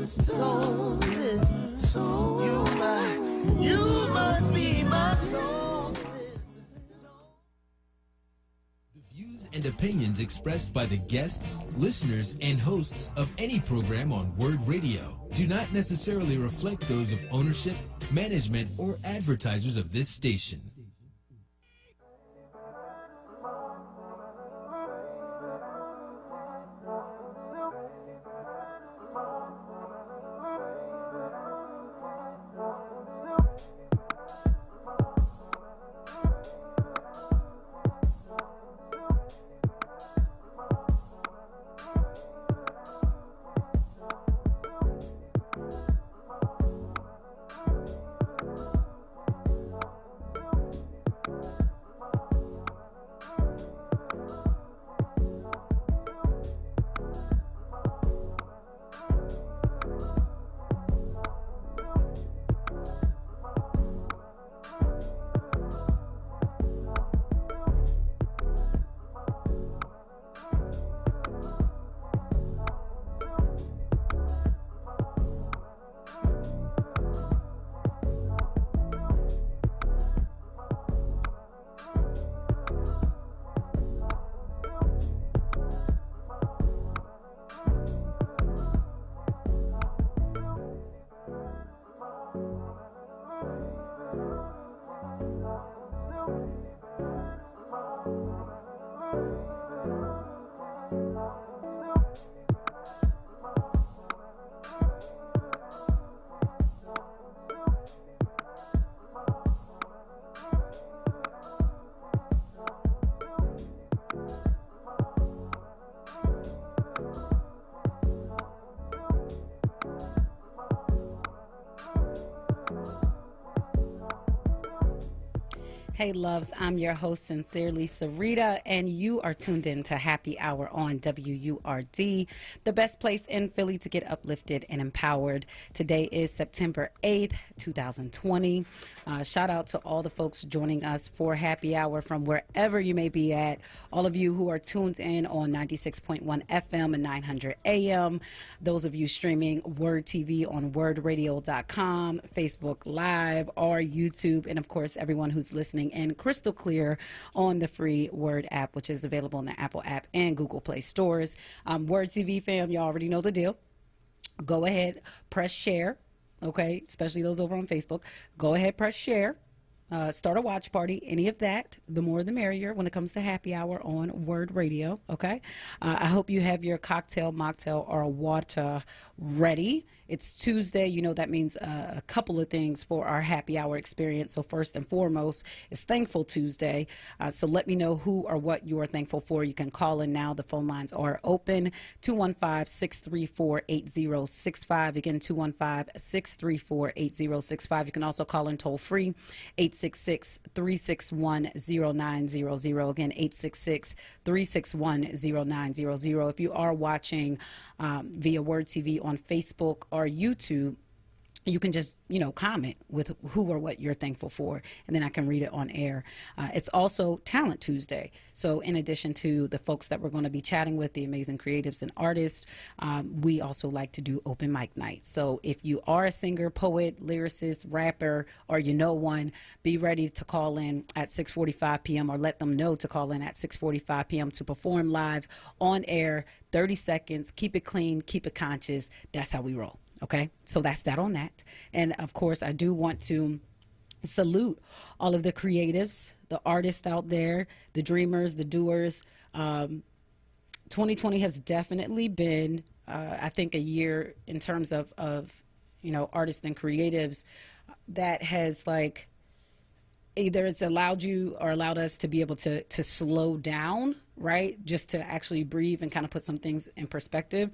soul sister. You must be my soul sister. The views and opinions expressed by the guests, listeners, and hosts of any program on Word Radio do not necessarily reflect those of ownership, management, or advertisers of this station. Hey loves, I'm your host, Sincerely Sarita, and you are tuned in to Happy Hour on WURD, the best place in Philly to get uplifted and empowered. Today is September 8th, 2020. Shout out to all the folks joining us for Happy Hour from wherever you may be at. All of you who are tuned in on 96.1 FM and 900 AM. Those of you streaming Word TV on wordradio.com, Facebook Live, or YouTube, and of course everyone who's listening in crystal clear on the free Word app, which is available in the Apple app and Google Play stores. Word TV fam, y'all already know the deal. Go ahead, press share. Okay, especially those over on Facebook. Go ahead, press share. Start a watch party, any of that, the more the merrier when it comes to Happy Hour on Word Radio, okay? I hope you have your cocktail, mocktail, or water ready. It's Tuesday. You know that means a couple of things for our Happy Hour experience. So first and foremost, it's Thankful Tuesday. So let me know who or what you are thankful for. You can call in now. The phone lines are open, 215-634-8065. Again, 215-634-8065. You can also call in toll free, 866-361-0900. Again, 866-361-0900. If you are watching via Word TV on Facebook or YouTube, you can just, comment with who or what you're thankful for, and then I can read it on air. It's also Talent Tuesday. So in addition to the folks that we're going to be chatting with, the amazing creatives and artists, we also like to do open mic nights. So if you are a singer, poet, lyricist, rapper, or you know one, be ready to call in at 6:45 p.m. or let them know to call in at 6:45 p.m. to perform live on air, 30 seconds, keep it clean, keep it conscious. That's how we roll. Okay, so that's that on that. And of course, I do want to salute all of the creatives, the artists out there, the dreamers, the doers. 2020 has definitely been, I think, a year in terms of artists and creatives that has either it's allowed you or allowed us to be able to slow down, right? Just to actually breathe and kind of put some things in perspective.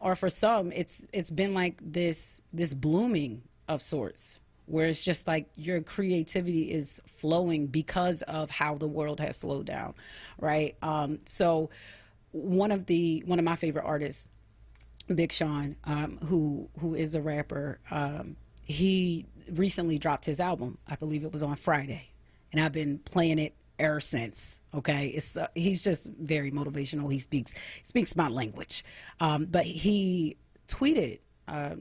Or for some, it's been like this blooming of sorts, where it's just like your creativity is flowing because of how the world has slowed down, right? So one of my favorite artists, Big Sean, who is a rapper, he recently dropped his album. I believe it was on Friday, and I've been playing it ever since. Okay, he's just very motivational. He speaks my language. But he tweeted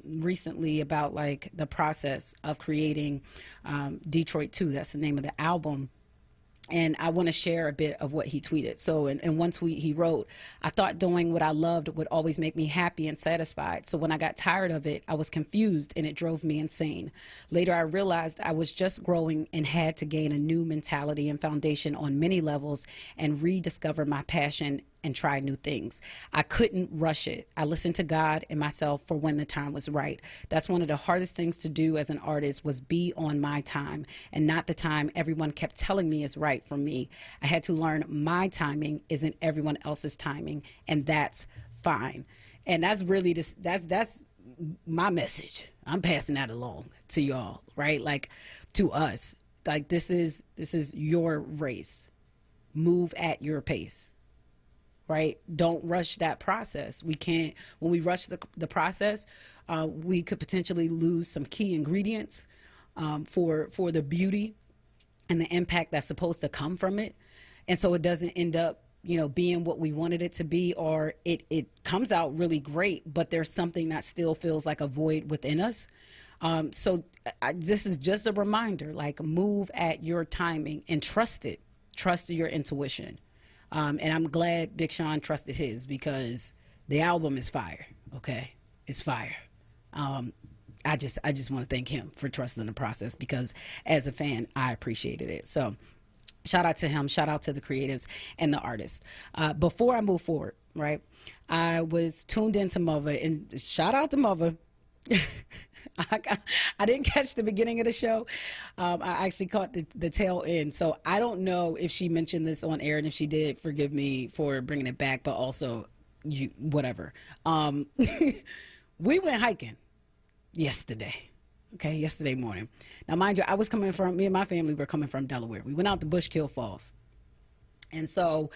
recently about like the process of creating Detroit 2. That's the name of the album. And I want to share a bit of what he tweeted. So in one tweet he wrote, "I thought doing what I loved would always make me happy and satisfied. So when I got tired of it, I was confused and it drove me insane. Later, I realized I was just growing and had to gain a new mentality and foundation on many levels and rediscover my passion and try new things. I couldn't rush it. I listened to God and myself for when the time was right. That's one of the hardest things to do as an artist, was be on my time and not the time everyone kept telling me is right for me. I had to learn my timing isn't everyone else's timing, and that's fine." And that's really that's my message. I'm passing that along to y'all, right? Like, to us. Like, this is your race. Move at your pace. Right? Don't rush that process. We can't, when we rush the process, we could potentially lose some key ingredients for the beauty and the impact that's supposed to come from it. And so it doesn't end up, being what we wanted it to be, or it comes out really great, but there's something that still feels like a void within us. So this is just a reminder, like, move at your timing and trust it. Trust your intuition. And I'm glad Big Sean trusted his, because the album is fire. Okay. It's fire. I just want to thank him for trusting the process, because as a fan, I appreciated it. So shout out to him. Shout out to the creatives and the artists. Before I move forward, right, I was tuned into Mother, and shout out to Mother. I didn't catch the beginning of the show. I actually caught the tail end. So I don't know if she mentioned this on air, and if she did, forgive me for bringing it back, but also whatever. We went hiking yesterday. Okay, yesterday morning. Now, mind you, me and my family were coming from Delaware. We went out to Bushkill Falls. And so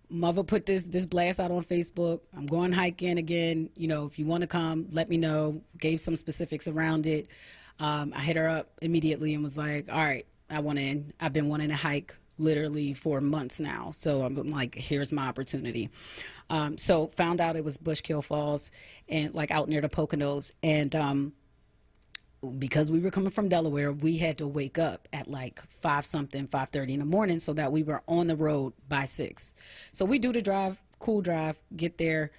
Mother put this blast out on Facebook. I'm going hiking again. If you want to come, let me know. Gave some specifics around it. I hit her up immediately and was like, all right, I want in. I've been wanting to hike literally for months now. So I'm like, here's my opportunity. So found out it was Bushkill Falls, and like out near the Poconos. And because we were coming from Delaware, we had to wake up at like 5:30 in the morning so that we were on the road by 6. So we do the drive, cool drive, get there.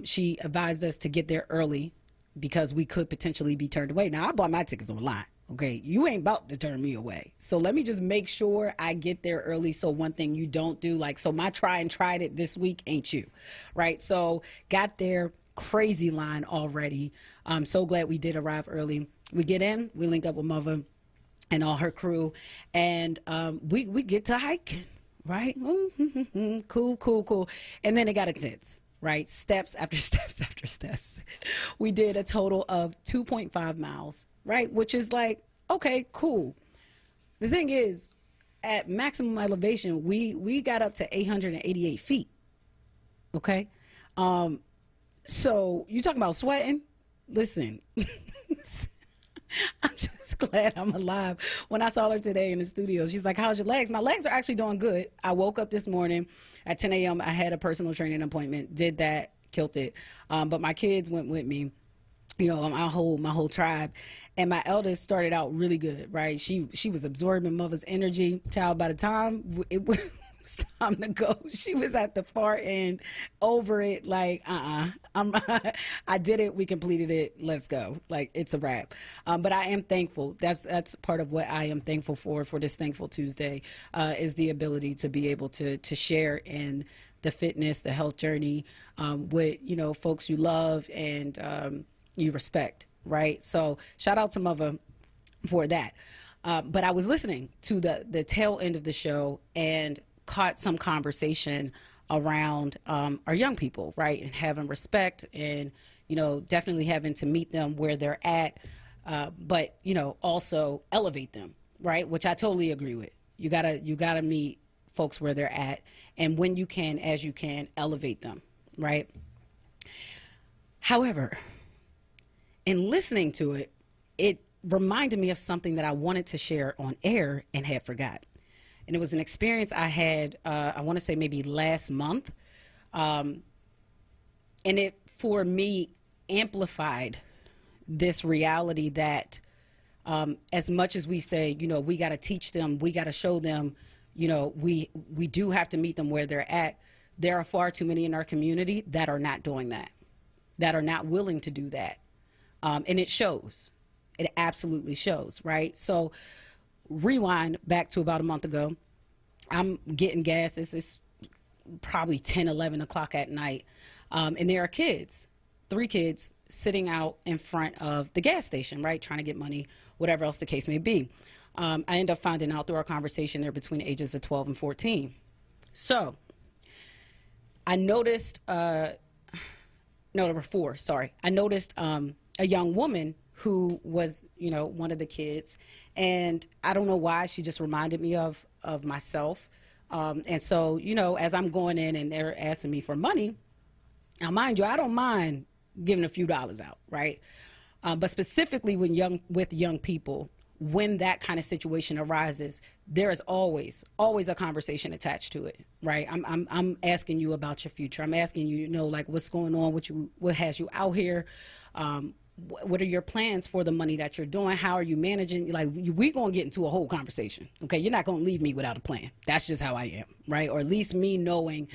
She advised us to get there early because we could potentially be turned away. Now, I bought my tickets online. Okay, you ain't about to turn me away. So let me just make sure I get there early. So one thing you don't do, so my tried it this week ain't you, right? So got there, crazy line already. I'm so glad we did arrive early. We get in, we link up with Mother and all her crew, and we get to hiking, right? Cool. And then it got intense, right? Steps after steps after steps. We did a total of 2.5 miles, right? Which is like, okay, cool. The thing is, at maximum elevation, we got up to 888 feet, okay? So you talking about sweating? Listen. I'm just glad I'm alive. When I saw her today in the studio, she's like, how's your legs? My legs are actually doing good. I woke up this morning at 10 a.m. I had a personal training appointment, did that, killed it. But my kids went with me, my whole tribe. And my eldest started out really good, right? She was absorbing Mother's energy. Child, by the time it was time to go, she was at the far end, over it, like, I did it, we completed it, let's go. Like, it's a wrap. But I am thankful. That's part of what I am thankful for this Thankful Tuesday, is the ability to be able to share in the fitness, the health journey, with, folks you love and you respect, right? So shout out to Mother for that. But I was listening to the tail end of the show and caught some conversation around our young people, right? And having respect and, definitely having to meet them where they're at, but, also elevate them, right? Which I totally agree with. You gotta meet folks where they're at, and when you can, as you can, elevate them, right? However, in listening to it, it reminded me of something that I wanted to share on air and had forgot. And it was an experience I had, I want to say maybe last month. And it, for me, amplified this reality that as much as we say, we got to teach them, we got to show them, we do have to meet them where they're at. There are far too many in our community that are not doing that, that are not willing to do that. And it shows. It absolutely shows, right? So rewind back to about a month ago. I'm getting gas. It's probably 10, 11 o'clock at night. And there are kids, 3 kids sitting out in front of the gas station, right? Trying to get money, whatever else the case may be. I end up finding out through our conversation they're between the ages of 12 and 14. So I noticed, number 4, sorry. I noticed a young woman who was, one of the kids. And I don't know why, she just reminded me of myself. And so, as I'm going in and they're asking me for money, now mind you, I don't mind giving a few dollars out, right? But specifically with young people, when that kind of situation arises, there is always a conversation attached to it, right? I'm asking you about your future. I'm asking you, like what's going on with you, what has you out here? What are your plans for the money that you're doing? How are you managing? Like, we're going to get into a whole conversation, okay? You're not going to leave me without a plan. That's just how I am, right? Or at least me knowing,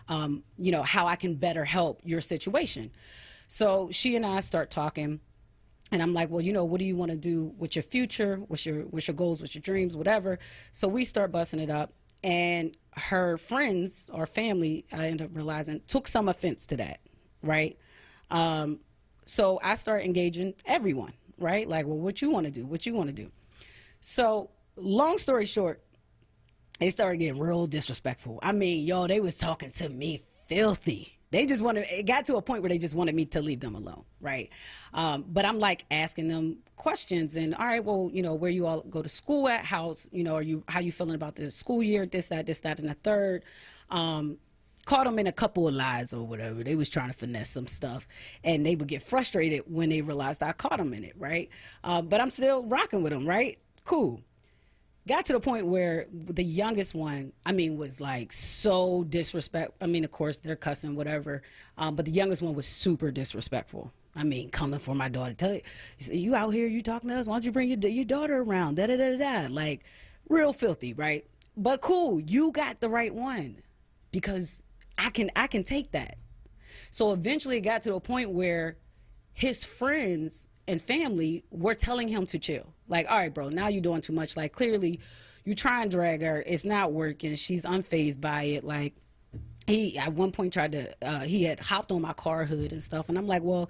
how I can better help your situation. So she and I start talking, and I'm like, well, what do you want to do with your future? What's your goals, what's your dreams, whatever. So we start busting it up, and her friends or family, I end up realizing, took some offense to that, right? So I start engaging everyone, right? Like, well, what you want to do? What you want to do? So long story short, they started getting real disrespectful. I mean, they was talking to me filthy. It got to a point where they just wanted me to leave them alone, right? But I'm like asking them questions and, all right, well, where you all go to school at, how you feeling about the school year, this, that, and the third. Caught them in a couple of lies or whatever. They was trying to finesse some stuff, and they would get frustrated when they realized I caught them in it, right? But I'm still rocking with them, right? Cool. Got to the point where the youngest one, was like so disrespectful. Of course, they're cussing, whatever. But the youngest one was super disrespectful. Coming for my daughter. Tell you out here, you talking to us? Why don't you bring your daughter around? Da-da-da-da-da. Like, real filthy, right? But cool, you got the right one, because I can take that. So eventually it got to a point where his friends and family were telling him to chill. Like, all right, bro, now you're doing too much. Like, clearly you try and drag her. It's not working. She's unfazed by it. Like, he at one point he had hopped on my car hood and stuff. And I'm like, well,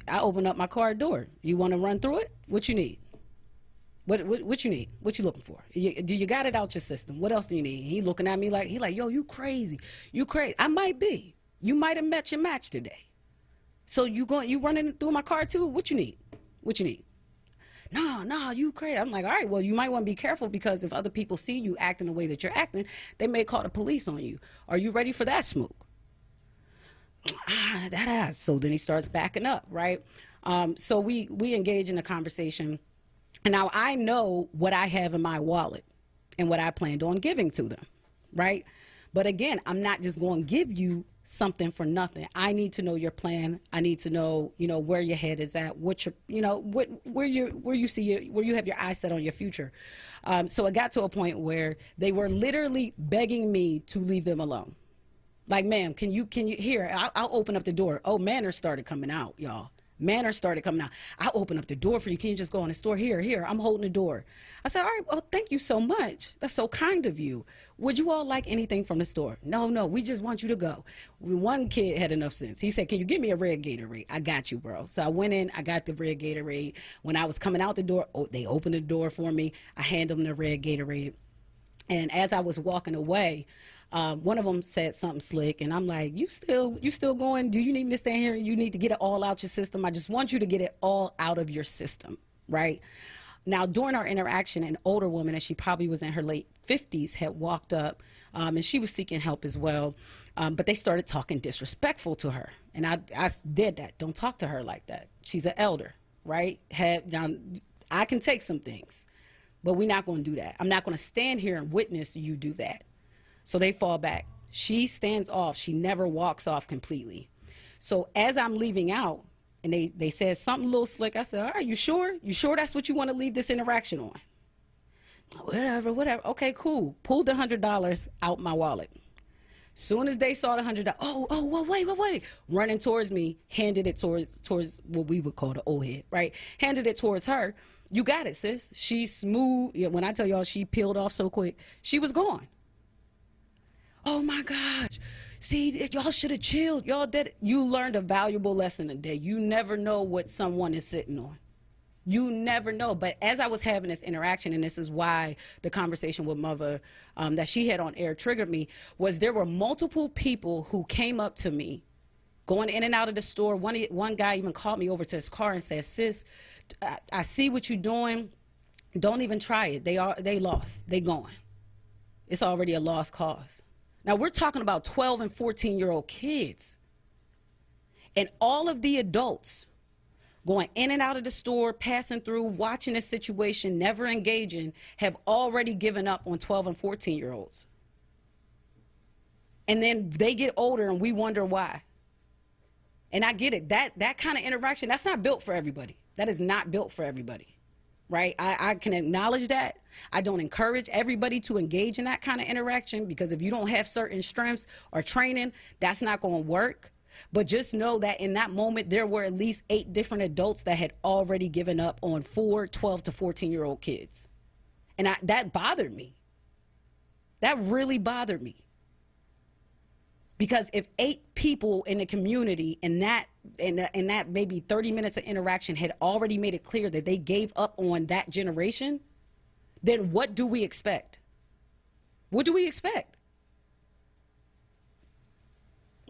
I opened up my car door. You want to run through it? What you need? What you need? What you looking for? Do you got it out your system? What else do you need? He looking at me like, yo, you crazy. You crazy. I might be. You might have met your match today. So you running through my car too? What you need? What you need? No, you crazy. I'm like, all right, well, you might want to be careful, because if other people see you acting the way that you're acting, they may call the police on you. Are you ready for that smoke? That ass. So then he starts backing up, right? So we engage in a conversation. And now I know what I have in my wallet and what I planned on giving to them, right? But again, I'm not just going to give you something for nothing. I need to know your plan. I need to know, where your head is at, what your, where you have your eyes set on your future. So it got to a point where they were literally begging me to leave them alone. Like, ma'am, can you here? I'll open up the door. Oh, manners started coming out, y'all. Manners started coming out. I'll open up the door for you. Can you just go in the store? Here, I'm holding the door. I said, all right, well, thank you so much. That's so kind of you. Would you all like anything from the store? No, we just want you to go. One kid had enough sense. He said, can you give me a red Gatorade? I got you, bro. So I went in, I got the red Gatorade. When I was coming out the door, they opened the door for me. I handed them the red Gatorade. And as I was walking away, one of them said something slick, and I'm like, you still going? Do you need me to stand here? You need to get it all out your system. I just want you to get it all out of your system, right? Now, during our interaction, an older woman, and she probably was in her late 50s, had walked up, and she was seeking help as well. But they started talking disrespectful to her, and I did that. Don't talk to her like that. She's an elder, right? Now, I can take some things, but we're not going to do that. I'm not going to stand here and witness you do that. So they fall back. She stands off. She never walks off completely. So as I'm leaving out, And they said something a little slick. I said, all right, you sure? You sure that's what you want to leave this interaction on? Whatever. Okay, cool. Pulled the $100 out my wallet. Soon as they saw the $100, well, wait. Running towards me, handed it towards what we would call the old head, right? Handed it towards her. You got it, sis. She's smooth. Yeah, when I tell y'all she peeled off so quick, she was gone. Oh my gosh. See, y'all should have chilled. Y'all did. You learned a valuable lesson today. You never know what someone is sitting on. You never know. But as I was having this interaction, and this is why the conversation with Mother that she had on air triggered me, was there were multiple people who came up to me going in and out of the store. One guy even called me over to his car and said, sis, I see what you're doing. Don't even try it. They lost. They gone. It's already a lost cause. Now, we're talking about 12 and 14-year-old kids. And all of the adults going in and out of the store, passing through, watching the situation, never engaging, have already given up on 12 and 14-year-olds. And then they get older and we wonder why. And I get it. That kind of interaction, that's not built for everybody. That is not built for everybody. Right? I can acknowledge that. I don't encourage everybody to engage in that kind of interaction, because if you don't have certain strengths or training, that's not going to work. But just know that in that moment, there were at least 8 different adults that had already given up on 12 to 14-year-old kids. And that bothered me. That really bothered me. Because if 8 people in the community in that maybe 30 minutes of interaction had already made it clear that they gave up on that generation, then what do we expect? What do we expect?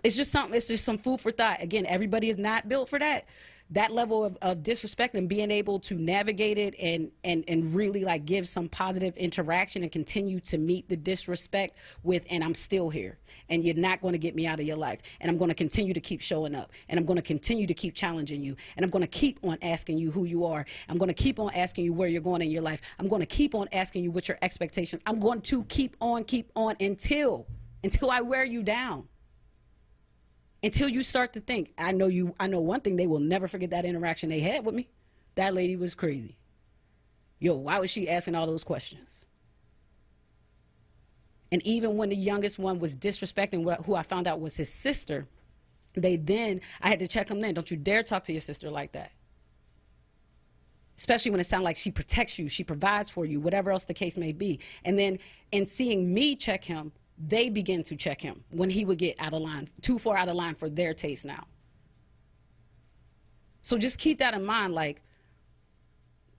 It's just some food for thought. Again, everybody is not built for that. That level of disrespect, and being able to navigate it and really like give some positive interaction and continue to meet the disrespect with, and I'm still here, and you're not going to get me out of your life, and I'm going to continue to keep showing up, and I'm going to continue to keep challenging you, and I'm going to keep on asking you who you are. I'm going to keep on asking you where you're going in your life. I'm going to keep on asking you what your expectations. I'm going to keep on until I wear you down. Until you start to think. I know one thing, they will never forget that interaction they had with me. That lady was crazy. Yo, why was she asking all those questions? And even when the youngest one was disrespecting who I found out was his sister, I had to check him then. Don't you dare talk to your sister like that. Especially when it sounds like she protects you, she provides for you, whatever else the case may be. And then in seeing me check him, they begin to check him when he would get out of line, too far out of line for their taste now. So just keep that in mind. Like,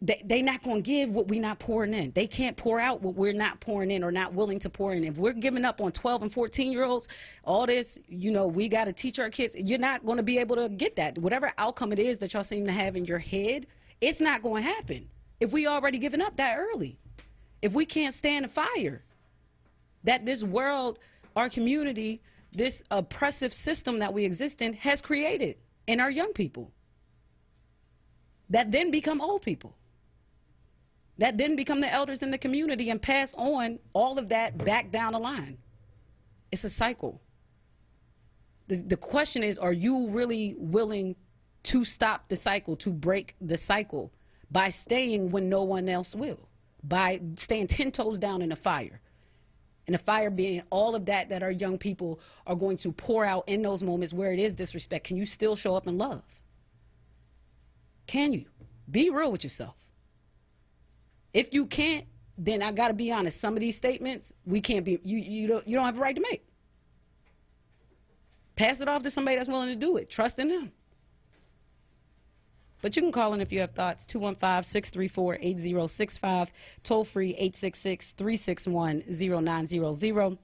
they not going to give what we're not pouring in. They can't pour out what we're not pouring in or not willing to pour in. If we're giving up on 12 and 14-year-olds, all this, we got to teach our kids. You're not going to be able to get that. Whatever outcome it is that y'all seem to have in your head, it's not going to happen if we already given up that early. If we can't stand the fire that this world, our community, this oppressive system that we exist in has created in our young people, that then become old people, that then become the elders in the community and pass on all of that back down the line. It's a cycle. The question is, are you really willing to stop the cycle, to break the cycle by staying when no one else will, by staying 10 toes down in the fire? And the fire being all of that our young people are going to pour out in those moments where it is disrespect. Can you still show up in love? Can you? Be real with yourself. If you can't, then I got to be honest. Some of these statements, we can't be, you don't have a right to make. Pass it off to somebody that's willing to do it. Trust in them. But you can call in if you have thoughts, 215-634-8065, toll free 866-361-0900.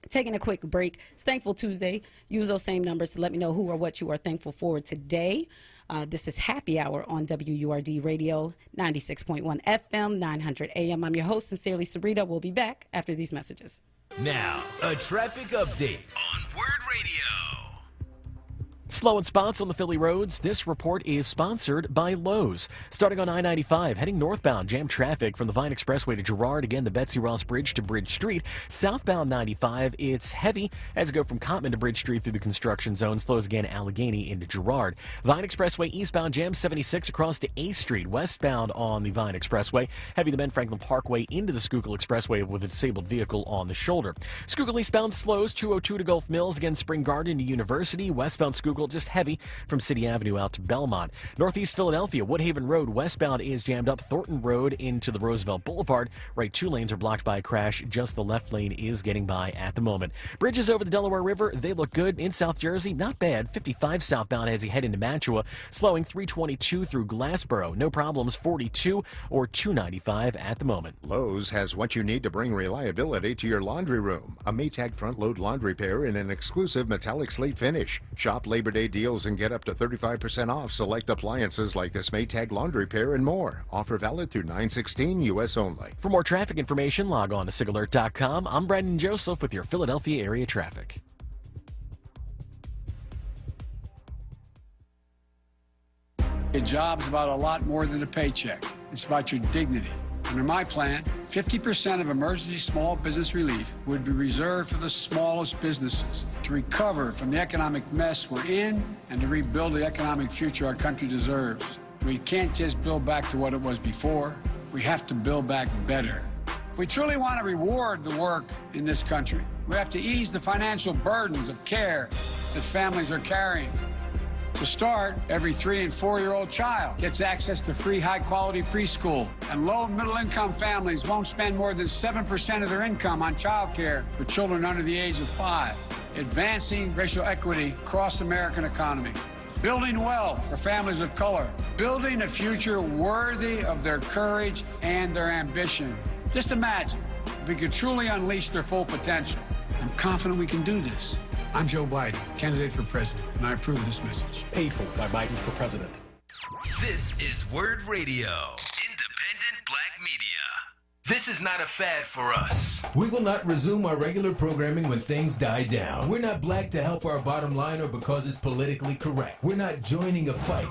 Taking a quick break. It's Thankful Tuesday. Use those same numbers to let me know who or what you are thankful for today. This is Happy Hour on WURD Radio, 96.1 FM, 900 AM. I'm your host, Sincerely Sarita. We'll be back after these messages. Now, a traffic update on Word Radio. Slow in spots on the Philly roads. This report is sponsored by Lowe's. Starting on I-95, heading northbound, jam traffic from the Vine Expressway to Girard, again the Betsy Ross Bridge to Bridge Street. Southbound 95, it's heavy as you go from Cottman to Bridge Street through the construction zone. Slows again Allegheny into Girard. Vine Expressway eastbound, jam 76 across to A Street. Westbound on the Vine Expressway, heavy to Ben Franklin Parkway into the Schuylkill Expressway with a disabled vehicle on the shoulder. Schuylkill eastbound slows 202 to Gulf Mills, again Spring Garden to University. Westbound Schuylkill just heavy from City Avenue out to Belmont. Northeast Philadelphia, Woodhaven Road westbound is jammed up. Thornton Road into the Roosevelt Boulevard. Right, 2 lanes are blocked by a crash. Just the left lane is getting by at the moment. Bridges over the Delaware River, they look good. In South Jersey, not bad. 55 southbound as you head into Mantua. Slowing 322 through Glassboro. No problems 42 or 295 at the moment. Lowe's has what you need to bring reliability to your laundry room. A Maytag front-load laundry pair in an exclusive metallic slate finish. Shop Labor Day deals and get up to 35% off select appliances like this Maytag laundry pair and more. Offer valid through 9/16 U.S. only. For more traffic information, log on to SIGAlert.com. I'm Brandon Joseph with your Philadelphia area traffic. A job's about a lot more than a paycheck. It's about your dignity. Under my plan, 50% of emergency small business relief would be reserved for the smallest businesses to recover from the economic mess we're in and to rebuild the economic future our country deserves. We can't just build back to what it was before. We have to build back better. If we truly want to reward the work in this country, we have to ease the financial burdens of care that families are carrying. To start, every 3- and 4-year-old child gets access to free high-quality preschool, and low- and middle-income families won't spend more than 7% of their income on child care for children under the age of 5. Advancing racial equity across the American economy. Building wealth for families of color. Building a future worthy of their courage and their ambition. Just imagine if we could truly unleash their full potential. I'm confident we can do this. I'm Joe Biden, candidate for president, and I approve this message. Paid for by Biden for president. This is Word Radio, independent black media. This is not a fad for us. We will not resume our regular programming when things die down. We're not black to help our bottom line or because it's politically correct. We're not joining a fight.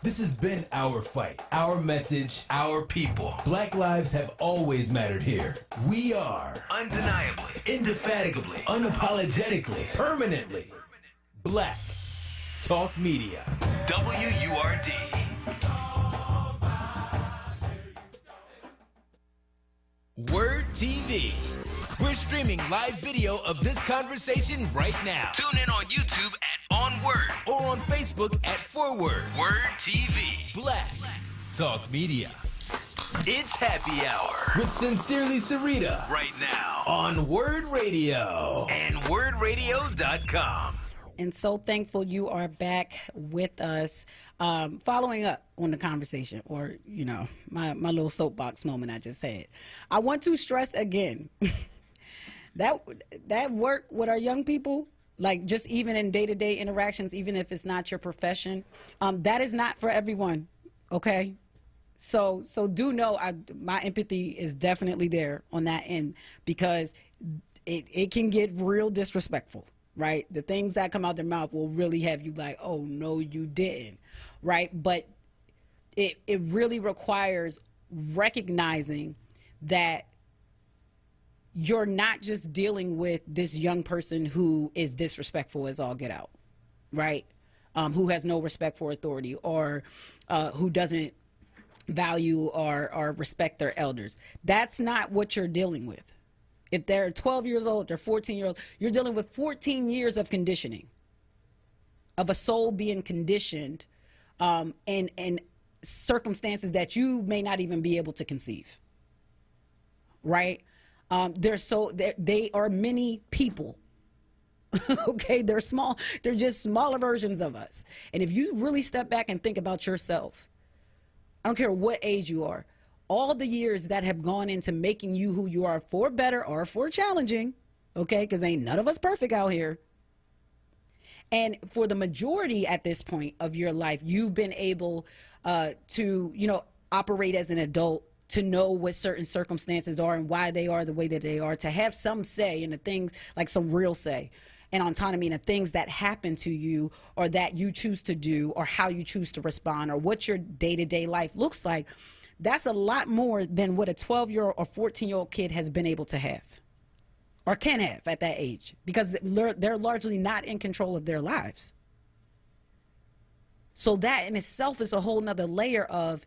This has been our fight, our message, our people. Black lives have always mattered here. We are undeniably, indefatigably, unapologetically, permanently black. Talk Media. WURD. Word TV. We're streaming live video of this conversation right now. Tune in on YouTube at onWURD or on Facebook at forward. Word TV. Black Talk Media. It's happy hour with Sincerely Sarita right now on Word Radio and wordradio.com. And so thankful you are back with us, following up on the conversation, or, you know, my little soapbox moment I just had. I want to stress again, that work with our young people, like just even in day-to-day interactions, even if it's not your profession, that is not for everyone, okay? So do know my empathy is definitely there on that end, because it can get real disrespectful. Right? The things that come out their mouth will really have you like, oh, no, you didn't. Right? But it really requires recognizing that you're not just dealing with this young person who is disrespectful as all get out. Right? Who has no respect for authority, or who doesn't value or respect their elders. That's not what you're dealing with. If they're 12 years old, they're 14-year-old, you're dealing with 14 years of conditioning, of a soul being conditioned in circumstances that you may not even be able to conceive, right? They are many people, okay? They're small. They're just smaller versions of us. And if you really step back and think about yourself, I don't care what age you are, all the years that have gone into making you who you are, for better or for challenging, okay, because ain't none of us perfect out here. And for the majority at this point of your life, you've been able to, you know, operate as an adult, to know what certain circumstances are and why they are the way that they are, to have some say in the things, like some real say. and autonomy and the things that happen to you or that you choose to do or how you choose to respond or what your day-to-day life looks like, that's a lot more than what a 12-year-old or 14-year-old kid has been able to have or can have at that age, because they're largely not in control of their lives. So that in itself is a whole nother layer of,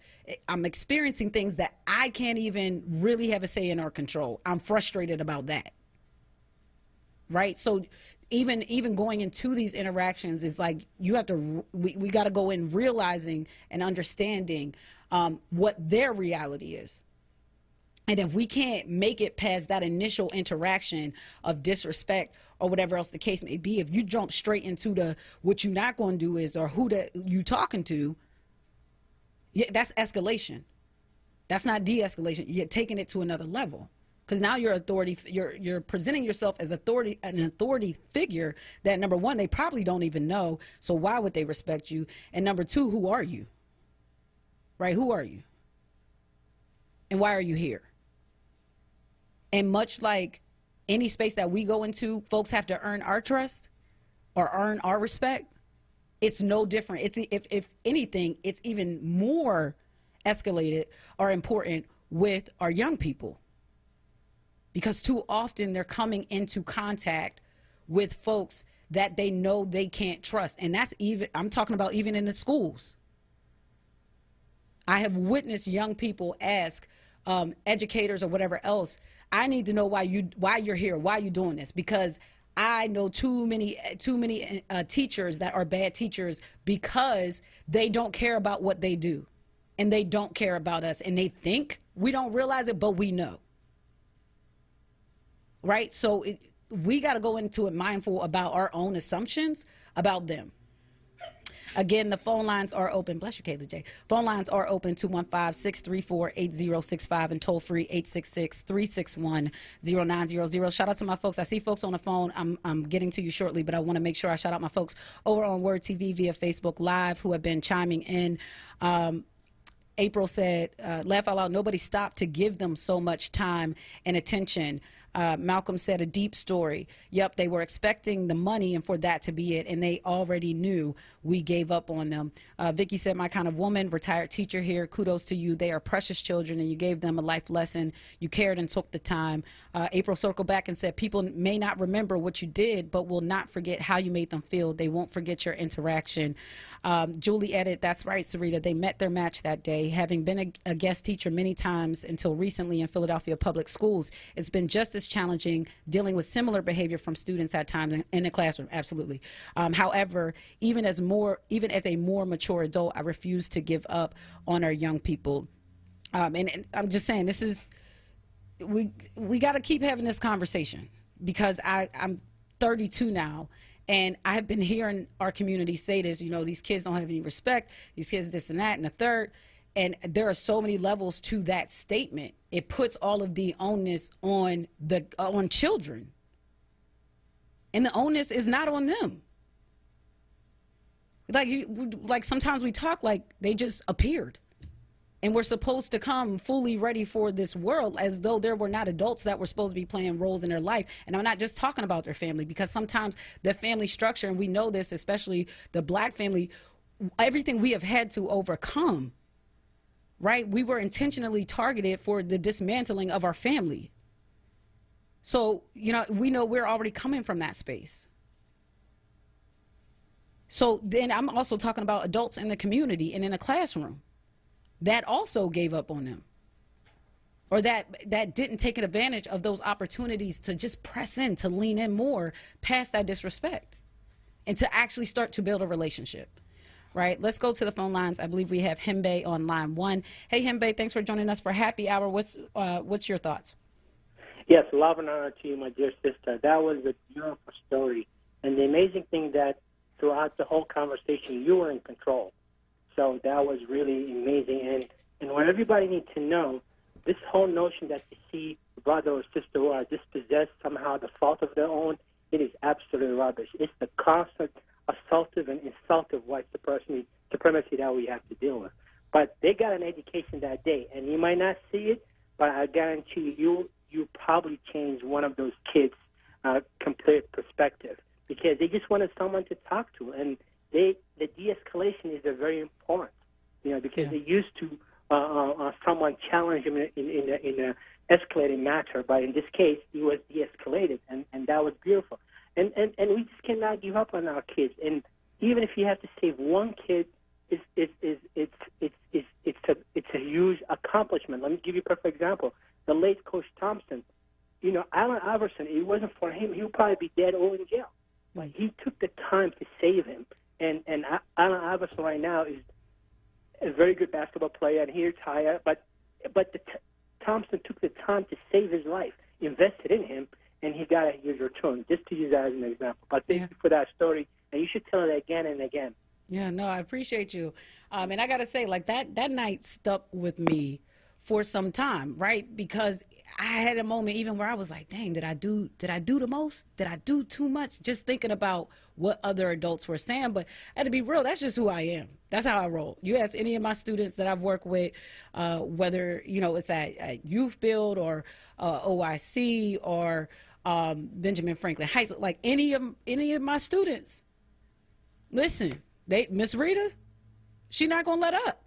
I'm experiencing things that I can't even really have a say in or control. I'm frustrated about that. Right? So even going into these interactions is like, you have to, we got to go in realizing and understanding what their reality is. And if we can't make it past that initial interaction of disrespect or whatever else the case may be, if you jump straight into the what you're not going to do is, or who that you talking to, yeah, that's escalation. That's not de-escalation. You're taking it to another level, because now you're authority. You're presenting yourself as authority, an authority figure that, number one, they probably don't even know. So why would they respect you? And number two, who are you? Right? Who are you? And why are you here? And much like any space that we go into, folks have to earn our trust or earn our respect. It's no different. It's if anything, it's even more escalated or important with our young people, because too often they're coming into contact with folks that they know they can't trust. And that's even, I'm talking about even in the schools. I have witnessed young people ask educators or whatever else, I need to know why you're here, why you doing this, because I know too many teachers that are bad teachers because they don't care about what they do, and they don't care about us, and they think we don't realize it, but we know. Right? So we got to go into it mindful about our own assumptions about them. Again, the phone lines are open. Bless you, Kayla J. Phone lines are open, 215-634-8065 and toll free 866-361-0900. Shout out to my folks. I see folks on the phone. I'm getting to you shortly, but I want to make sure I shout out my folks over on Word TV via Facebook Live who have been chiming in. April said, laugh out loud, nobody stopped to give them so much time and attention. Malcolm said, a deep story. Yep, they were expecting the money and for that to be it, and they already knew we gave up on them. Vicky said, my kind of woman, retired teacher here. Kudos to you. They are precious children, and you gave them a life lesson. You cared and took the time. April circled back and said, people may not remember what you did, but will not forget how you made them feel. They won't forget your interaction. Julie added, that's right, Sarita. They met their match that day. Having been a guest teacher many times until recently in Philadelphia public schools, it's been just as challenging dealing with similar behavior from students at times in the classroom. Absolutely. However, even as a more mature adult, I refuse to give up on our young people. And I'm just saying, this is, we got to keep having this conversation, because I'm 32 now, and I have been hearing our community say this, you know, these kids don't have any respect, these kids this and that and the third. And there are so many levels to that statement. It puts all of the onus on children, and the onus is not on them. Like sometimes we talk like they just appeared, and we're supposed to come fully ready for this world, as though there were not adults that were supposed to be playing roles in their life. And I'm not just talking about their family, because sometimes the family structure, and we know this, especially the Black family, everything we have had to overcome. Right? We were intentionally targeted for the dismantling of our family. So, you know, we know we're already coming from that space. So then I'm also talking about adults in the community and in a classroom that also gave up on them, or that didn't take advantage of those opportunities to just press in, to lean in more past that disrespect, and to actually start to build a relationship. Right. Let's go to the phone lines. I believe we have Himbe on line 1. Hey, Himbe, thanks for joining us for Happy Hour. What's your thoughts? Yes, love and honor to you, my dear sister. That was a beautiful story. And the amazing thing that throughout the whole conversation, you were in control. So that was really amazing. And what everybody needs to know, this whole notion that you see a brother or sister who are dispossessed, somehow the fault of their own, it is absolutely rubbish. It's the constant assaultive and insultive white supremacy that we have to deal with. But they got an education that day, and you might not see it, but I guarantee you probably changed one of those kids' complete perspective, because they just wanted someone to talk to, and the de-escalation is very important, because they used to someone challenge him in a escalating matter, but in this case, he was de-escalated, and that was beautiful. And we just cannot give up on our kids. And even if you have to save one kid, it's a huge accomplishment. Let me give you a perfect example. The late Coach Thompson, Allen Iverson. It wasn't for him, he would probably be dead or in jail. But he took the time to save him. And Allen Iverson right now is a very good basketball player, and he retired. But Thompson took the time to save his life, invested in him, and he got a huge return. Just to use that as an example. But thank you for that story, and you should tell it again and again. Yeah, no, I appreciate you. And I got to say, like, that night stuck with me for some time, right? Because I had a moment even where I was like, dang, did I do the most? Did I do too much? Just thinking about what other adults were saying. But I had to be real, that's just who I am. That's how I roll. You ask any of my students that I've worked with, whether, it's at Youth Build or OIC or Benjamin Franklin High School, like any of my students, listen, Miss Rita, she's not going to let up.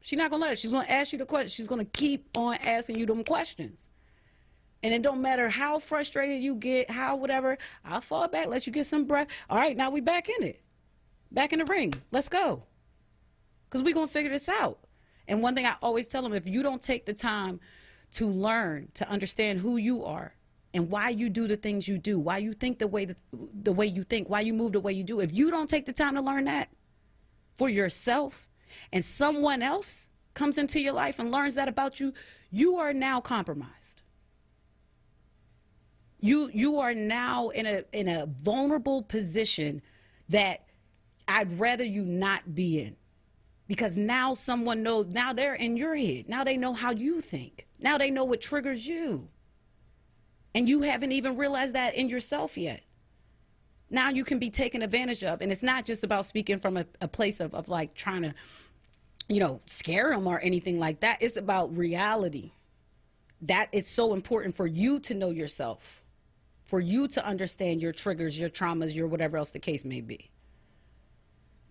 She's not going to let up. She's going to ask you the question. She's going to keep on asking you them questions. And it don't matter how frustrated you get, how whatever, I'll fall back, let you get some breath. All right, now we back in it. Back in the ring. Let's go. Because we're going to figure this out. And one thing I always tell them, if you don't take the time to learn, to understand who you are and why you do the things you do, why you think the way you think, why you move the way you do, if you don't take the time to learn that for yourself, and someone else comes into your life and learns that about you, you are now compromised. You are now in a vulnerable position that I'd rather you not be in. Because now someone knows, now they're in your head. Now they know how you think. Now they know what triggers you. And you haven't even realized that in yourself yet. Now you can be taken advantage of. And it's not just about speaking from a place of like trying to, scare them or anything like that. It's about reality. That is so important for you to know yourself, for you to understand your triggers, your traumas, your whatever else the case may be.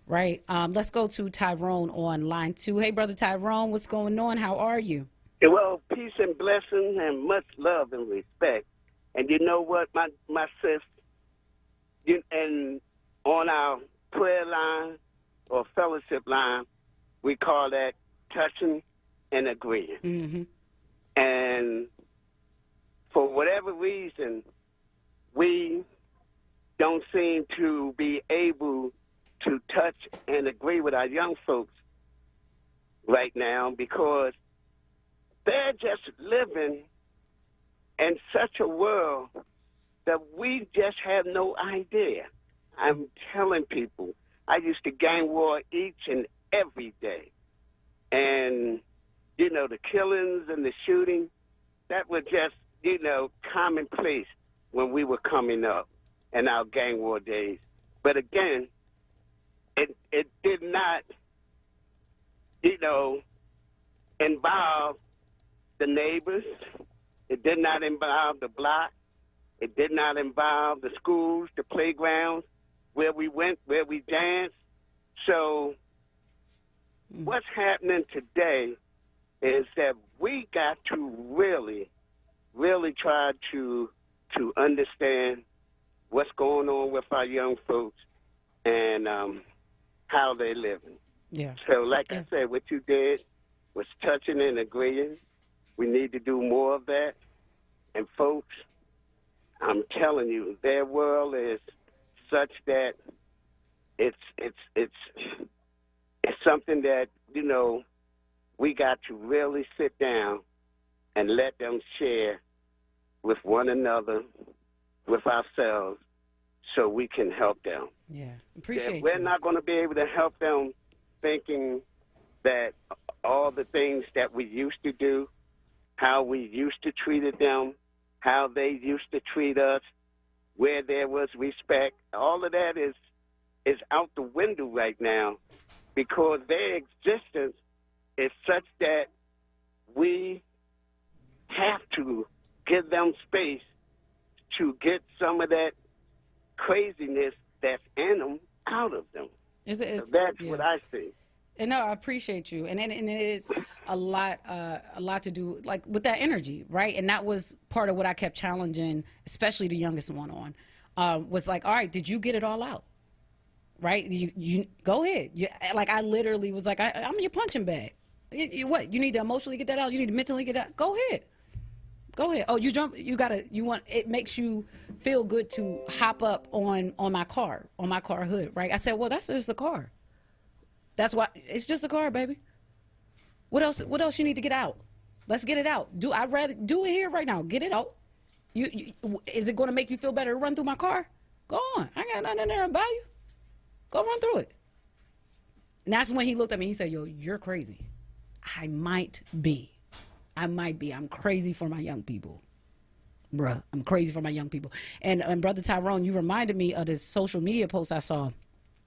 Right? Let's go to Tyrone on line 2. Hey, Brother Tyrone, what's going on? How are you? Well, peace and blessings and much love and respect. And you know what, my sis, and on our prayer line or fellowship line, we call that touching and agreeing. Mm-hmm. And for whatever reason, we don't seem to be able to touch and agree with our young folks right now because they're just living in such a world that we just have no idea. I'm telling people, I used to gang war each and every day. And, the killings and the shooting, that was just, commonplace when we were coming up in our gang war days. But again, it did not, involve the neighbors. It did not involve the block. It did not involve the schools, the playgrounds, where we went, where we danced. So what's happening today is that we got to really, really try to understand what's going on with our young folks and how they're living. Yeah. So like I said, what you did was touching and agreeing. We need to do more of that. And folks, I'm telling you, their world is such that it's something that, we got to really sit down and let them share with one another, with ourselves, so we can help them. Yeah, appreciate We're you. not going to be able to help them thinking that all the things that we used to do, how we used to treat them, how they used to treat us, where there was respect, all of that is out the window right now because their existence is such that we have to give them space to get some of that craziness that's in them out of them. That's what I see. And no, I appreciate you. And it's a lot to do like with that energy, right? And that was part of what I kept challenging, especially the youngest one on, was like, all right, did you get it all out? Right? You go ahead. Like I literally was like, I'm your punching bag. What? You need to emotionally get that out? You need to mentally get that out? Go ahead. Go ahead. Oh, you jump. It makes you feel good to hop up on my car hood, right? I said, well, that's just a car. That's why it's just a car, baby. What else you need to get out? Let's get it out. I'd rather do it here right now. Get it out. Is it going to make you feel better to run through my car? Go on. I got nothing there to buy you. Go run through it. And that's when he looked at me. He said, yo, you're crazy. I might be. I'm crazy for my young people. Bruh, I'm crazy for my young people. And Brother Tyrone, you reminded me of this social media post I saw.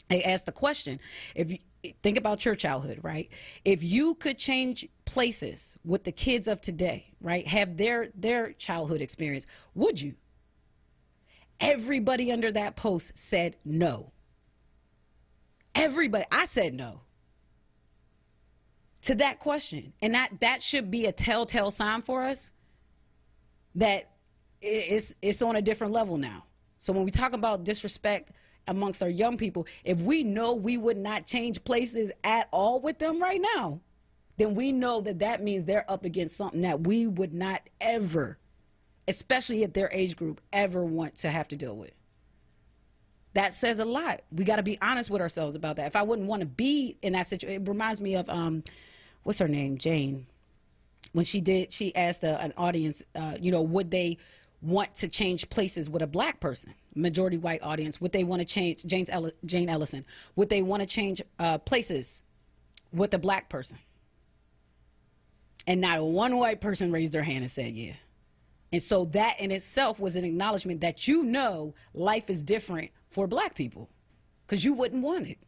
They asked the question, if you think about your childhood, right? If you could change places with the kids of today, right, have their childhood experience, would you? Everybody under that post said no. Everybody. I said no to that question. And that should be a telltale sign for us that it's on a different level now. So when we talk about disrespect amongst our young people, if we know we would not change places at all with them right now, then we know that means they're up against something that we would not ever, especially at their age group, ever want to have to deal with. That says a lot. We got to be honest with ourselves about that. If I wouldn't want to be in that situation, it reminds me of, what's her name? Jane. When she asked an audience, would they want to change places with a black person, majority white audience? Would they want to change, Jane Ellison, would they want to change places with a black person? And not one white person raised their hand and said, yeah. And so that in itself was an acknowledgement that life is different for black people because you wouldn't want it.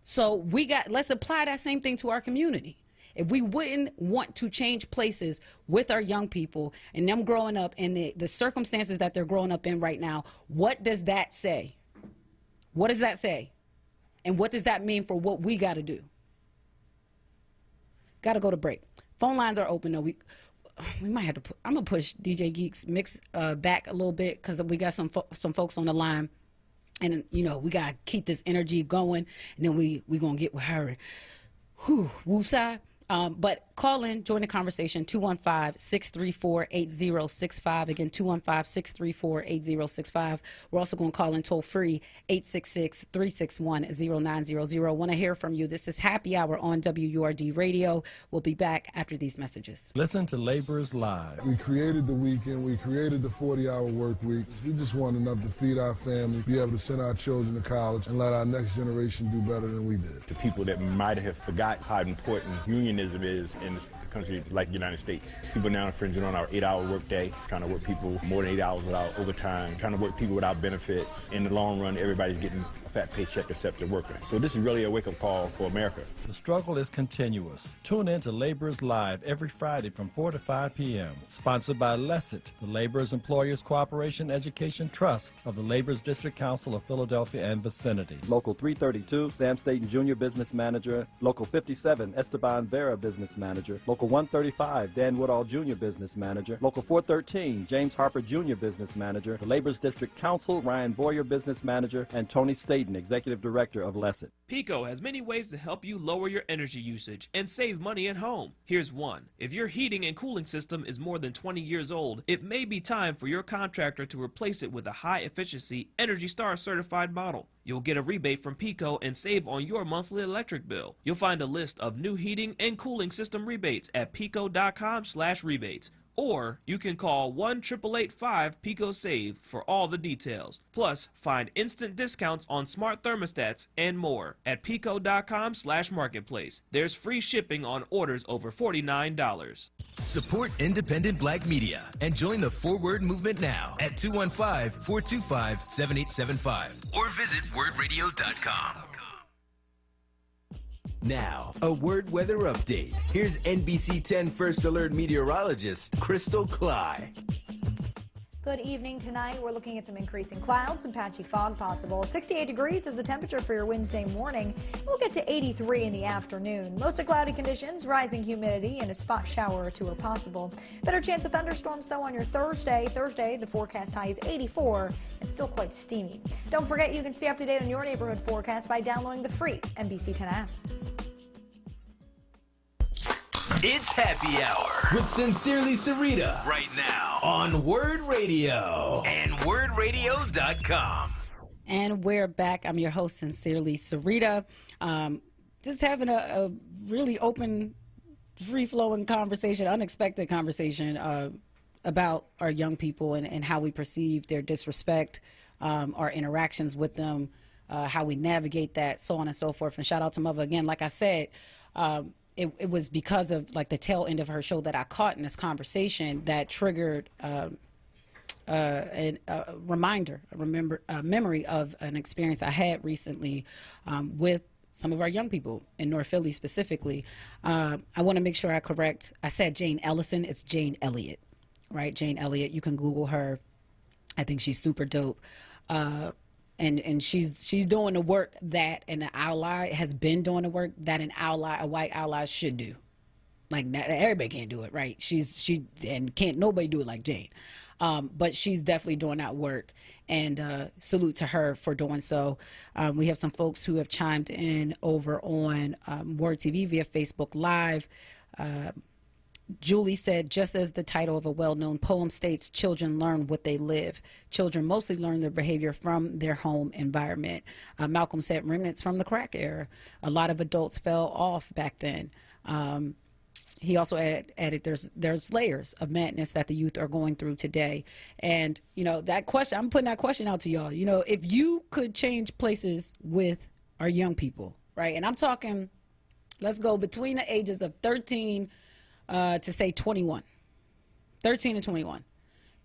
So let's apply that same thing to our community. If we wouldn't want to change places with our young people and them growing up in the circumstances that they're growing up in right now, what does that say? What does that say? And what does that mean for what we got to do? Got to go to break. Phone lines are open, though. We might have to I'm going to push DJ Geek's mix back a little bit because we got some folks on the line. And, we got to keep this energy going. And then we going to get with her. Woosah. But call in, join the conversation, 215-634-8065. Again, 215-634-8065. We're also going to call in toll free, 866-361-0900. Want to hear from you. This is Happy Hour on WURD Radio. We'll be back after these messages. Listen to Laborers Live. We created the weekend. We created the 40-hour work week. We just want enough to feed our family, be able to send our children to college, and let our next generation do better than we did. To people that might have forgot how important unionism is in a country like the United States. People now infringing on our 8-hour workday, trying to work people more than 8 hours without overtime, trying to work people without benefits. In the long run, everybody's getting a fat paycheck except the worker. So this is really a wake-up call for America. The struggle is continuous. Tune in to Laborers Live every Friday from 4 to 5 p.m. Sponsored by LESIT, the Laborers Employers Cooperation Education Trust of the Laborers District Council of Philadelphia and vicinity. Local 332, Sam Staten Jr. Business Manager. Local 57, Esteban Vera Business Manager. Local 135, Dan Woodall Jr. Business Manager. Local 413, James Harper Jr. Business Manager. The Laborers District Council, Ryan Boyer Business Manager, and Tony Staten, Executive Director of LESIT. PECO has many ways to help you lower your energy usage and save money at home. Here's one. If your heating and cooling system is more than 20 years old, it may be time for your contractor to replace it with a high-efficiency Energy Star certified model. You'll get a rebate from PECO and save on your monthly electric bill. You'll find a list of new heating and cooling system rebates at PECO.com/rebates. Or you can call 1-888-5-PECO-SAVE for all the details. Plus, find instant discounts on smart thermostats and more at PECO.com/marketplace. There's free shipping on orders over $49. Support independent black media and join the Forward movement now at 215-425-7875 or visit wordradio.com. Now, a word weather update. Here's NBC 10 First Alert meteorologist Crystal Cly. Good evening tonight. We're looking at some increasing clouds, some patchy fog possible. 68 degrees is the temperature for your Wednesday morning. We'll get to 83 in the afternoon. Mostly cloudy conditions, rising humidity, and a spot shower or two are possible. Better chance of thunderstorms, though, on your Thursday. Thursday, the forecast high is 84 and still quite steamy. Don't forget you can stay up to date on your neighborhood forecast by downloading the free NBC 10 app. It's Happy Hour with Sincerely Sarita right now on Word Radio and WordRadio.com. And we're back. I'm your host, Sincerely Sarita. Just having a really open, free-flowing conversation, unexpected conversation about our young people and how we perceive their disrespect, our interactions with them, how we navigate that, so on and so forth. And shout out to Mother again. Like I said, it was because of like the tail end of her show that I caught in this conversation that triggered a memory of an experience I had recently with some of our young people in North Philly specifically. I want to make sure I correct. I said Jane Ellison. It's Jane Elliott, right? Jane Elliott. You can Google her. I think she's super dope. And she's doing the work that an ally has been doing the work that a white ally should do. Like everybody can't do it, right? And can't nobody do it like Jane. But she's definitely doing that work, and salute to her for doing so. We have some folks who have chimed in over on Word TV via Facebook Live. Julie said, just as the title of a well-known poem states, children learn what they live. Children mostly learn their behavior from their home environment. Malcolm said, remnants from the crack era. A lot of adults fell off back then. He also added there's layers of madness that the youth are going through today. And, you know, that question, I'm putting that question out to y'all. You know, if you could change places with our young people, right? And I'm talking, let's go between the ages of 13 to say 21, 13 and 21.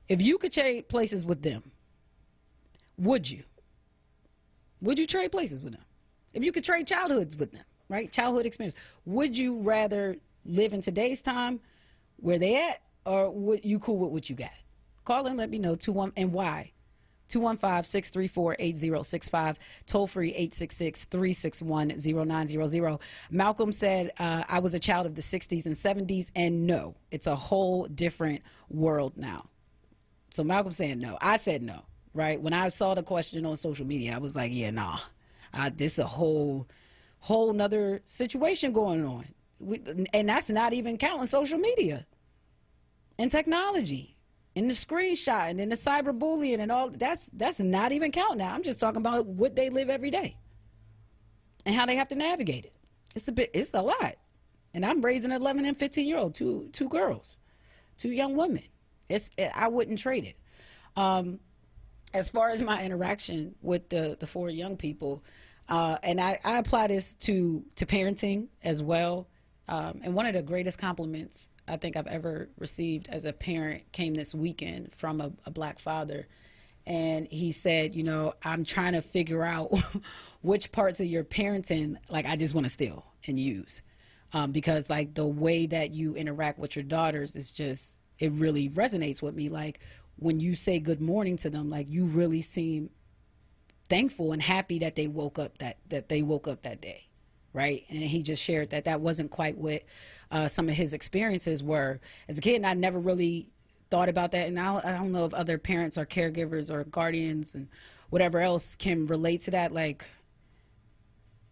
If you could trade places with them, would you? Would you trade places with them? If you could trade childhoods with them, right? Childhood experience. Would you rather live in today's time where they at, or would you cool with what you got? Call in, let me know, 21 and why. 215-634-8065, toll free 866-361-0900. Malcolm said, I was a child of the 60s and 70s, and no, it's a whole different world now. So Malcolm saying no. I said no, right? When I saw the question on social media, I was like, yeah, nah, this is a whole nother situation going on. And that's not even counting social media and technology. And the screenshot and then the cyberbullying and all that's not even counting now. I'm just talking about what they live every day and how they have to navigate it. It's a lot. And I'm raising an 11 and 15-year-old, two girls, two young women. I wouldn't trade it. As far as my interaction with the four young people, and I apply this to parenting as well. And one of the greatest compliments I think I've ever received as a parent came this weekend from a black father. And he said, you know, I'm trying to figure out which parts of your parenting, like, I just want to steal and use. Because, like, the way that you interact with your daughters is just, it really resonates with me. Like, when you say good morning to them, like, you really seem thankful and happy that they woke up that day. Right. And he just shared that wasn't quite what some of his experiences were as a kid. And I never really thought about that. And I don't know if other parents or caregivers or guardians and whatever else can relate to that. Like,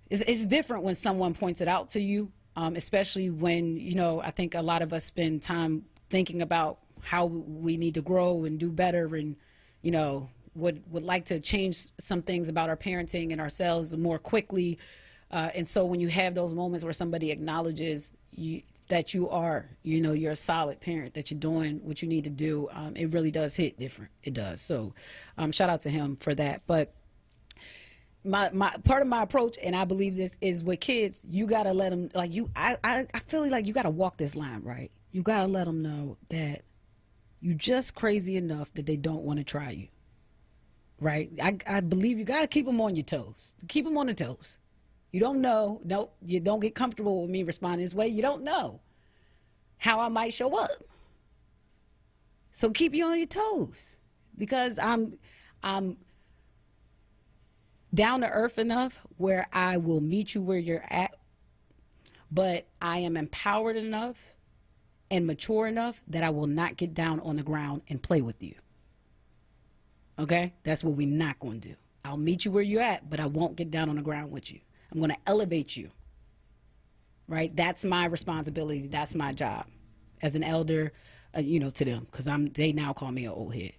it's different when someone points it out to you, especially when, you know, I think a lot of us spend time thinking about how we need to grow and do better and, you know, would like to change some things about our parenting and ourselves more quickly. And so when you have those moments where somebody acknowledges that you are, you know, you're a solid parent, that you're doing what you need to do, it really does hit different. It does. So shout out to him for that. But my part of my approach, and I believe this, is with kids, you got to let them, like, I feel like you got to walk this line, right? You got to let them know that you just crazy enough that they don't want to try you, right? I believe you got to keep them on your toes. Keep them on the toes. You don't know. No, you don't get comfortable with me responding this way. You don't know how I might show up. So keep you on your toes. because I'm down to earth enough where I will meet you where you're at, but I am empowered enough and mature enough that I will not get down on the ground and play with you. Okay? That's what we're not going to do. I'll meet you where you're at, but I won't get down on the ground with you. I'm going to elevate you. Right? That's my responsibility. That's my job as an elder, to them, because they now call me an old head.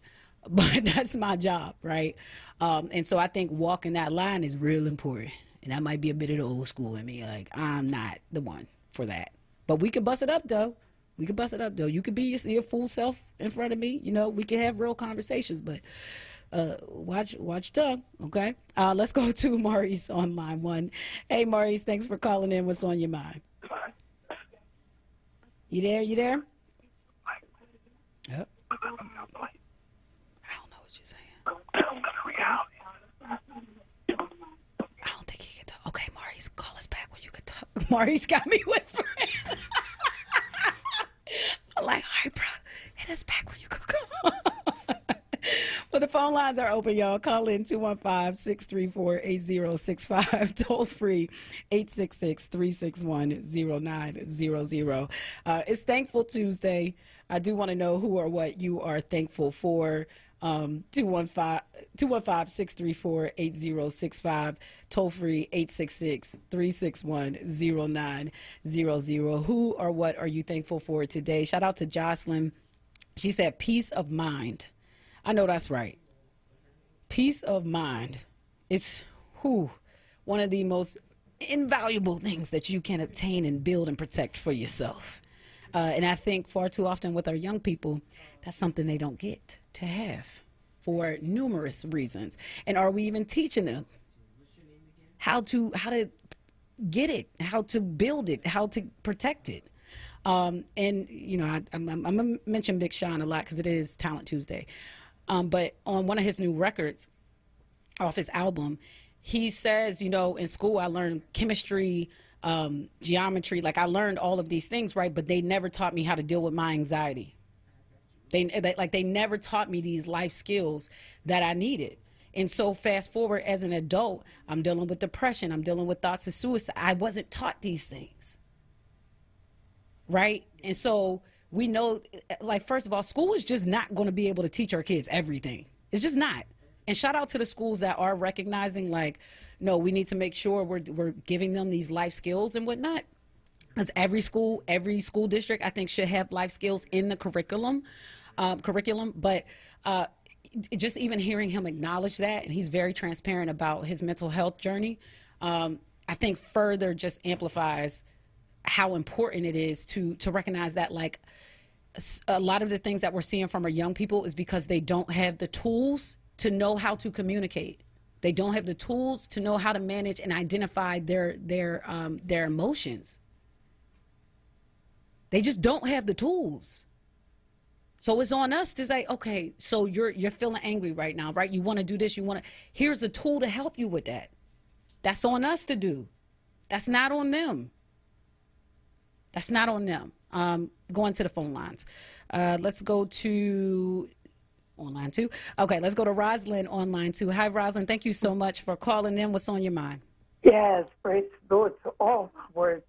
But that's my job, right? And so I think walking that line is real important. And that might be a bit of the old school in me. Like, I'm not the one for that. But we can bust it up, though. You could be your full self in front of me. We can have real conversations. But watch your tongue, okay? Let's go to Maurice on line 1. Hey, Maurice, thanks for calling in. What's on your mind? You there? Yep. I don't know what you're saying. I don't think he can talk. Okay, Maurice, call us back when you can talk. Maurice got me whispering. I'm like, all right, bro, hit us back when you can come. Well, the phone lines are open, y'all. Call in 215-634-8065. Toll free 866-361-0900. It's Thankful Tuesday. I do want to know who or what you are thankful for. 215-634-8065. Toll free 866-361-0900. Who or what are you thankful for today? Shout out to Jocelyn. She said peace of mind. I know that's right. Peace of mind. It's one of the most invaluable things that you can obtain and build and protect for yourself. And I think far too often with our young people, that's something they don't get to have for numerous reasons. And are we even teaching them how to get it, how to build it, how to protect it? I'm going to mention Big Sean a lot because it is Talent Tuesday. But on one of his new records off his album, he says, in school I learned chemistry, geometry, like I learned all of these things, right? But they never taught me how to deal with my anxiety. They never taught me these life skills that I needed. And so fast forward as an adult, I'm dealing with depression. I'm dealing with thoughts of suicide. I wasn't taught these things. Right? And so we know, first of all, school is just not going to be able to teach our kids everything. It's just not. And shout out to the schools that are recognizing, no, we need to make sure we're giving them these life skills and whatnot. Because every school district, I think, should have life skills in the curriculum. But just even hearing him acknowledge that, and he's very transparent about his mental health journey, I think further just amplifies how important it is to recognize that, a lot of the things that we're seeing from our young people is because they don't have the tools to know how to communicate. They don't have the tools to know how to manage and identify their emotions. They just don't have the tools. So it's on us to say, okay, so you're feeling angry right now, right? You want to do this, here's a tool to help you with that. That's on us to do. That's not on them. Going to the phone lines. Let's go to online 2. Okay, let's go to Rosalind on line 2. Hi, Rosalind. Thank you so much for calling in. What's on your mind? Yes, praise the Lord to all my words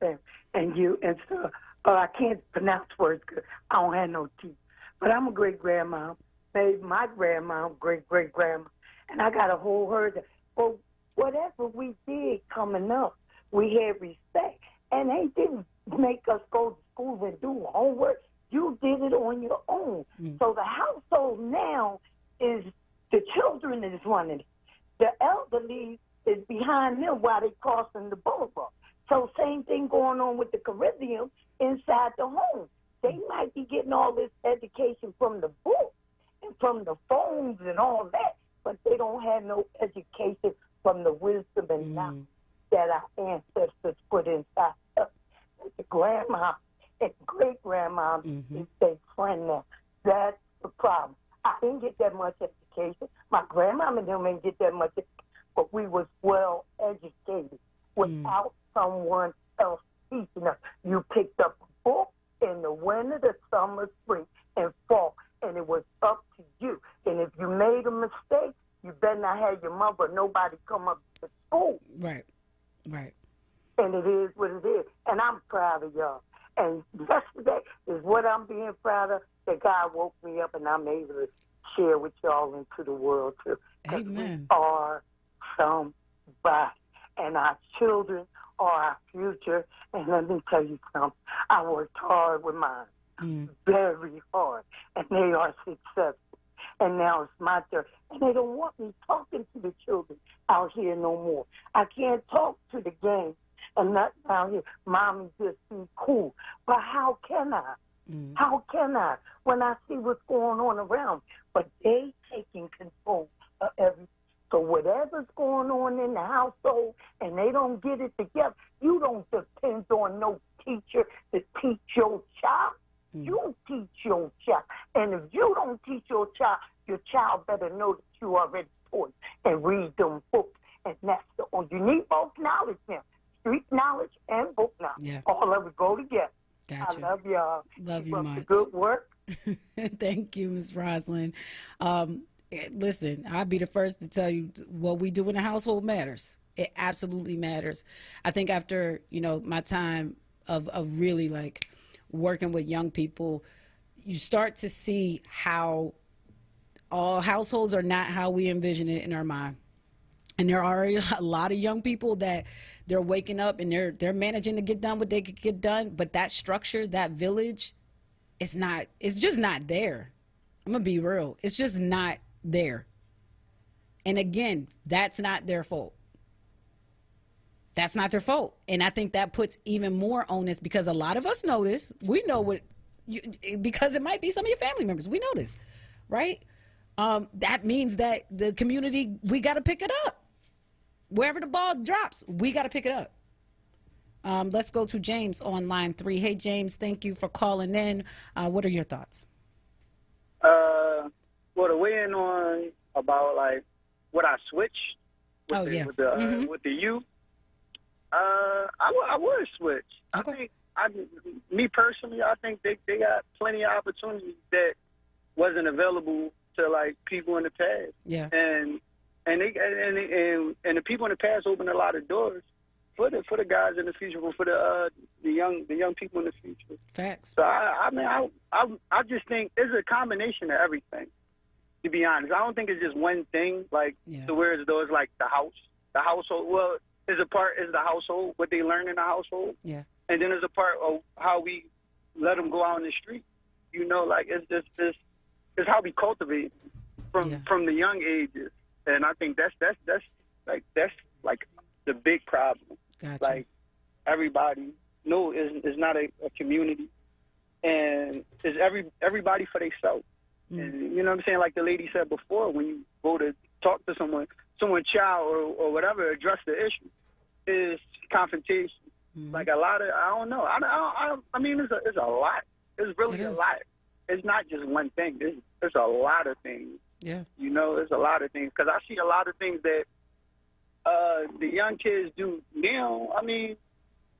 and you and stuff. I can't pronounce words good. I don't have no teeth. But I'm a great-grandma. Maybe my grandma, great-great-grandma. And I got a whole herd. Well, whatever we did coming up, we had respect. And they didn't make us go to school and do homework. You did it on your own. So the household now is the children is running it. The elderly is behind them while they crossing the boulevard. So same thing going on with the curriculum inside the home. They might be getting all this education from the book and from the phones and all that, but they don't have no education from the wisdom and knowledge that our ancestors put inside us. The grandma and great-grandma is their friend now. That's the problem. I didn't get that much education. My grandmama and them didn't get that much education, but we was well educated without someone else teaching us. You picked up a book in the winter, the summer, spring, and fall, and it was up to you. And if you month, but nobody come up to school. Right. Right. And it is what it is. And I'm proud of y'all. And yesterday is what I'm being proud of, that God woke me up and I'm able to share with y'all into the world too. Because we are somebody. And our children are our future. And let me tell you something. I worked hard with mine. Very hard. And they are successful. And now it's my turn. And they don't want me talking to the children out here no more. I can't talk to the game and not down here. Mommy, just be cool. But how can I? How can I when I see what's going on around? But they taking control of everything. So whatever's going on in the household and they don't get it together, you don't depend on no teacher to teach your child. You teach your child. And if you don't teach your child better know that you already taught and read them books. And that's the only. You need both knowledge now. Street knowledge and book knowledge. Yeah. All of it go together. Gotcha. I love y'all. Love you much. Good work. Thank you, Ms. Roslyn. Listen, I'll be the first to tell you what we do in the household matters. It absolutely matters. I think after, my time of really like working with young people, you start to see how all households are not how we envision it in our mind. And there are a lot of young people that they're waking up and they're managing to get done what they could get done. But that structure, that village, it's just not there. I'm going to be real. It's just not there. And again, that's not their fault. That's not their fault. And I think that puts even more onus, because a lot of us know this. We know because it might be some of your family members. We know this, right? That means that the community, we got to pick it up. Wherever the ball drops, we got to pick it up. Let's go to James on line 3. Hey, James, thank you for calling in. What are your thoughts? Well, to weigh in on about like what I switched with the youth, I would switch. Okay. Me personally, I think they got plenty of opportunities that wasn't available to like people in the past. Yeah. And the people in the past opened a lot of doors for the guys in the future, for the young people in the future. Facts. So I just think it's a combination of everything. To be honest, I don't think it's just one thing. Like to where as though it's like the household. Well, is the household, what they learn in the household. Yeah. And then there's a part of how we let them go out in the street. Like it's how we cultivate from the young ages. And I think that's like the big problem. Gotcha. Like everybody is not a community, and it's everybody for themselves. And you know what I'm saying? Like the lady said before, when you go to talk to someone child or whatever, address the issue, is confrontation. Like a lot of, I don't know. I mean, it's a lot. It's really a lot. It's not just one thing. There's a lot of things. Yeah. There's a lot of things, because I see a lot of things that the young kids do now. I mean,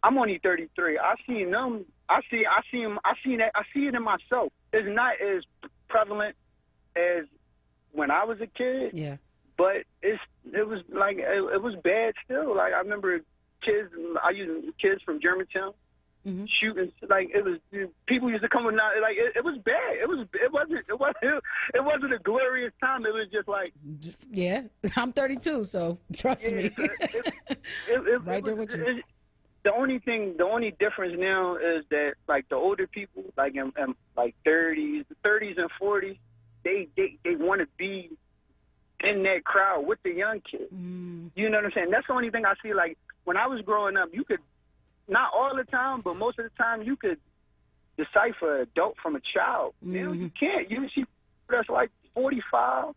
I'm only 33. I see them. I see it in myself. It's not as prevalent as when I was a kid. Yeah. But it was like it was bad still. Like I remember kids from Germantown shooting. Like people used to come with like it was bad. It wasn't a glorious time. It was just like I'm 32, so trust me. Right there with you. The only difference now is that like the older people, like in like 30s and 40s, they want to be in that crowd with the young kids. You know what I'm saying? That's the only thing I see. Like when I was growing up, you could, not all the time, but most of the time, you could decipher adult from a child. Now you can't. You see that's like 45,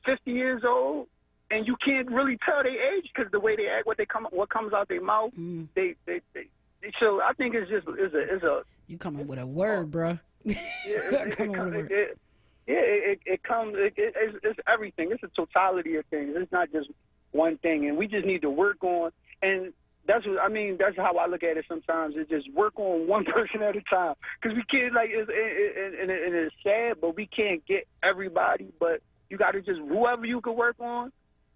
50 years old, and you can't really tell their age because the way they act, what comes out their mouth. They so I think it's a. You coming with a word, bro? It comes. It's everything. It's a totality of things. It's not just one thing, and we just need to work on. And that's what I mean. That's how I look at it. Sometimes it's just work on one person at a time, because we can't and it's sad, but we can't get everybody. But you got to just whoever you can work on.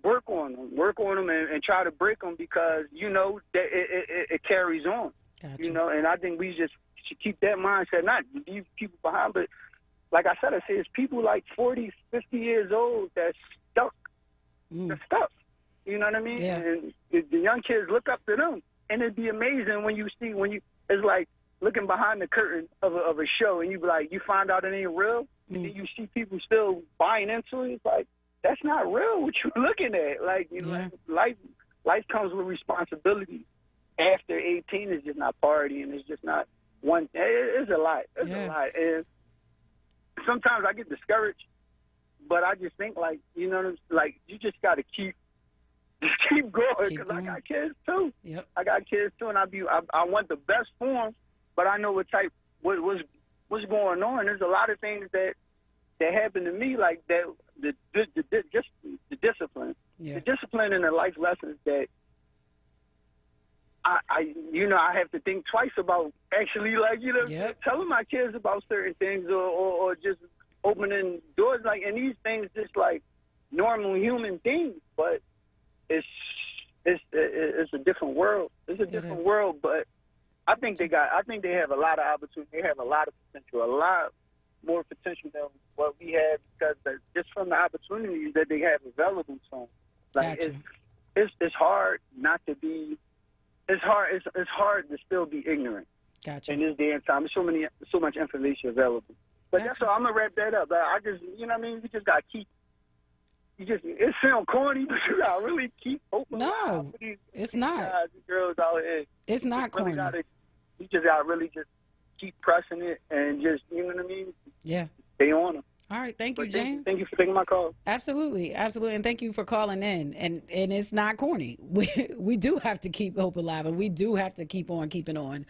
work on them and try to break them, because you know that it carries on. Gotcha. You know, and I think we just should keep that mindset, not leave people behind, but like I said, it's people like 40, 50 years old that's stuck. They're stuck. You know what I mean? Yeah. And the young kids look up to them, and it'd be amazing when you it's like looking behind the curtain of a show, and you be like, you find out it ain't real, and then you see people still buying into it. It's like, that's not real what you're looking at. Like, you know, life comes with responsibility. After 18, it's just not partying. It's just not one. It's a lot. It's a lot. And sometimes I get discouraged, but I just think, like, you know, like, you just got to keep going, because I got kids too. Yep. I got kids too, and I want the best for them, but I know what's going on. There's a lot of things that happen to me, like that. The discipline, the discipline, and the life lessons that I have to think twice about actually, like, you know, telling my kids about certain things, or just opening doors, like, and these things just like normal human things, but it's a different world. It's a different world, but I think they have a lot of opportunity. They have a lot of potential, a lot more potential than what we have, because just from the opportunities that they have available to them. Like, it's hard not to be. It's hard to still be ignorant. Gotcha. In this day and time, there's so much information available. But that's all. I'm gonna wrap that up. I just, you know what I mean? You just gotta keep. It sounds corny, but you gotta really keep open. No, it's not. Guys and girls out here. It's not corny. You just gotta really just keep pressing it, and just, you know what I mean? Yeah. Stay on them. All right, thank you, James. Thank you for taking my call. Absolutely, and thank you for calling in. And it's not corny. We do have to keep hope alive, and we do have to keep on keeping on.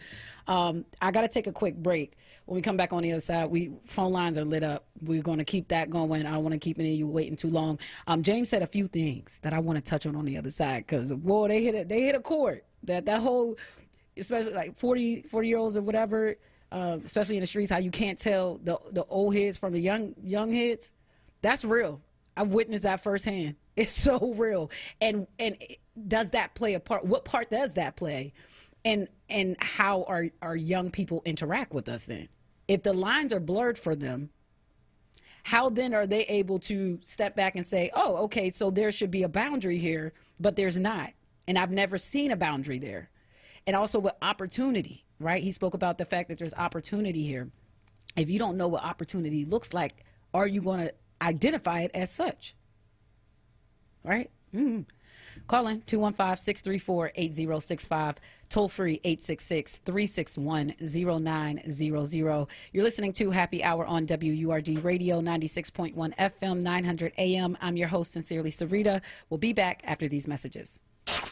I got to take a quick break. When we come back on the other side, phone lines are lit up. We're going to keep that going. I don't want to keep any of you waiting too long. James said a few things that I want to touch on the other side, because, boy, they hit a chord. That whole, especially like 40-year-olds or whatever. Especially in the streets, how you can't tell the old heads from the young heads. That's real. I've witnessed that firsthand. It's so real. And does that play a part? What part does that play? And how our young people interact with us then? If the lines are blurred for them, how then are they able to step back and say, oh, okay, so there should be a boundary here, but there's not. And I've never seen a boundary there. And also with opportunity. Right? He spoke about the fact that there's opportunity here. If you don't know what opportunity looks like, are you going to identify it as such? Right? Call in 215-634-8065. Toll free 866-361-0900. You're listening to Happy Hour on WURD Radio 96.1 FM 900 AM. I'm your host, Sincerely Sarita. We'll be back after these messages.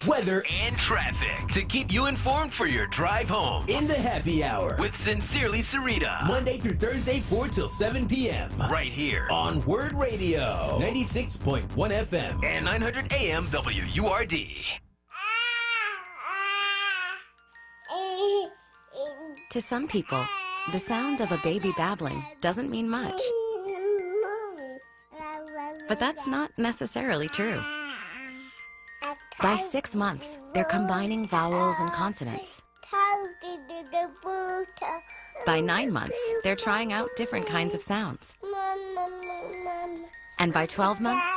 Weather and traffic to keep you informed for your drive home in the Happy Hour with Sincerely Sarita, Monday through Thursday, 4 till 7 p.m. right here on Word Radio 96.1 FM and 900 AM WURD. To some people, the sound of a baby babbling doesn't mean much, but that's not necessarily true. By 6 months, they're combining vowels and consonants. By 9 months, they're trying out different kinds of sounds. And by 12 months,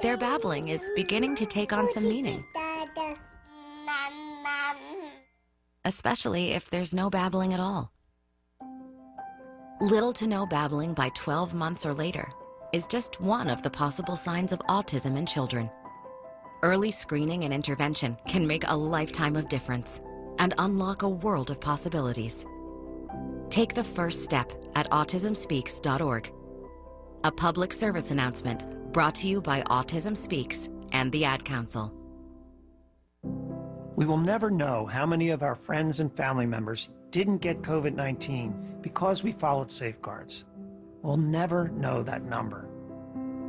their babbling is beginning to take on some meaning. Especially if there's no babbling at all. Little to no babbling by 12 months or later is just one of the possible signs of autism in children. Early screening and intervention can make a lifetime of difference and unlock a world of possibilities. Take the first step at autismspeaks.org. A public service announcement brought to you by Autism Speaks and the Ad Council. We will never know how many of our friends and family members didn't get COVID-19 because we followed safeguards. We'll never know that number.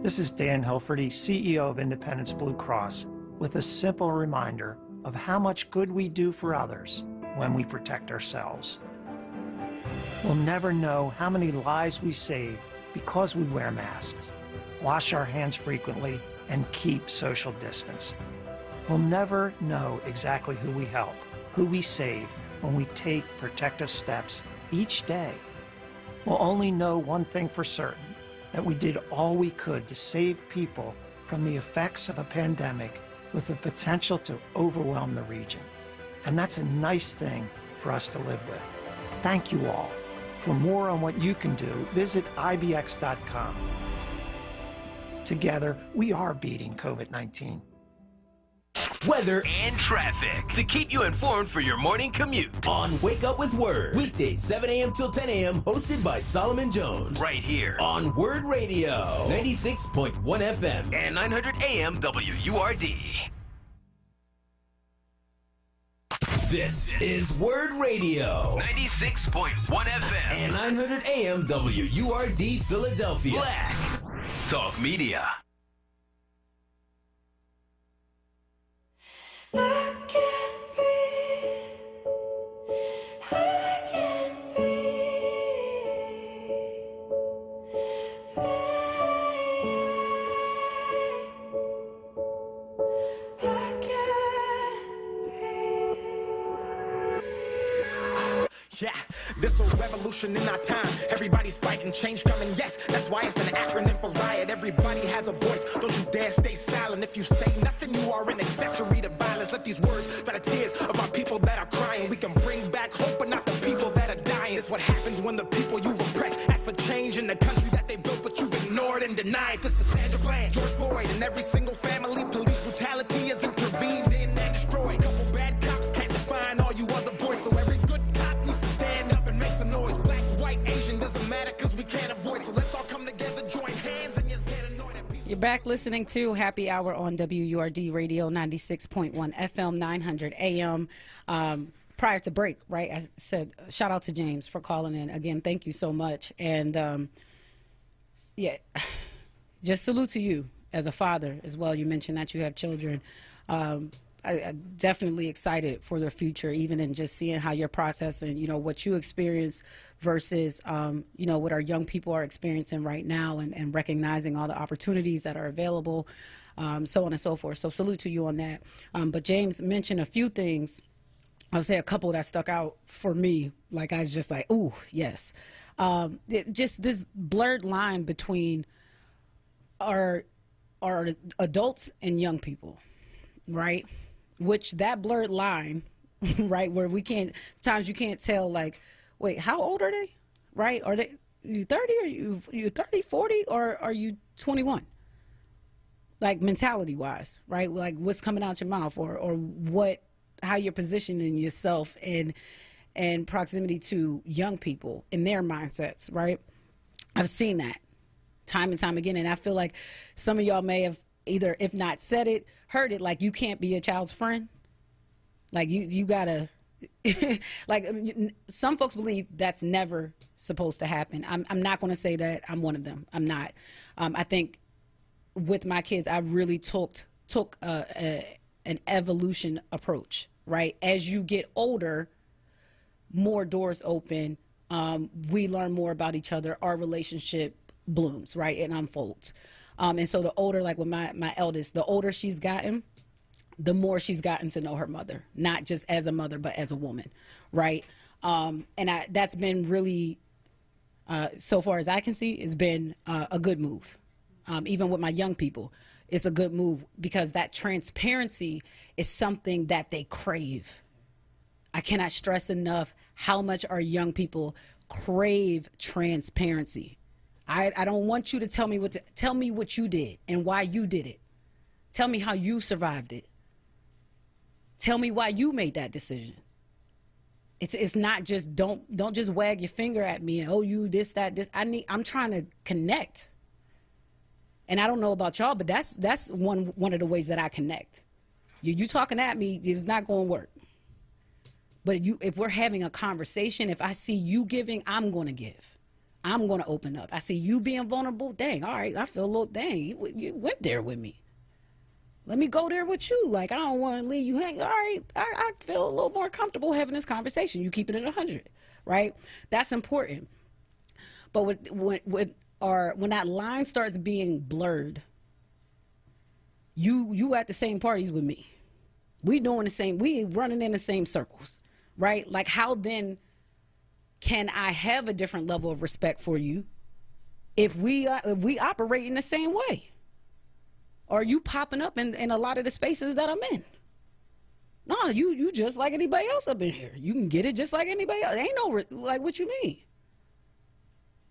This is Dan Hilferty, CEO of Independence Blue Cross, with a simple reminder of how much good we do for others when we protect ourselves. We'll never know how many lives we save because we wear masks, wash our hands frequently, and keep social distance. We'll never know exactly who we help, who we save when we take protective steps each day. We'll only know one thing for certain, that we did all we could to save people from the effects of a pandemic with the potential to overwhelm the region. And that's a nice thing for us to live with. Thank you all. For more on what you can do, visit ibx.com. Together, we are beating COVID-19. Weather and traffic to keep you informed for your morning commute on Wake Up with Word. Weekdays 7 a.m. till 10 a.m. hosted by Solomon Jones. Right here on Word Radio. 96.1 FM and 900 AM WURD. This is Word Radio. 96.1 FM and 900 AM WURD Philadelphia. Black Talk Media. I can't breathe. I can't breathe. I can't breathe. Yeah, this a revolution in our time. Everybody's fighting, change coming, yes. That's why it's an acronym for riot. Everybody has a voice. Don't you dare stay silent. If you say nothing, you are an accessory to violence. Let these words dry the tears of our people that are crying. We can bring back hope, but not the people that are dying. It's what happens when the people you've oppressed ask for change in the country that they built, but you've ignored and denied. This for Sandra Bland, George Floyd, and every single family. Police brutality has intervened in and destroyed. Couple bad cops can't define all you other boys. So every good cop needs to stand up and make some noise. Black, white, Asian, doesn't matter because we can't avoid. So let's all come together, join hands, and just get annoyed at people. You're back listening to Happy Hour on WURD Radio 96.1 FM 900 AM. Prior to break, right, I said shout out to James for calling in. Again, thank you so much. And yeah, just salute to you as a father as well. You mentioned that you have children. I'm definitely excited for their future, even in just seeing how you're processing, you know, what you experience versus, you know, what our young people are experiencing right now, and recognizing all the opportunities that are available, so on and so forth. So salute to you on that. But James mentioned a few things. I'll say a couple that stuck out for me. Like, I was just like, ooh, yes. Just this blurred line between our adults and young people, right? Which that blurred line, right, where we can't, times you can't tell, like, wait, how old are they, right? Are they, you 30 or you 30, 40, or are you 21? Like, mentality wise, right? Like, what's coming out your mouth, or what, how you're positioning yourself in proximity to young people in their mindsets, right? I've seen that time and time again, and I feel like some of y'all may have either, if not said it, heard it, like, you can't be a child's friend. Like, you gotta, like, some folks believe that's never supposed to happen. I'm not gonna say that I'm one of them. I'm not. I think with my kids, I really took an evolution approach, right? As you get older, more doors open. We learn more about each other. Our relationship blooms, right? It unfolds. And so the older, like with my eldest, the older she's gotten, the more she's gotten to know her mother, not just as a mother, but as a woman, right? And that's been really, so far as I can see, it's been a good move. Even with my young people, it's a good move, because that transparency is something that they crave. I cannot stress enough how much our young people crave transparency. I don't want you to tell me what you did and why you did it. Tell me how you survived it. Tell me why you made that decision. It's not just don't just wag your finger at me and, oh, you this, that, this. I'm trying to connect. And I don't know about y'all, but that's one of the ways that I connect. You talking at me is not going to work. But if we're having a conversation, if I see you giving, I'm going to give. I'm going to open up. I see you being vulnerable. Dang, all right, I feel a little, dang, you went there with me. Let me go there with you. Like, I don't want to leave you hanging. All right, I feel a little more comfortable having this conversation. You keep it at 100, right? That's important. But when that line starts being blurred, you at the same parties with me. We running in the same circles, right? Like, how then can I have a different level of respect for you if we operate in the same way? Or are you popping up in a lot of the spaces that I'm in? No, you just like anybody else up in here. You can get it just like anybody else. Ain't no, like, what you mean?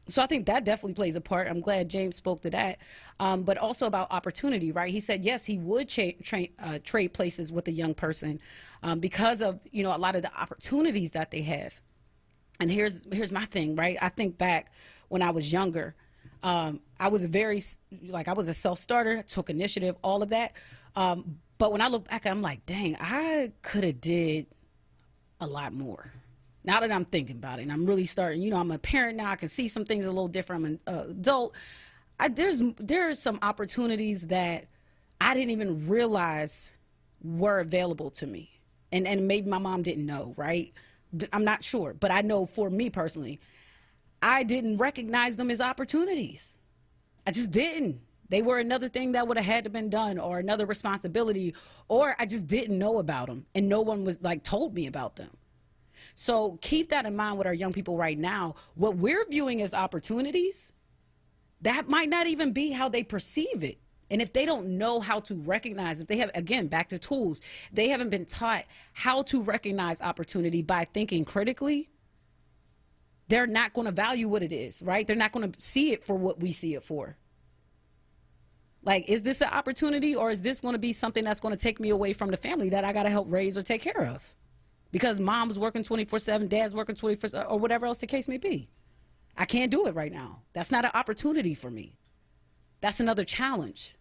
So I think that definitely plays a part. I'm glad James spoke to that. But also about opportunity, right? He said, yes, he would trade places with a young person because of, a lot of the opportunities that they have. And here's my thing, right? I think back when I was younger, I was a self-starter, took initiative, all of that. But when I look back, I'm like, dang, I could have did a lot more. Now that I'm thinking about it, and I'm really starting, I'm a parent now, I can see some things a little different. I'm an adult. There's some opportunities that I didn't even realize were available to me. And maybe my mom didn't know, right? I'm not sure. But I know for me personally, I didn't recognize them as opportunities. I just didn't. They were another thing that would have had to been done, or another responsibility, or I just didn't know about them. And no one was told me about them. So keep that in mind with our young people right now. What we're viewing as opportunities, that might not even be how they perceive it. And if they don't know how to recognize, if they have, again, back to tools, they haven't been taught how to recognize opportunity by thinking critically, they're not going to value what it is, right? They're not going to see it for what we see it for. Like, is this an opportunity, or is this going to be something that's going to take me away from the family that I got to help raise or take care of? Because mom's working 24/7, dad's working 24/7, or whatever else the case may be. I can't do it right now. That's not an opportunity for me. That's another challenge.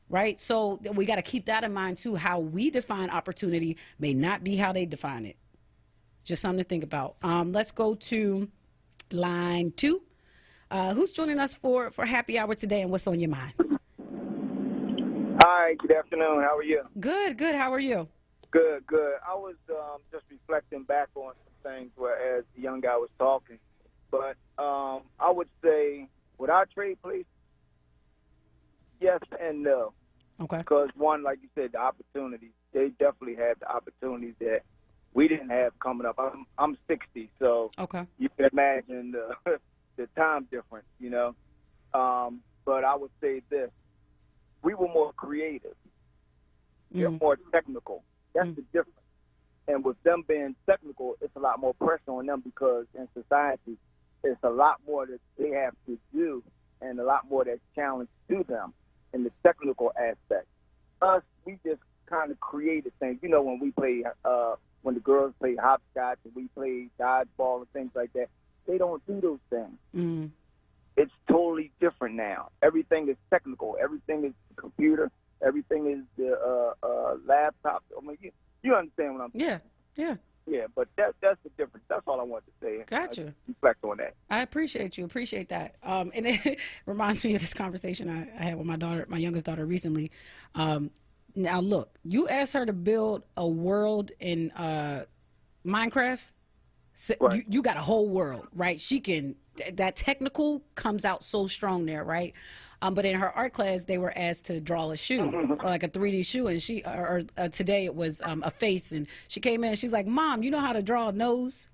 Right? So we got to keep that in mind too. How we define opportunity may not be how they define it. Just something to think about. Let's go to line 2. Who's joining us for happy hour today, and what's on your mind? Hi, good afternoon. How are you? Good. How are you? Good. I was just reflecting back on some things as the young guy was talking. But I would say, would I trade places? Yes and no. Okay. Because one, like you said, the opportunities, they definitely have the opportunities that we didn't have coming up. I'm 60, so okay. You can imagine the time difference, But I would say this. We were more creative. They're more technical. That's the difference. And with them being technical, it's a lot more pressure on them because in society, it's a lot more that they have to do and a lot more that's challenged to them in the technical aspect. Us, we just kind of created things. When we play, when the girls play hopscotch and we play dodgeball and things like that, they don't do those things. It's totally different now. Everything is technical. Everything is the computer. Everything is the laptop. I mean, you understand what I'm saying? Yeah. Yeah, but that's the difference. That's all I wanted to say. Gotcha. Reflect on that. I appreciate you. Appreciate that. And it reminds me of this conversation I had with my youngest daughter recently. Now, look, you asked her to build a world in Minecraft. So right. You got a whole world, right? She can, that technical comes out so strong there, right? But in her art class, they were asked to draw a shoe, or like a 3D shoe, and today it was a face, and she came in and she's like, "Mom, you know how to draw a nose?"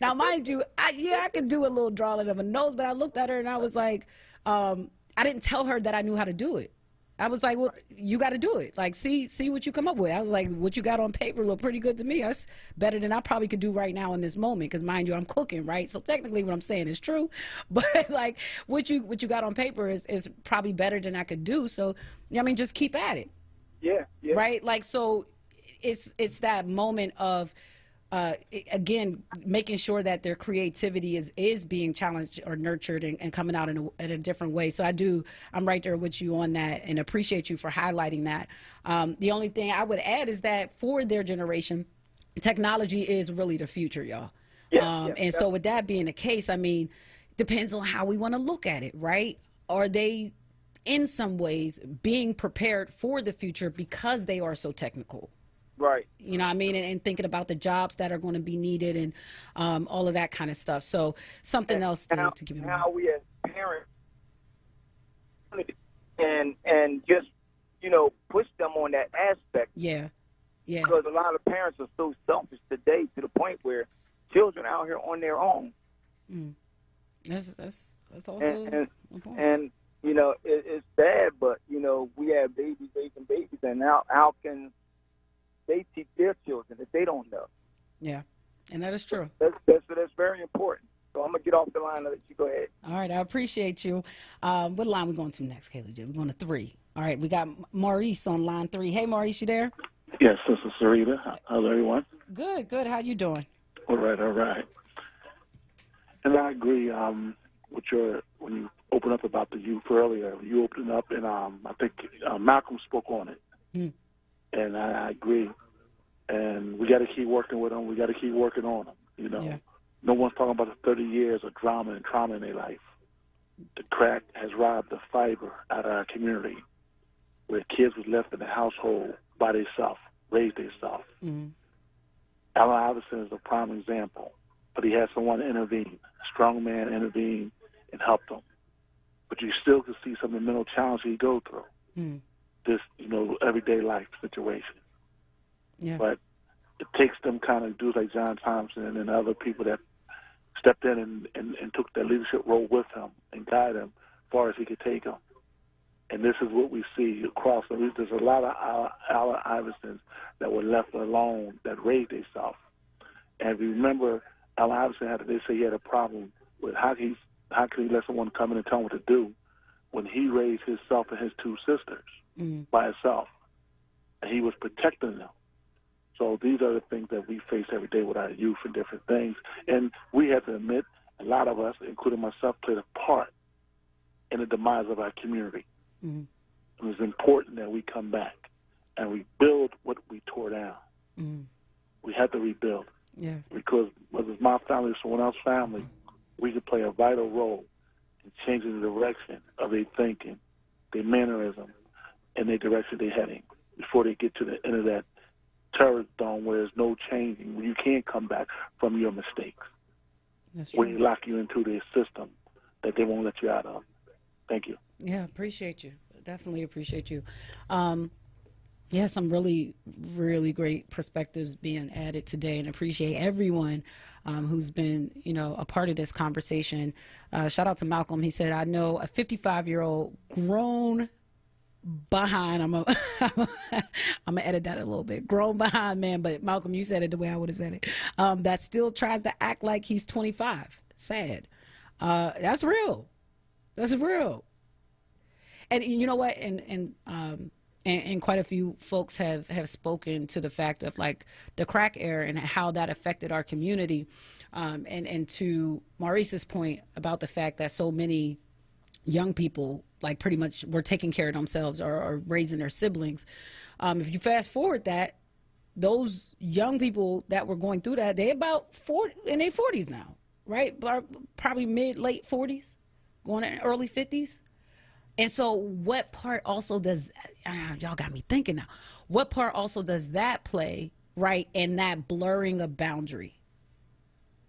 Now, mind you, I could do a little drawing of a nose, but I looked at her and I was like, I didn't tell her that I knew how to do it. I was like, well, you got to do it. Like, see what you come up with. I was like, what you got on paper look pretty good to me. That's better than I probably could do right now in this moment. Because mind you, I'm cooking, right? So technically what I'm saying is true. But like what you got on paper is probably better than I could do. So, just keep at it. Yeah. Right? Like, so it's that moment of, again, making sure that their creativity is being challenged or nurtured and coming out in a different way. So I'm right there with you on that and appreciate you for highlighting that. The only thing I would add is that for their generation, technology is really the future, y'all. So with that being the case, depends on how we want to look at it, right? Are they in some ways being prepared for the future because they are so technical? Right. You know what I mean? And thinking about the jobs that are going to be needed and all of that kind of stuff. So something else to keep in mind. How we as parents, and just push them on that aspect. Yeah. Because a lot of parents are so selfish today to the point where children out here on their own. That's also and it's bad, but we have babies raising babies, and how can they teach their children if they don't know? Yeah, and that is true. That's very important. So I'm gonna get off the line and let you go ahead. All right, I appreciate you. What line we going to next, Kaylee J? We're going to 3. All right, we got Maurice on line 3. Hey, Maurice, you there? Yes, this is Sarita. How's everyone? Good. How you doing? All right. And I agree with when you opened up about the youth earlier. You opened up, and I think Malcolm spoke on it. And I agree. And we got to keep working with them. We got to keep working on them. Yeah. No one's talking about the 30 years of drama and trauma in their life. The crack has robbed the fiber out of our community, where kids was left in the household by themselves, raised themselves. Allen Iverson is a prime example, but he had someone intervene, a strong man intervene and help them. But you still can see some of the mental challenges he go through. This, everyday life situation. Yeah. But it takes them kind of dudes like John Thompson and other people that stepped in and took that leadership role with him and guided him as far as he could take him. And this is what we see across the region. There's a lot of Allen Iversons that were left alone that raised themselves. And if you remember, Allen Iverson they say he had a problem with how can he let someone come in and tell him what to do when he raised himself and his 2 sisters by himself. And he was protecting them. So these are the things that we face every day with our youth and different things. And we have to admit, a lot of us, including myself, played a part in the demise of our community. And it's important that we come back and rebuild what we tore down. We have to rebuild. Yeah. Because whether it's my family or someone else's family, we can play a vital role in changing the direction of their thinking, their mannerism, and their direction they're heading before they get to the end of that terrorist zone where there's no changing, where you can't come back from your mistakes, where they lock you into their system that they won't let you out of. Thank you. Yeah, appreciate you. Definitely appreciate you. Some really, really great perspectives being added today, and appreciate everyone who's been, a part of this conversation. Shout out to Malcolm. He said, I know a 55-year-old grown behind, I'm gonna edit that a little bit, grown behind man, but Malcolm, you said it the way I would have said it, that still tries to act like he's 25. Sad. That's real. And you know what? And quite a few folks have spoken to the fact of like the crack era and how that affected our community. And to Maurice's point about the fact that so many young people like pretty much were taking care of themselves or raising their siblings. If you fast forward that, those young people that were going through that, they about 40 in their 40s now, right? Probably late 40s, going in early 50s. And so what part also does, y'all got me thinking now, what part also does that play, right, in that blurring of boundary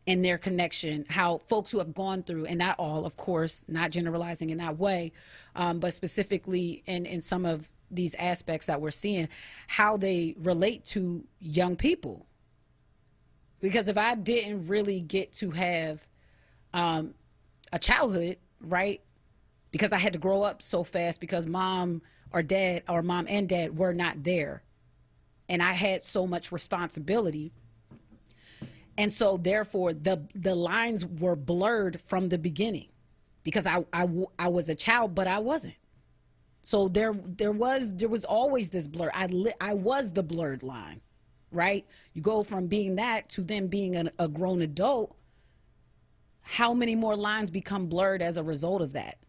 and their connection, how folks who have gone through, and not all, of course, not generalizing in that way, but specifically in some of these aspects that we're seeing, how they relate to young people. Because if I didn't really get to have a childhood, right, because I had to grow up so fast because mom and dad were not there. And I had so much responsibility. And so therefore the lines were blurred from the beginning because I was a child, but I wasn't. So there was always this blur. I was the blurred line, right? You go from being that to then being a grown adult. How many more lines become blurred as a result of that?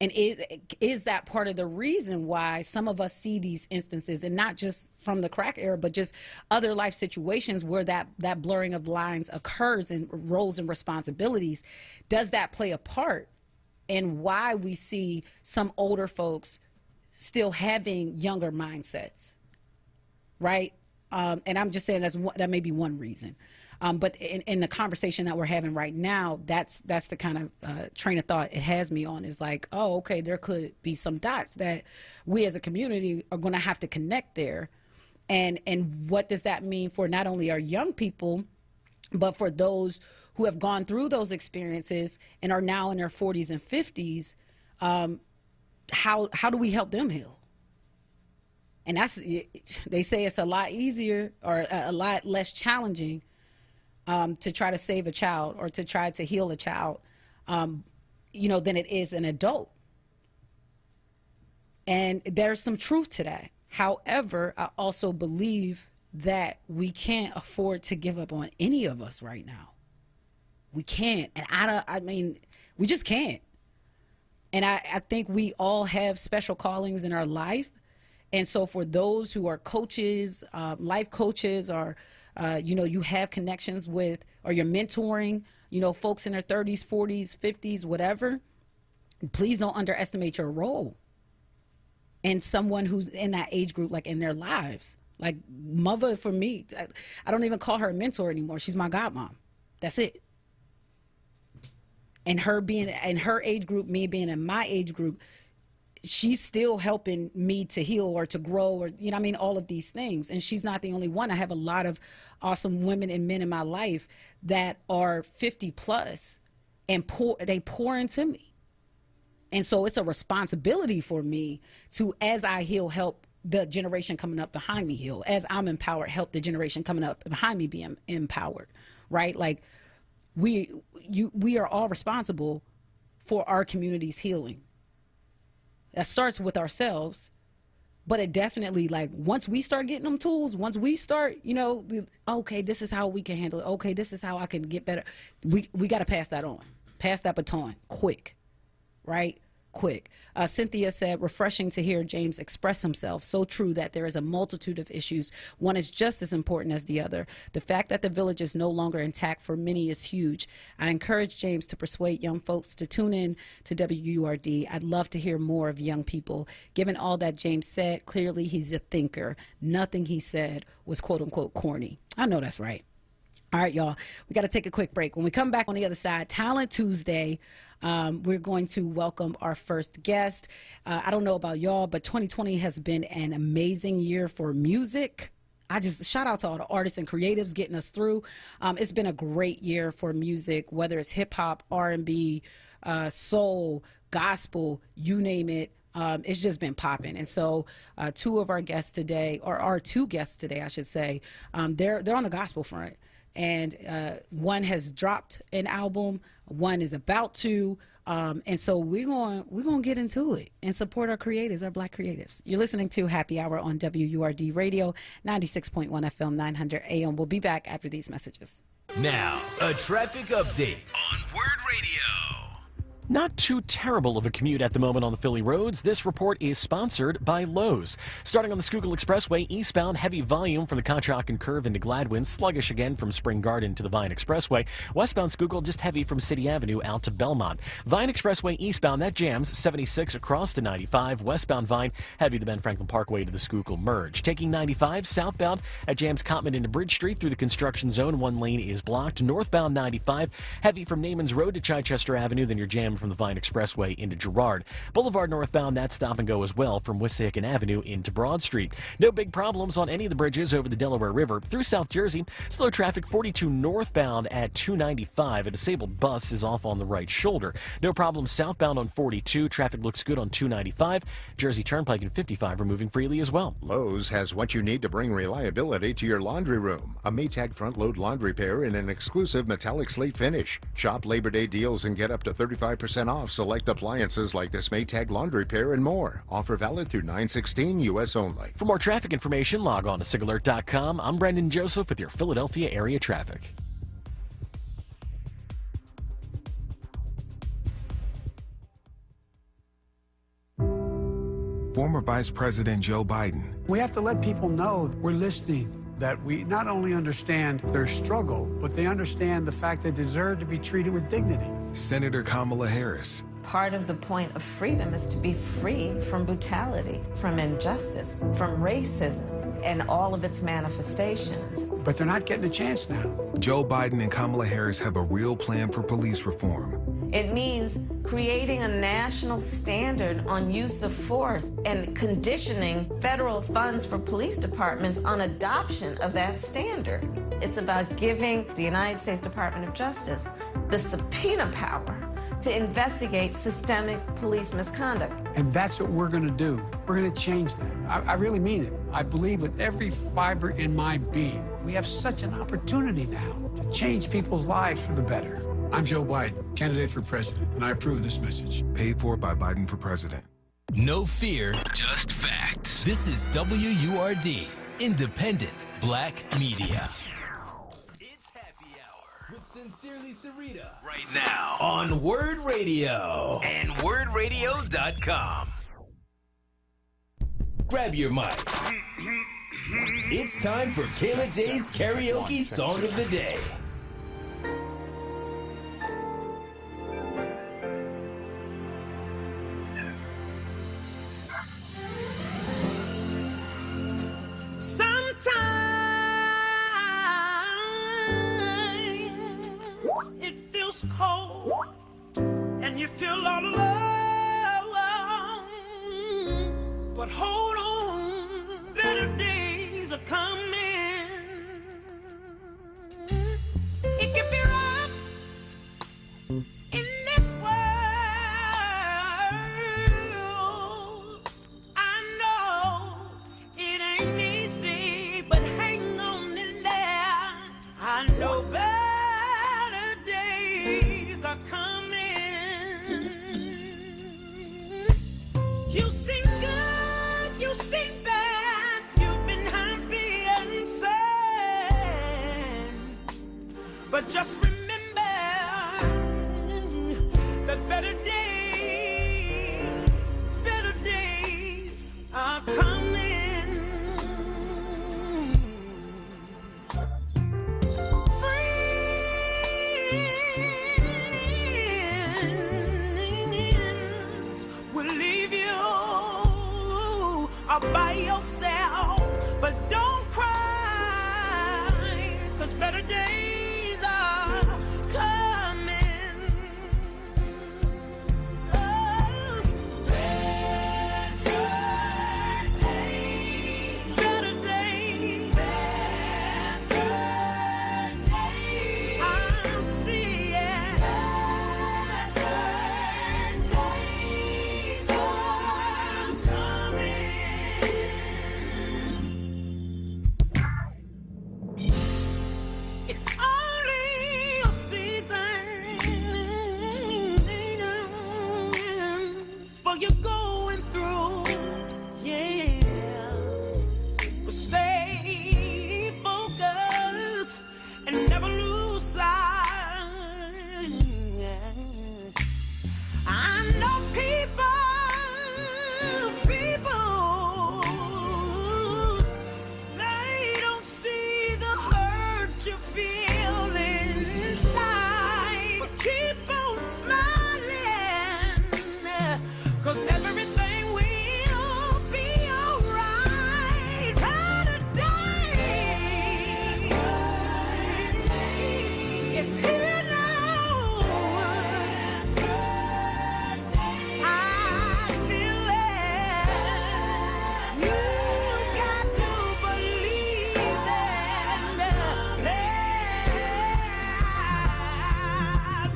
And is that part of the reason why some of us see these instances, and not just from the crack era, but just other life situations where that blurring of lines occurs in roles and responsibilities? Does that play a part in why we see some older folks still having younger mindsets, right? And I'm just saying that may be one reason. But in the conversation that we're having right now, that's the kind of train of thought it has me on, is like, oh, okay, there could be some dots that we as a community are going to have to connect there. And what does that mean for not only our young people, but for those who have gone through those experiences and are now in their 40s and 50s? How do we help them heal? And they say it's a lot easier or a lot less challenging to try to save a child or to try to heal a child, than it is an adult. And there's some truth to that. However, I also believe that we can't afford to give up on any of us right now. We can't. And we just can't. And I think we all have special callings in our life. And so for those who are coaches, life coaches, or, you have connections with, or you're mentoring, folks in their 30s, 40s, 50s, whatever, please don't underestimate your role. And someone who's in that age group, like in their lives. Like mother, for me, I don't even call her a mentor anymore. She's my godmom. That's it. And her being in her age group, me being in my age group, she's still helping me to heal or to grow, or, all of these things. And she's not the only one. I have a lot of awesome women and men in my life that are 50 plus and they pour into me. And so it's a responsibility for me to, as I heal, help the generation coming up behind me heal. As I'm empowered, help the generation coming up behind me be empowered, right? Like we are all responsible for our community's healing. That starts with ourselves, but it definitely, like, once we start getting them tools, once we start, okay, this is how we can handle it. Okay, this is how I can get better. We got to pass that on, pass that baton quick, right? Quick. Cynthia said, refreshing to hear James express himself. So true that there is a multitude of issues. One is just as important as the other. The fact that the village is no longer intact for many is huge. I encourage James to persuade young folks to tune in to WURD. I'd love to hear more of young people. Given all that James said, clearly he's a thinker. Nothing he said was quote unquote corny. I know that's right. All right, y'all, we got to take a quick break. When we come back on the other side, Talent Tuesday, we're going to welcome our first guest. I don't know about y'all, but 2020 has been an amazing year for music. I just shout out to all the artists and creatives getting us through. It's been a great year for music, whether it's hip hop, R&B, soul, gospel, you name it. It's just been popping. And so two of our guests today, or our two guests today, I should say, they're on the gospel front. And one has dropped an album, one is about to, and so we're going to get into it and support our creatives, our Black creatives. You're listening to Happy Hour on WURD Radio, 96.1 FM, 900 AM. We'll be back after these messages. Now, a traffic update on Word Radio. Not too terrible of a commute at the moment on the Philly roads. This report is sponsored by Lowe's. Starting on the Schuylkill Expressway, eastbound, heavy volume from the Conshohocken Curve into Gladwin, sluggish again from Spring Garden to the Vine Expressway. Westbound Schuylkill, just heavy from City Avenue out to Belmont. Vine Expressway eastbound, that jams 76 across to 95. Westbound Vine, heavy the Ben Franklin Parkway to the Schuylkill merge. Taking 95 southbound at jams Cottman into Bridge Street through the construction zone. One lane is blocked. Northbound 95, heavy from Naaman's Road to Chichester Avenue, then you're jammed from the Vine Expressway into Girard. Boulevard northbound, that stop and go as well from Wissahickon Avenue into Broad Street. No big problems on any of the bridges over the Delaware River. Through South Jersey, slow traffic 42 northbound at 295. A disabled bus is off on the right shoulder. No problems southbound on 42. Traffic looks good on 295. Jersey Turnpike and 55 are moving freely as well. Lowe's has what you need to bring reliability to your laundry room. A Maytag front-load laundry pair in an exclusive metallic slate finish. Shop Labor Day deals and get up to 35% off select appliances like this Maytag laundry pair and more. Offer valid through 9/16 U.S. only. For more traffic information, log on to SIGAlert.com. I'm Brendan Joseph with your Philadelphia area traffic. Former Vice President Joe Biden. We have to let people know we're listening, that we not only understand their struggle, but they understand the fact they deserve to be treated with dignity. Senator Kamala Harris. Part of the point of freedom is to be free from brutality, from injustice, from racism, and all of its manifestations. But they're not getting a chance now. Joe Biden and Kamala Harris have a real plan for police reform. It means creating a national standard on use of force and conditioning federal funds for police departments on adoption of that standard. It's about giving the United States Department of Justice the subpoena power to investigate systemic police misconduct. And that's what we're going to do. We're going to change that. I really mean it. I believe with every fiber in my being, we have such an opportunity now to change people's lives for the better. I'm Joe Biden, candidate for president, and I approve this message. Paid for by Biden for president. No fear, just facts. This is WURD, independent black media. It's happy hour with Sincerely Sarita right now on Word Radio and WordRadio.com. Grab your mic. It's time for Kayla J's Karaoke Song of the Day. Sometimes it feels cold and you feel all alone, but hold on, better days are coming. It can be rough in this world. I know it ain't easy, but hang on in there. I know better days are coming. You seem good, you seem bad, you've been happy and sad, but just remember that better days are coming. Friends will leave you all by yourself, but don't cry, 'cause better days are coming. Oh, better days, better days, I see it. Better days are coming. It's only a season for you going through, yeah. But stay focused and never lose sight. I know people, they don't see the hurt you feel inside. But keep on smiling, 'cause everything will be alright. Better days, it's here now. I feel it. You got to believe that.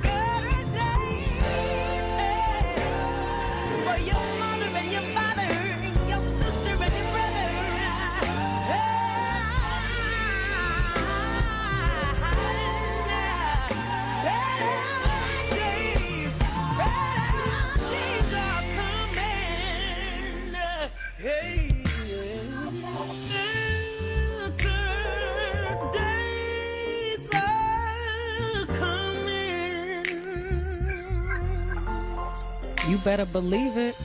Better days for your mother and your father, your sister and your brother. Better days are coming. Hey, better days are coming. You better believe it.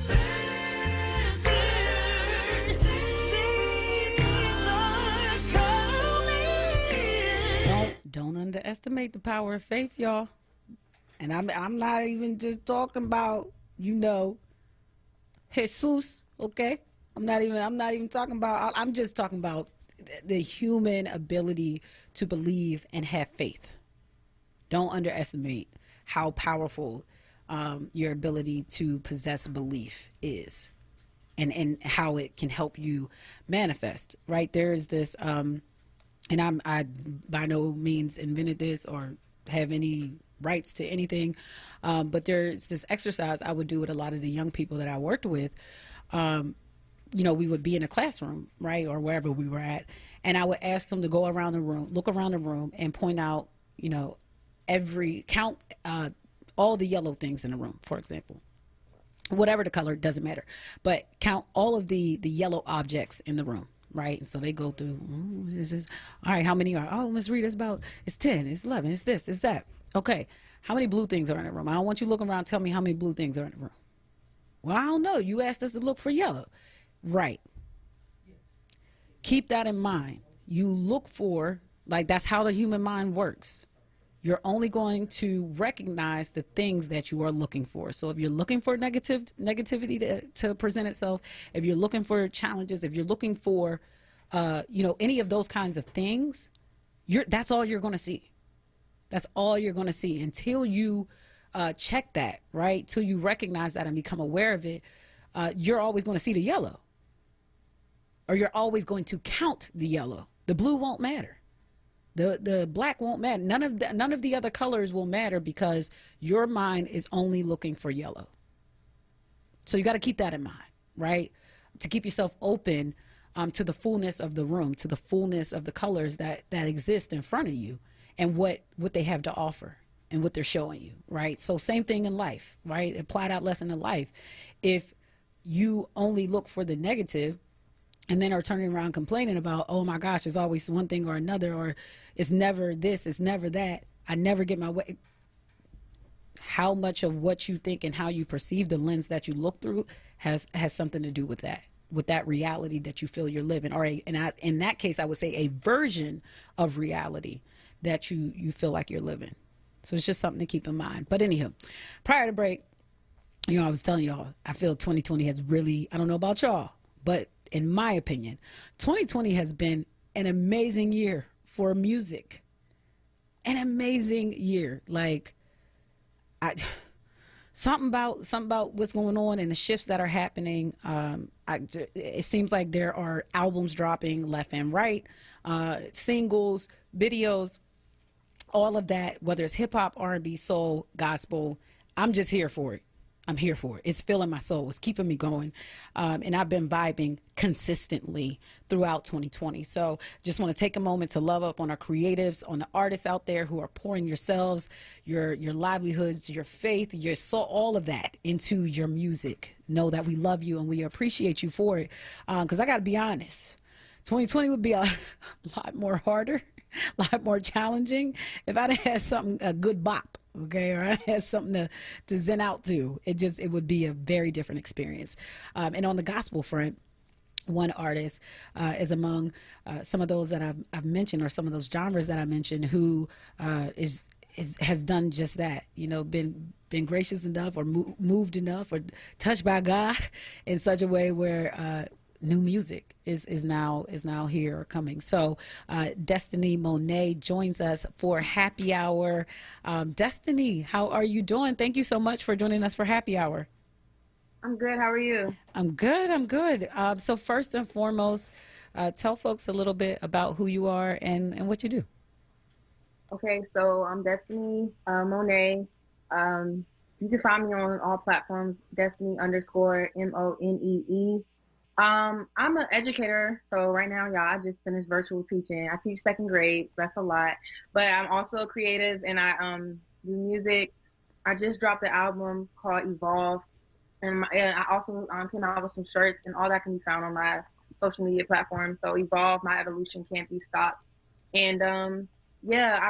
Don't underestimate the power of faith, y'all. And I'm not even just talking about, Jesus, okay? I'm not even talking about, I'm just talking about the human ability to believe and have faith. Don't underestimate how powerful your ability to possess belief is, and how it can help you manifest, right? There is this, and I by no means invented this or have any rights to anything, but there's this exercise I would do with a lot of the young people that I worked with. We would be in a classroom, right, or wherever we were at, and I would ask them to go around the room, look around the room, and point out, count all the yellow things in the room, for example. Whatever the color, doesn't matter, but count all of the yellow objects in the room, right? And so they go through, all right, how many are? Oh, Miss Rita, it's 10, it's 11, it's this, it's that. Okay, how many blue things are in the room? I don't want you looking around, tell me how many blue things are in the room. Well, I don't know. You asked us to look for yellow. Right. Keep that in mind. You look for, that's how the human mind works. You're only going to recognize the things that you are looking for. So if you're looking for negativity to present itself, if you're looking for challenges, if you're looking for, any of those kinds of things, that's all you're going to see. That's all you're going to see until you check that, right? Till you recognize that and become aware of it. You're always going to see the yellow, or you're always going to count the yellow. The blue won't matter. The black won't matter. None of the other colors will matter because your mind is only looking for yellow. So you got to keep that in mind, right? To keep yourself open to the fullness of the room, to the fullness of the colors that exist in front of you, and what they have to offer and what they're showing you, right? So same thing in life, right? Apply that lesson in life. If you only look for the negative and then are turning around complaining about, oh my gosh, there's always one thing or another, or it's never this, it's never that, I never get my way. How much of what you think and how you perceive, the lens that you look through, has something to do with that reality that you feel you're living, or in that case, I would say a version of reality that you feel like you're living. So it's just something to keep in mind. But anywho, prior to break, I was telling y'all, I feel 2020 has really, I don't know about y'all, but in my opinion, 2020 has been an amazing year for music. An amazing year. Something about what's going on and the shifts that are happening. It seems like there are albums dropping left and right, singles, videos, all of that, whether it's hip hop, R&B, soul, gospel. I'm just here for it. I'm here for it. It's filling my soul. It's keeping me going. And I've been vibing consistently throughout 2020. So just want to take a moment to love up on our creatives, on the artists out there who are pouring yourselves, your livelihoods, your faith, your soul, all of that into your music. Know that we love you and we appreciate you for it. Because I got to be honest, 2020 would be a lot more harder, a lot more challenging if I didn't have a good bop. Okay, or I have something to zen out to. It would be a very different experience. And on the gospel front, one artist is among some of those that I've mentioned, or some of those genres that I mentioned, who has done just that. Been gracious enough, or moved enough, or touched by God in such a way where new music is now here or coming. So Destiny Monet joins us for Happy Hour. Destiny, how are you doing? Thank you so much for joining us for Happy Hour. I'm good. How are you? I'm good. So first and foremost, tell folks a little bit about who you are and what you do. Okay, so I'm Destiny Monet. You can find me on all platforms, Destiny_MONEE. I'm an educator, so right now, y'all, I just finished virtual teaching. I teach second grade, so that's a lot. But I'm also a creative, and I do music. I just dropped an album called Evolve, and I also came out with some shirts, and all that can be found on my social media platforms. So Evolve, My Evolution Can't Be Stopped. And I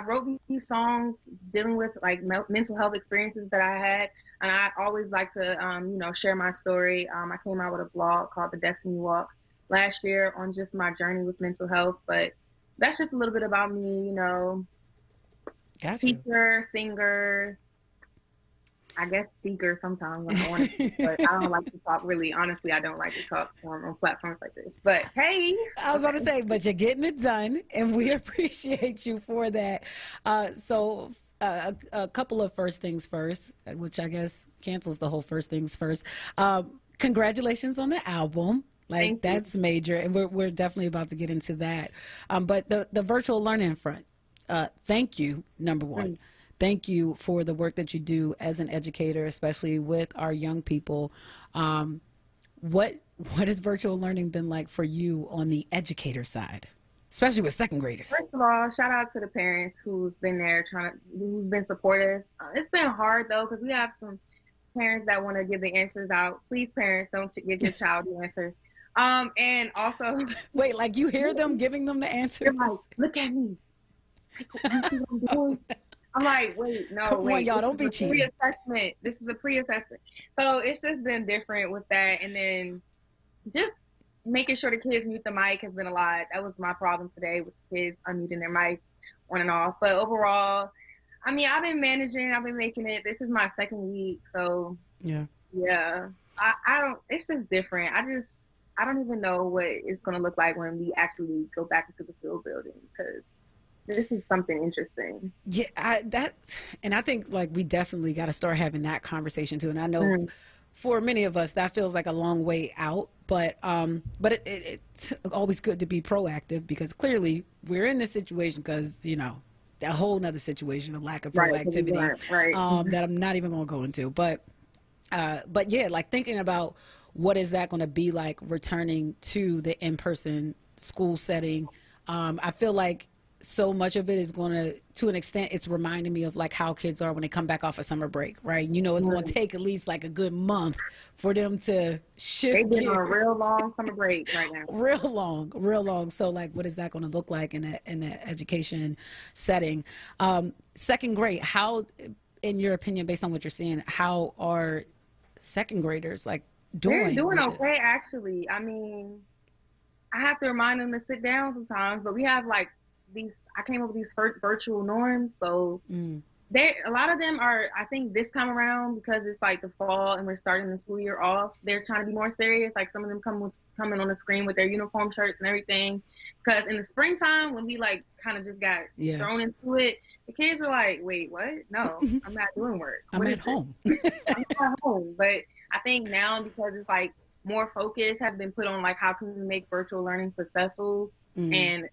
wrote these songs dealing with mental health experiences that I had. And I always like to, share my story. I came out with a blog called The Destiny Walk last year on just my journey with mental health. But that's just a little bit about me, Gotcha. Teacher, singer, I guess speaker sometimes when I want to, but I don't like to talk. Really, honestly, I don't like to talk on platforms like this. But hey, I was about to say, but you're getting it done, and we appreciate you for that. So a couple of first things first, which I guess cancels the whole first things first. Congratulations on the album. Like, that's major, and we're definitely about to get into that. But the virtual learning front, thank you, number one. Thank you for the work that you do as an educator, especially with our young people. What has virtual learning been like for you on the educator side, especially with second graders? First of all, shout out to the parents who's been there who's been supportive. It's been hard though, because we have some parents that want to give the answers out. Please, parents, don't give your child the answer. And also, wait, like you hear them giving them the answers? They're like, look at me. You see what I'm doing? I'm like, wait, no, Come wait. on, y'all, don't be cheating. Pre-assessment. This is a pre-assessment. So it's just been different with that. And then just making sure the kids mute the mic has been a lot. That was my problem today with the kids unmuting their mics on and off. But overall, I mean, I've been managing. I've been making it. This is my second week. So yeah. I don't, it's just different. I don't even know what it's going to look like when we actually go back into the school building, because this is something interesting. Yeah, I think like we definitely got to start having that conversation too. And I know for many of us that feels like a long way out, but it's always good to be proactive, because clearly we're in this situation because, you know, a whole nother situation of lack of proactivity that I'm not even going to go into. But yeah, like thinking about what is that going to be like returning to the in-person school setting. I feel like so much of it is going to an extent, it's reminding me of like how kids are when they come back off a summer break, right? You know, it's going to take at least like a good month for them to shift. They've been on a real long summer break right now. Real long. So like, what is that going to look like in the education setting? Second grade, how, in your opinion, based on what you're seeing, how are second graders like doing? They're doing okay, actually. I mean, I have to remind them to sit down sometimes, but we have like I came up with these virtual norms, so a lot of them are, I think this time around, because it's like the fall and we're starting the school year off, they're trying to be more serious. Like some of them coming on the screen with their uniform shirts and everything, because in the springtime when we like kind of just got thrown into it, the kids were like, wait, what? No, I'm not doing work. I'm at home. I'm at home. But I think now, because it's like more focus has been put on like how can we make virtual learning successful, and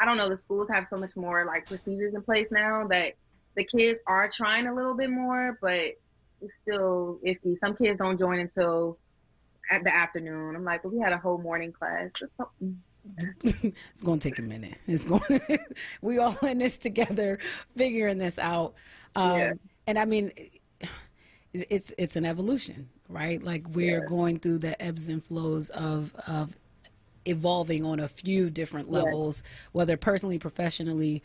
I don't know, the schools have so much more like procedures in place now that the kids are trying a little bit more, but it's still iffy. Some kids don't join until at the afternoon. I'm like, well, we had a whole morning class. It's going to take a minute. We all in this together, figuring this out. And I mean, it's an evolution, right? Like we're going through the ebbs and flows of evolving on a few different levels, whether personally, professionally,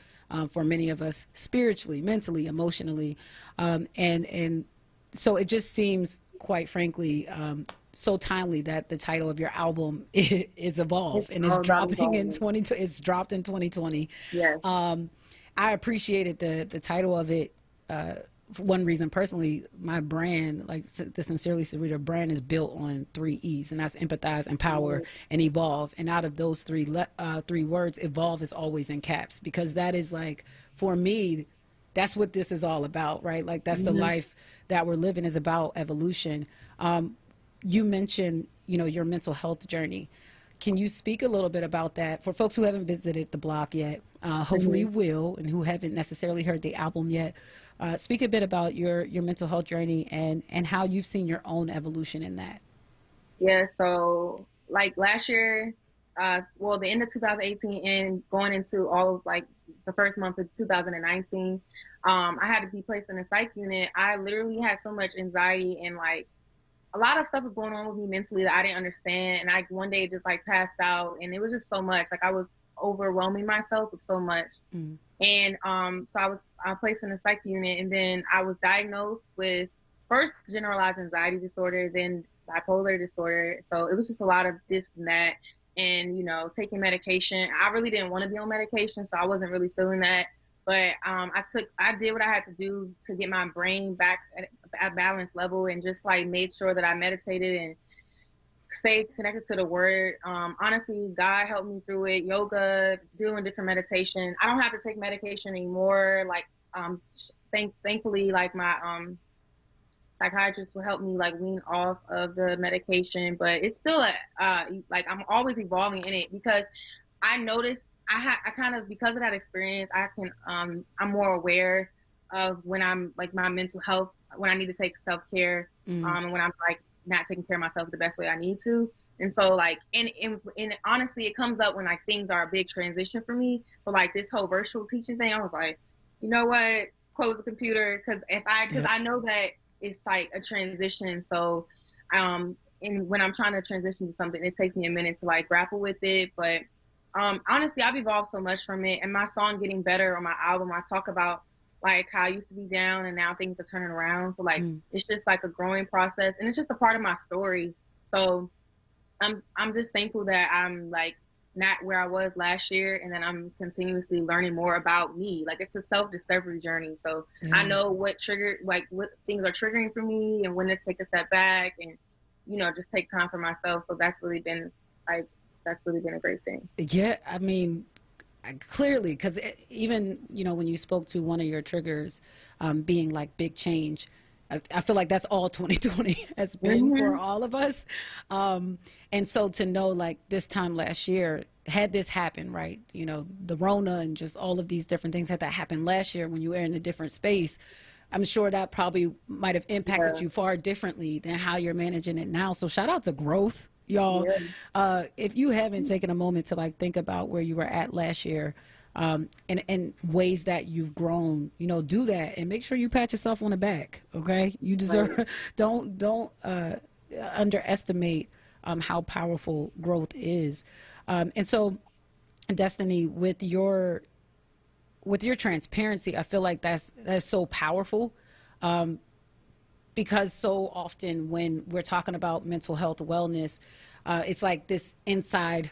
for many of us, spiritually, mentally, emotionally. And so it just seems, quite frankly, so timely that the title of your album is Evolve, and it's dropping in 2020. It's dropped in 2020. Yes. I appreciated the title of it. For one reason, personally, my brand, like the Sincerely Sarita brand, is built on 3 E's, and that's empathize, empower, and evolve. And out of those three words, evolve is always in caps, because that is like, for me, that's what this is all about, right? Like that's the life that we're living, is about evolution. You mentioned, you know, your mental health journey. Can you speak a little bit about that for folks who haven't visited the blog yet? Hopefully will, and who haven't necessarily heard the album yet. Speak a bit about your mental health journey and how you've seen your own evolution in that. Yeah, so like last year, the end of 2018 and going into all of like the first month of 2019, I had to be placed in a psych unit. I literally had so much anxiety, and like a lot of stuff was going on with me mentally that I didn't understand. And I one day just like passed out, and it was just so much. Like I was overwhelming myself with so much. And so I was placed in a psych unit, and then I was diagnosed with first generalized anxiety disorder, then bipolar disorder. So it was just a lot of this and that, and, you know, taking medication. I really didn't want to be on medication, so I wasn't really feeling that. But I did what I had to do to get my brain back a balanced level and just like made sure that I meditated and stayed connected to the word. Honestly, God helped me through it. Yoga, doing different meditation. I don't have to take medication anymore. Like, thankfully, like my psychiatrist will help me like wean off of the medication, but it's still like I'm always evolving in it because I noticed I kind of, because of that experience, I'm more aware of when I'm like my mental health, when I need to take self-care, and when I'm like not taking care of myself the best way I need to. And so like, and honestly, it comes up when like things are a big transition for me. So like this whole virtual teaching thing, I was like, you know what, close the computer. Cause I know that it's like a transition. So, and when I'm trying to transition to something, it takes me a minute to like grapple with it. But honestly, I've evolved so much from it. And my song Getting Better on my album, I talk about like how I used to be down and now things are turning around. So like, it's just like a growing process and it's just a part of my story. So I'm just thankful that I'm like not where I was last year, and then I'm continuously learning more about me. Like it's a self-discovery journey. So I know what things are triggering for me and when to take a step back and, you know, just take time for myself. So that's really been a great thing. Yeah, I mean, clearly, because even, you know, when you spoke to one of your triggers being like big change, I feel like that's all 2020 has been for all of us. And so to know like this time last year, had this happened, right? You know, the Rona and just all of these different things had that happened last year when you were in a different space. I'm sure that probably might have impacted you far differently than how you're managing it now. So shout out to growth, y'all. If you haven't taken a moment to like think about where you were at last year, and ways that you've grown, you know, do that and make sure you pat yourself on the back. Okay. You deserve, don't underestimate, how powerful growth is. And so Destiny, with your transparency, I feel like that's so powerful. Because so often when we're talking about mental health wellness, it's like this inside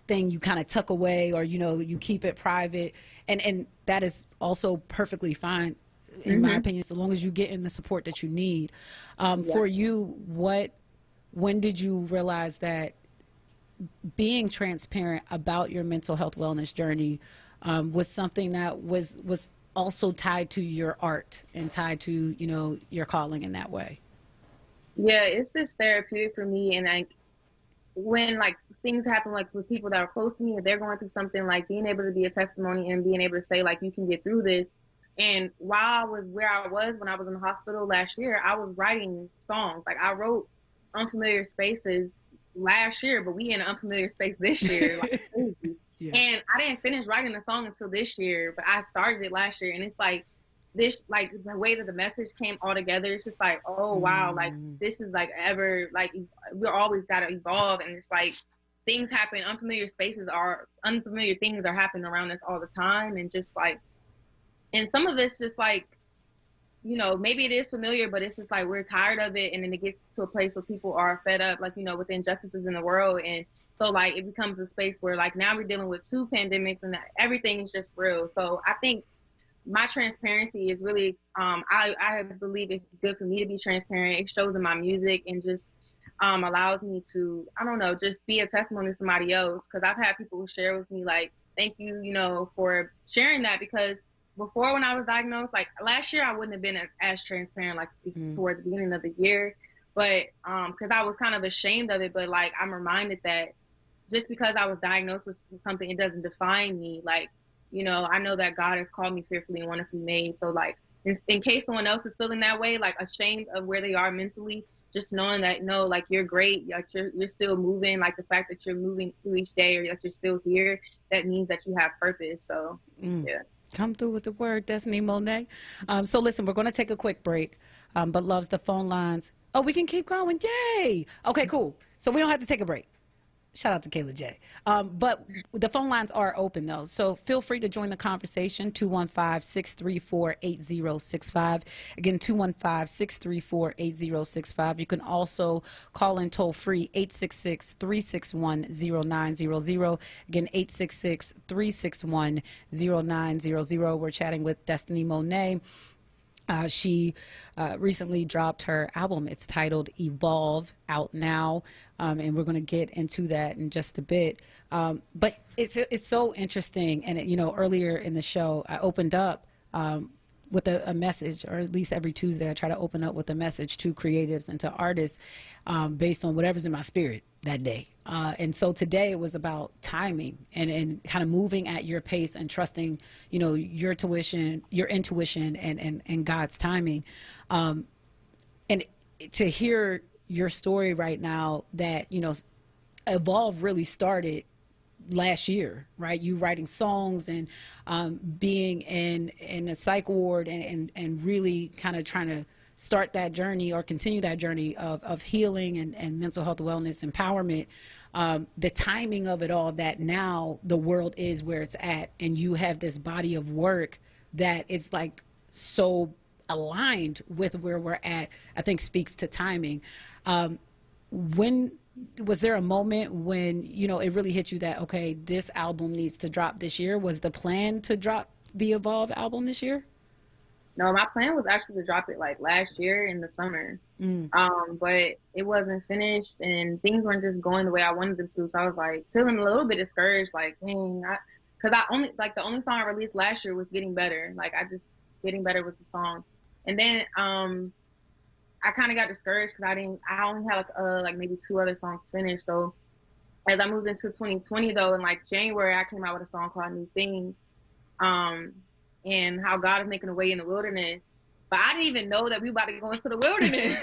thing you kind of tuck away, or, you know, you keep it private, and that is also perfectly fine in my opinion, so long as you get in the support that you need. For you, when did you realize that being transparent about your mental health wellness journey was something that was also tied to your art and tied to, you know, your calling in that way? Yeah, it's just therapeutic for me. And like when like things happen like with people that are close to me, if they're going through something, like being able to be a testimony and being able to say like you can get through this. And while I was where I was when I was in the hospital last year, I was writing songs. Like I wrote Unfamiliar Spaces last year, but we in an unfamiliar space this year. Like crazy. And I didn't finish writing the song until this year, but I started it last year. And it's like this, like the way that the message came all together, it's just like, oh wow, like this is like ever, like we're always got to evolve. And it's like things happen, unfamiliar things are happening around us all the time. And just like, and some of it's just like, you know, maybe it is familiar, but it's just like we're tired of it. And then it gets to a place where people are fed up, like, you know, with the injustices in the world. And so like it becomes a space where like now we're dealing with 2 pandemics and everything is just real. So I think my transparency is really, I believe it's good for me to be transparent. It shows in my music and just allows me to, I don't know, just be a testimony to somebody else. Because I've had people who share with me like, thank you, you know, for sharing that, because before when I was diagnosed, like last year, I wouldn't have been as transparent like toward the beginning of the year, but because I was kind of ashamed of it. But like I'm reminded that just because I was diagnosed with something, it doesn't define me. Like, you know, I know that God has called me fearfully and wonderfully made. So like in case someone else is feeling that way, like ashamed of where they are mentally, just knowing that, no, like you're great, like you're still moving, like the fact that you're moving through each day or that you're still here, that means that you have purpose. So yeah. Come through with the word, Destiny Monet. So listen, we're going to take a quick break, but loves the phone lines. Oh, we can keep going. Yay. Okay, cool. So we don't have to take a break. Shout out to Kayla J. But the phone lines are open, though. So feel free to join the conversation, 215-634-8065. Again, 215-634-8065. You can also call in toll free, 866-361-0900. Again, 866-361-0900. We're chatting with Destiny Monet. She recently dropped her album. It's titled Evolve, out now, and we're going to get into that in just a bit. But it's so interesting. And, earlier in the show, I opened up with a message, or at least every Tuesday, I try to open up with a message to creatives and to artists based on whatever's in my spirit that day. And so today it was about timing and kind of moving at your pace and trusting, your intuition and God's timing. And to hear your story right now that, Evolve really started last year, right? You writing songs and being in a psych ward and really kind of trying to start that journey or continue that journey of healing and mental health wellness empowerment. The timing of it all, that now the world is where it's at, and you have this body of work that is like so aligned with where we're at, I think speaks to timing. When was there a moment when, it really hit you that, okay, this album needs to drop this year? Was the plan to drop the Evolve album this year? No, my plan was actually to drop it like last year in the summer. But it wasn't finished and things weren't just going the way I wanted them to. So I was like feeling a little bit discouraged, like, dang, because the only song I released last year was Getting Better. Getting Better was the song. And then I kind of got discouraged because I only had like maybe 2 other songs finished. So as I moved into 2020 though, in like January, I came out with a song called New Things. And how God is making a way in the wilderness. But I didn't even know that we about to go into the wilderness.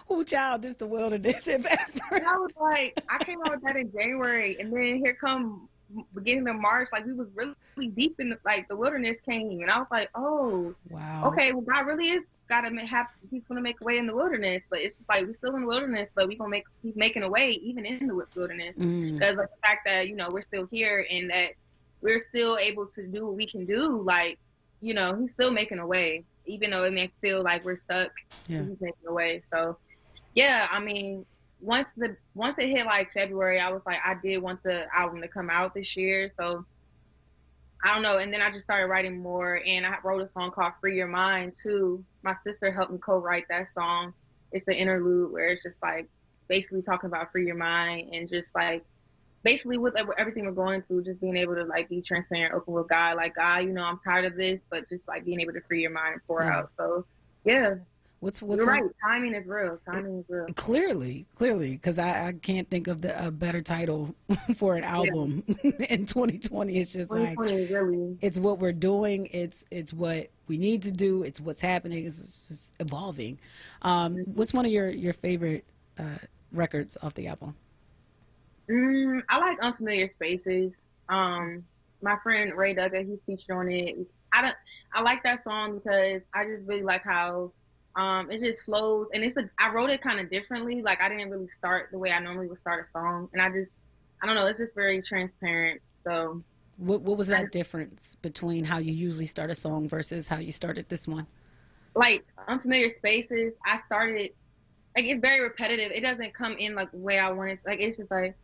Oh, child, this the wilderness. And I was like, I came out with that in January, and then here come beginning of March, like we was really deep in the wilderness came, and I was like, oh, wow, okay, well, God really is He's gonna make a way in the wilderness. But it's just like we're still in the wilderness, but He's making a way even in the wilderness, because like the fact that we're still here and that we're still able to do what we can do, like, He's still making a way, even though it may feel like we're stuck. Yeah. He's making a way. So, yeah, I mean, once it hit like February, I was like, I did want the album to come out this year. So, I don't know. And then I just started writing more, and I wrote a song called Free Your Mind too. My sister helped me co-write that song. It's an interlude where it's just like basically talking about free your mind and just like basically with everything we're going through, just being able to like be transparent, open with God, like, God, I'm tired of this, but just like being able to free your mind and pour out. So yeah, you're right. Timing is real. Timing is real. Clearly, because I can't think of a better title for an album in 2020. It's just like, really, it's what we're doing. It's what we need to do. It's what's happening. It's just evolving. What's one of your favorite records off the album? I like Unfamiliar Spaces. My friend Ray Duggar, he's featured on it. I like that song because I just really like how it just flows, and I wrote it kind of differently. Like I didn't really start the way I normally would start a song, and I don't know, it's just very transparent. So what was that difference between how you usually start a song versus how you started this one? Like Unfamiliar Spaces, I started like it's very repetitive. It doesn't come in like the way I wanted to. Like it's just like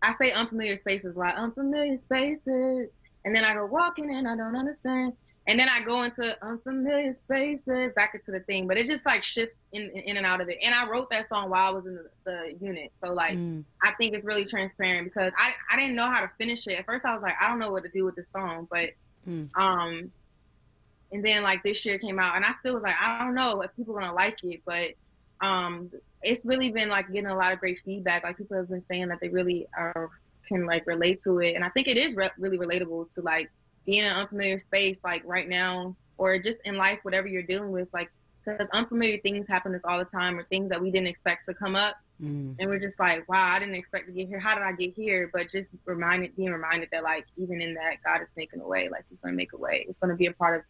I say unfamiliar spaces, like unfamiliar spaces, and then I go walking in, I don't understand, and then I go into unfamiliar spaces, back into the thing. But it just like shifts in and out of it. And I wrote that song while I was in the unit, so like I think it's really transparent because I didn't know how to finish it. At first I was like, I don't know what to do with this song, but and then like this year came out, and I still was like, I don't know if people are gonna like it, but it's really been like getting a lot of great feedback. Like people have been saying that they really can like relate to it, and I think it is really relatable to like being in an unfamiliar space like right now, or just in life, whatever you're dealing with. Like because unfamiliar things happen to us all the time, or things that we didn't expect to come up, and we're just like, wow, I didn't expect to get here. How did I get here? But just being reminded that like even in that, God is making a way. Like He's gonna make a way. It's gonna be a part of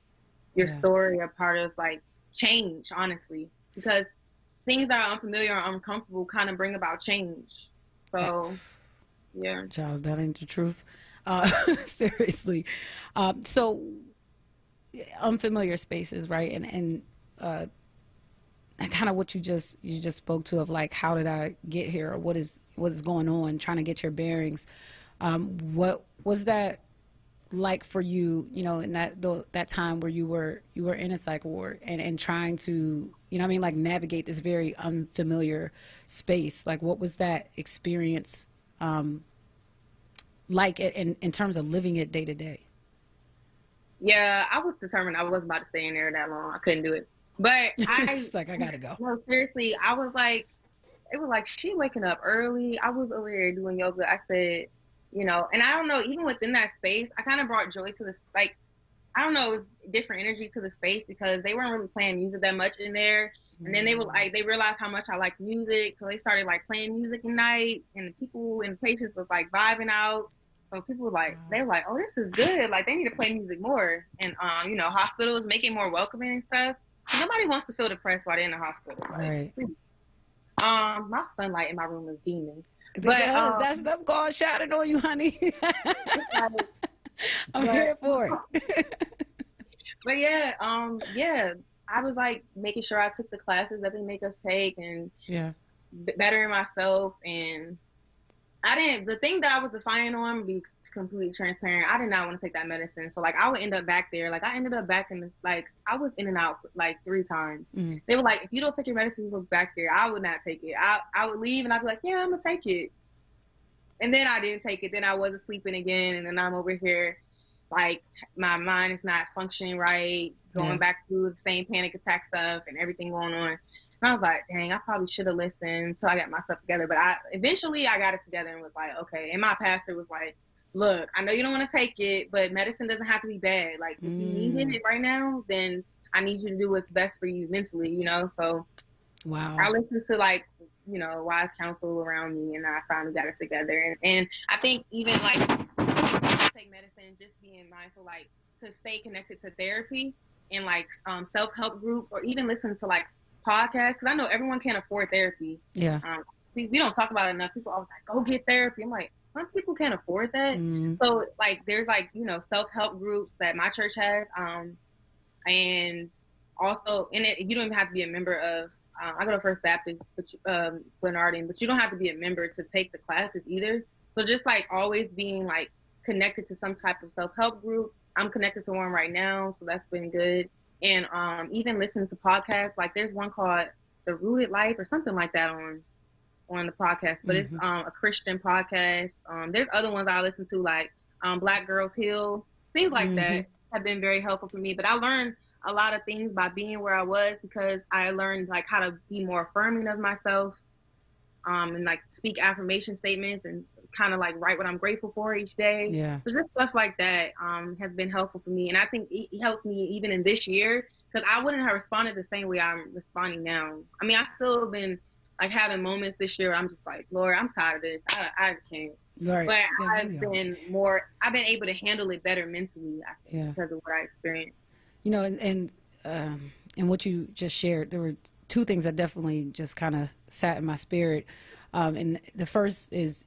your story, a part of like change, honestly, because things that are unfamiliar or uncomfortable kind of bring about change. So, yeah. Child, that ain't the truth. Seriously. So, unfamiliar spaces, right? And kind of what you just spoke to of like, how did I get here, or what is going on? Trying to get your bearings. What was that? like for you, you know, in that time where you were in a psych ward and trying to, you know what I mean, like navigate this very unfamiliar space? Like, what was that experience like in terms of living it day to day? Yeah, I was determined I wasn't about to stay in there that long. I couldn't do it. But She's like, I gotta go. No, seriously, I was like, it was like, she waking up early. I was over here doing yoga. I said, you know, and I don't know, even within that space, I kind of brought joy to this, like, I don't know, it was different energy to the space because they weren't really playing music that much in there. And then they were like, they realized how much I like music. So they started like playing music at night, and the people and the patients was like vibing out. So people were like, they were like, oh, this is good. Like, they need to play music more. And, you know, hospitals make it more welcoming and stuff. Nobody wants to feel depressed while they're in the hospital. Like, right. My sunlight in my room is beaming. But that's God shining on you, honey. I'm here for it. But yeah, I was like making sure I took the classes that they make us take and bettering myself. And the thing that I was defiant on, be completely transparent, I did not want to take that medicine. So like I would end up back there. Like I ended up back in this, like I was in and out like 3 times. They were like, if you don't take your medicine, you go back here. I would not take it. I would leave and I'd be like, yeah, I'm gonna take it. And then I didn't take it. Then I wasn't sleeping again. And then I'm over here, like my mind is not functioning right, going back through the same panic attack stuff and everything going on. And I was like, dang, I probably should have listened until I got myself together. But eventually I got it together and was like, okay. And my pastor was like, look, I know you don't want to take it, but medicine doesn't have to be bad. Like, if you need it right now, then I need you to do what's best for you mentally, you know? So wow. I listened to, like, you know, wise counsel around me, and I finally got it together. And I think even, like, take medicine, just being mindful, like, to stay connected to therapy and, like, self-help group, or even listen to, like, podcasts, because I know everyone can't afford therapy. Yeah. We don't talk about it enough. People always like, go get therapy. I'm like, some people can't afford that. So like there's like, you know, self-help groups that my church has, and also in it, you don't even have to be a member of I go to First Baptist Glenarden, but you don't have to be a member to take the classes either. So just like always being like connected to some type of self-help group. I'm connected to one right now, so that's been good. And even listening to podcasts, like there's one called The Rooted Life or something like that on the podcast, but it's a Christian podcast. There's other ones I listen to, like Black Girls Heal, things like that have been very helpful for me. But I learned a lot of things by being where I was, because I learned like how to be more affirming of myself, and like speak affirmation statements and kind of like write what I'm grateful for each day. Yeah. So just stuff like that has been helpful for me. And I think it helped me even in this year, because I wouldn't have responded the same way I'm responding now. I mean, I still have been like having moments this year where I'm just like, Lord, I'm tired of this. I can't. Right. But Yeah, I've been able to handle it better mentally, I think, because of what I experienced. You know, and what you just shared, there were 2 things that definitely just kind of sat in my spirit. And the first is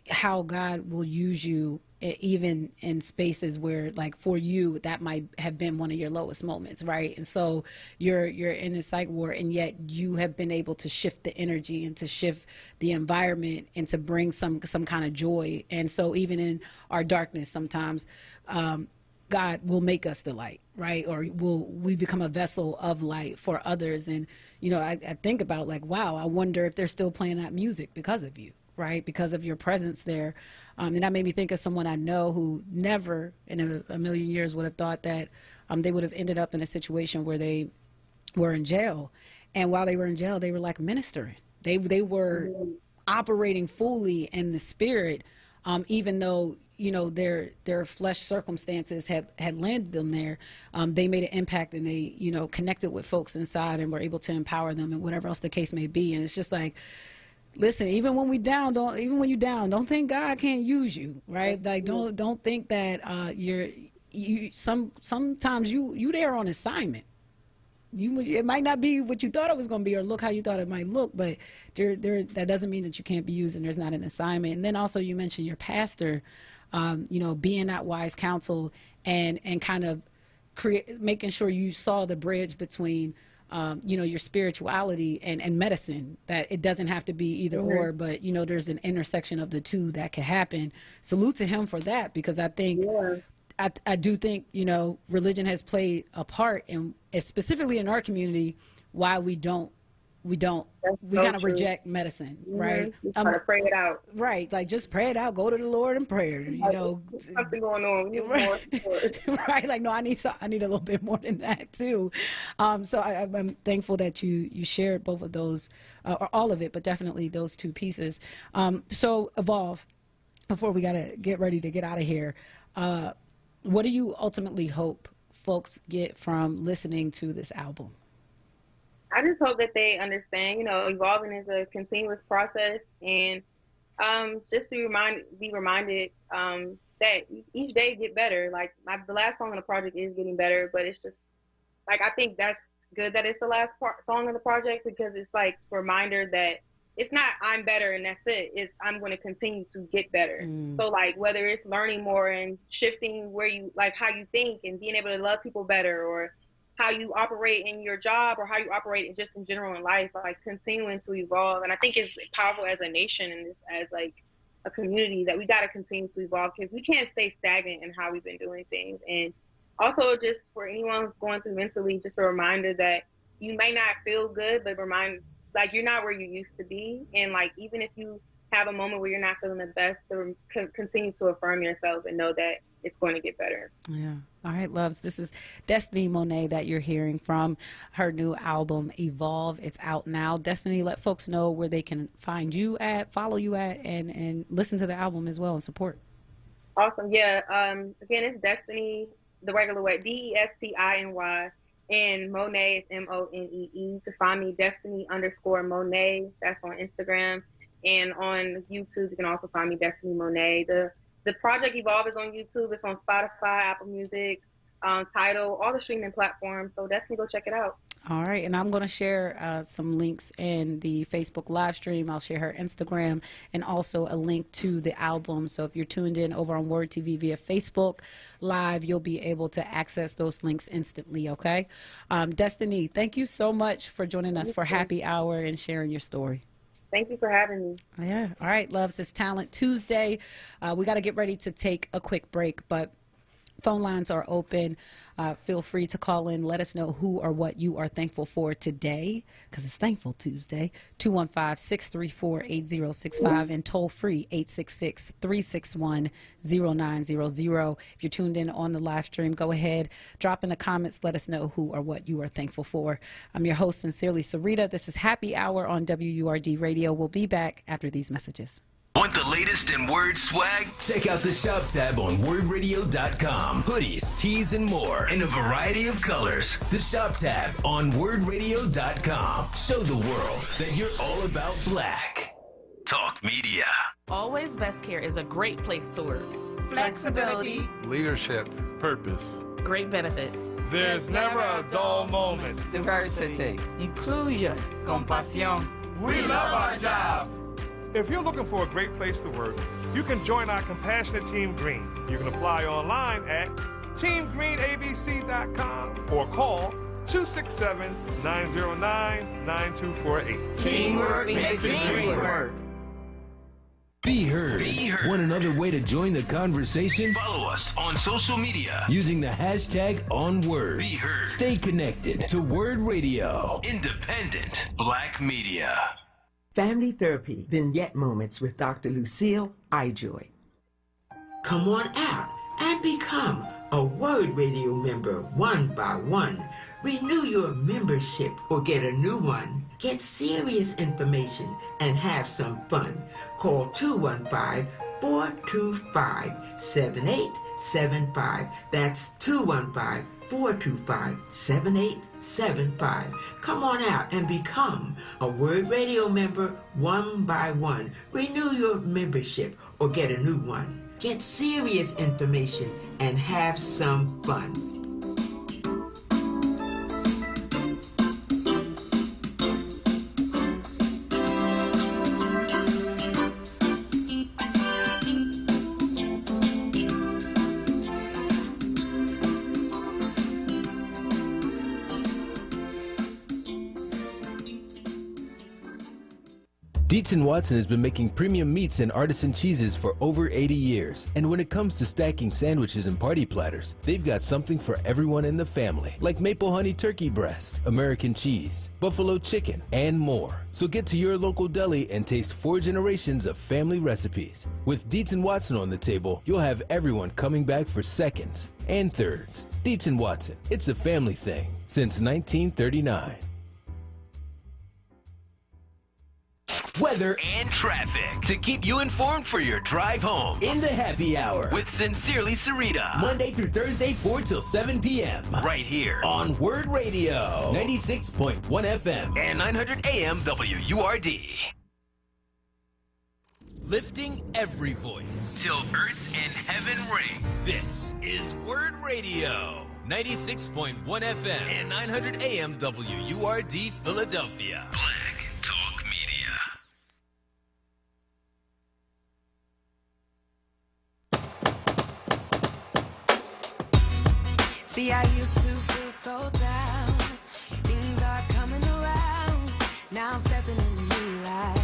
how God will use you even in spaces where, like, for you, that might have been one of your lowest moments, right? And so you're in a psych ward, and yet you have been able to shift the energy and to shift the environment and to bring some kind of joy. And so even in our darkness, sometimes God will make us the light, right? Or we become a vessel of light for others. And, you know, I think about, like, wow, I wonder if they're still playing that music because of you, right? Because of your presence there. And that made me think of someone I know who never in a million years would have thought that they would have ended up in a situation where they were in jail. And while they were in jail, they were like ministering. They were operating fully in the spirit, even though, you know, their flesh circumstances had landed them there. They made an impact, and they, you know, connected with folks inside and were able to empower them and whatever else the case may be. And it's just like, listen, even when you're down, don't think God can't use you, right? Like, don't think that sometimes you there on assignment. It might not be what you thought it was going to be, or look how you thought it might look, but that doesn't mean that you can't be used and there's not an assignment. And then also you mentioned your pastor, you know, being that wise counsel and kind of making sure you saw the bridge between your spirituality and medicine, that it doesn't have to be either or, but, there's an intersection of the two that can happen. Salute to him for that, because I think, I do think, religion has played a part in, specifically in our community, why we kind of reject medicine, right? We try to pray it out. Right. Like, just pray it out, go to the Lord in prayer, something going on. We need more support. Right. Like, no, I need a little bit more than that too. So I'm thankful that you shared both of those, or all of it, but definitely those two pieces. So Evolve, before we got to get ready to get out of here, what do you ultimately hope folks get from listening to this album? I just hope that they understand, evolving is a continuous process, and just to be reminded that each day get better. Like, the last song on the project is getting better, but it's just like, I think that's good that it's the last song of the project, because it's like a reminder that it's not I'm better and that's it. It's I'm going to continue to get better. So like, whether it's learning more and shifting where you, like, how you think and being able to love people better, or how you operate in your job, or how you operate just in general in life, like continuing to evolve. And I think it's powerful as a nation and as like a community, that we got to continue to evolve, because we can't stay stagnant in how we've been doing things. And also, just for anyone who's going through mentally, just a reminder that you may not feel good, but like, you're not where you used to be. And like, even if you have a moment where you're not feeling the best, to continue to affirm yourself and know that it's going to get better. Yeah. All right, loves. This is Destiny Monet that you're hearing from her new album, Evolve. It's out now. Destiny, let folks know where they can find you at, follow you at, and listen to the album as well and support. Awesome. Yeah. Again, it's Destiny, the regular way, DESTINY, and Monet is MONEE. To find me, Destiny_Monet. That's on Instagram. And on YouTube, you can also find me, Destiny Monet. The project Evolve is on YouTube. It's on Spotify, Apple Music, Tidal, all the streaming platforms. So definitely go check it out. All right. And I'm going to share some links in the Facebook live stream. I'll share her Instagram and also a link to the album. So if you're tuned in over on Word TV via Facebook Live, you'll be able to access those links instantly. Okay. Destiny, thank you so much for joining us for Happy Hour and sharing your story. Thank you for having me. Yeah. All right, loves. It's Talent Tuesday. We got to get ready to take a quick break, but phone lines are open. Feel free to call in. Let us know who or what you are thankful for today, because it's Thankful Tuesday. 215-634-8065 and toll free 866-361-0900. If you're tuned in on the live stream, go ahead, drop in the comments. Let us know who or what you are thankful for. I'm your host, Sincerely Sarita. This is Happy Hour on WURD Radio. We'll be back after these messages. Want the latest in Word swag? Check out the shop tab on wordradio.com. Hoodies, tees, and more in a variety of colors. The shop tab on wordradio.com. Show the world that you're all about black. Talk Media. Always Best Care is a great place to work. Flexibility, leadership, purpose, great benefits. There's never a dull moment. Diversity, inclusion, compasión. We love our jobs. If you're looking for a great place to work, you can join our compassionate Team Green. You can apply online at teamgreenabc.com or call 267-909-9248. Teamwork makes the dream work. Be heard. Want another way to join the conversation? Follow us on social media using the hashtag onWURD. Be heard. Stay connected to Word Radio. Independent Black Media. Family Therapy Vignette Moments with Dr. Lucille Ijoy. Come on out and become a Word Radio member one by one. Renew your membership or get a new one. Get serious information and have some fun. Call 215-425-7875. That's 215-425-7875. Come on out and become a Word Radio member one by one. Renew your membership or get a new one. Get serious information and have some fun. Dietz & Watson has been making premium meats and artisan cheeses for over 80 years. And when it comes to stacking sandwiches and party platters, they've got something for everyone in the family, like maple honey turkey breast, American cheese, buffalo chicken, and more. So get to your local deli and taste 4 generations of family recipes. With Dietz & Watson on the table, you'll have everyone coming back for seconds and thirds. Dietz & Watson, it's a family thing since 1939. Weather and traffic to keep you informed for your drive home. In the happy hour With Sincerely Sarita. Monday through Thursday, 4 till 7 p.m. Right here on Word Radio, 96.1 FM and 900 AM WURD. Lifting every voice Till earth and heaven ring. This is Word Radio, 96.1 FM and 900 AM WURD Philadelphia. Black Talk Media. See, I used to feel so down. Things are coming around. Now I'm stepping in a new light.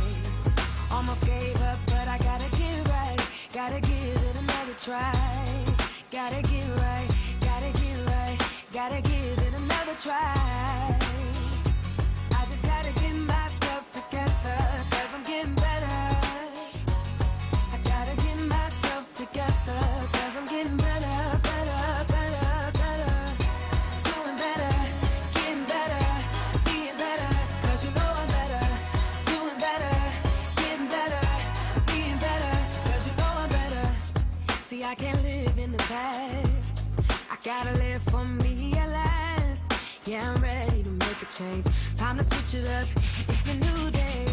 Almost gave up, but I gotta get right. Gotta give it another try. Gotta get right, gotta get right. Gotta give it another try. I just gotta get myself together, 'cause I'm getting better. I gotta get myself together, 'cause I'm getting better, better, better, better. Doing better, getting better, being better, 'cause you know I'm better. Doing better, getting better, being better, 'cause you know I'm better. See, I can't live in the past. I gotta live for me at last. Yeah, I'm ready to make a change. Time to switch it up. It's a new day.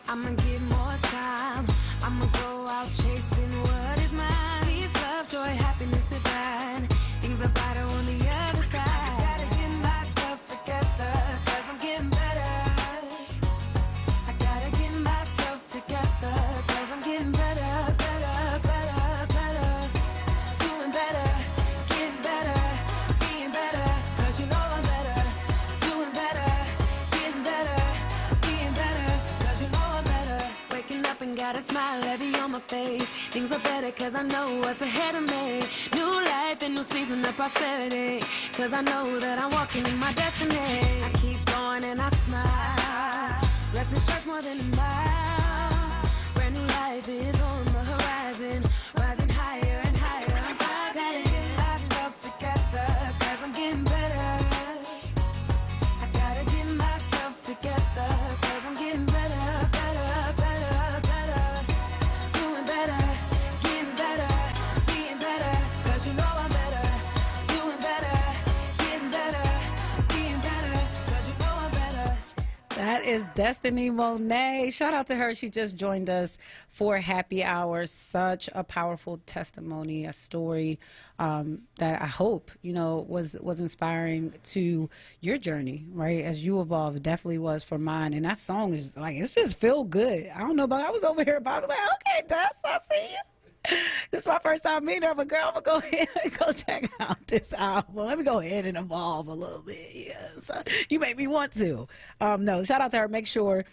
I'ma give more time. I'ma go out chasing what is mine. Peace, love, joy, happiness divine. Things are brighter on the other side. I just gotta get myself together, 'cause I'm getting better. I gotta get myself together, 'cause I'm getting better, better, better, better. Doing better, getting better, being better, 'cause you know I'm better. Doing better, getting better, being better, 'cause you know I'm better. Waking up and got a smile heavy on my face. Things are better 'cause I know what's ahead of me. New life and new season of prosperity, 'cause I know that I'm walking in my destiny. I keep going and I smile. Blessings stretch more than a mile. Brand new life is on the horizon, rising higher and higher. I'm gotta get myself together, 'cause I'm getting better. I gotta get myself together, 'cause I'm getting better, better, better, better. Doing better, getting better, being better, 'cause you know I'm better. Doing better, getting better, being better, 'cause you know I'm better. That is Destiny Monet. Shout out to her. She just joined us for Happy Hour. Such a powerful testimony, a story that I hope, was inspiring to your journey, right? As you evolve, it definitely was for mine. And that song is like, it's just feel good. I don't know, but I was over here about it, like, okay, Des, I see you. This is my first time meeting her, but girl, I'm gonna go ahead and go check out this album. Let me go ahead and evolve a little bit. Yeah, so you make me want to. No, shout out to her. Make sure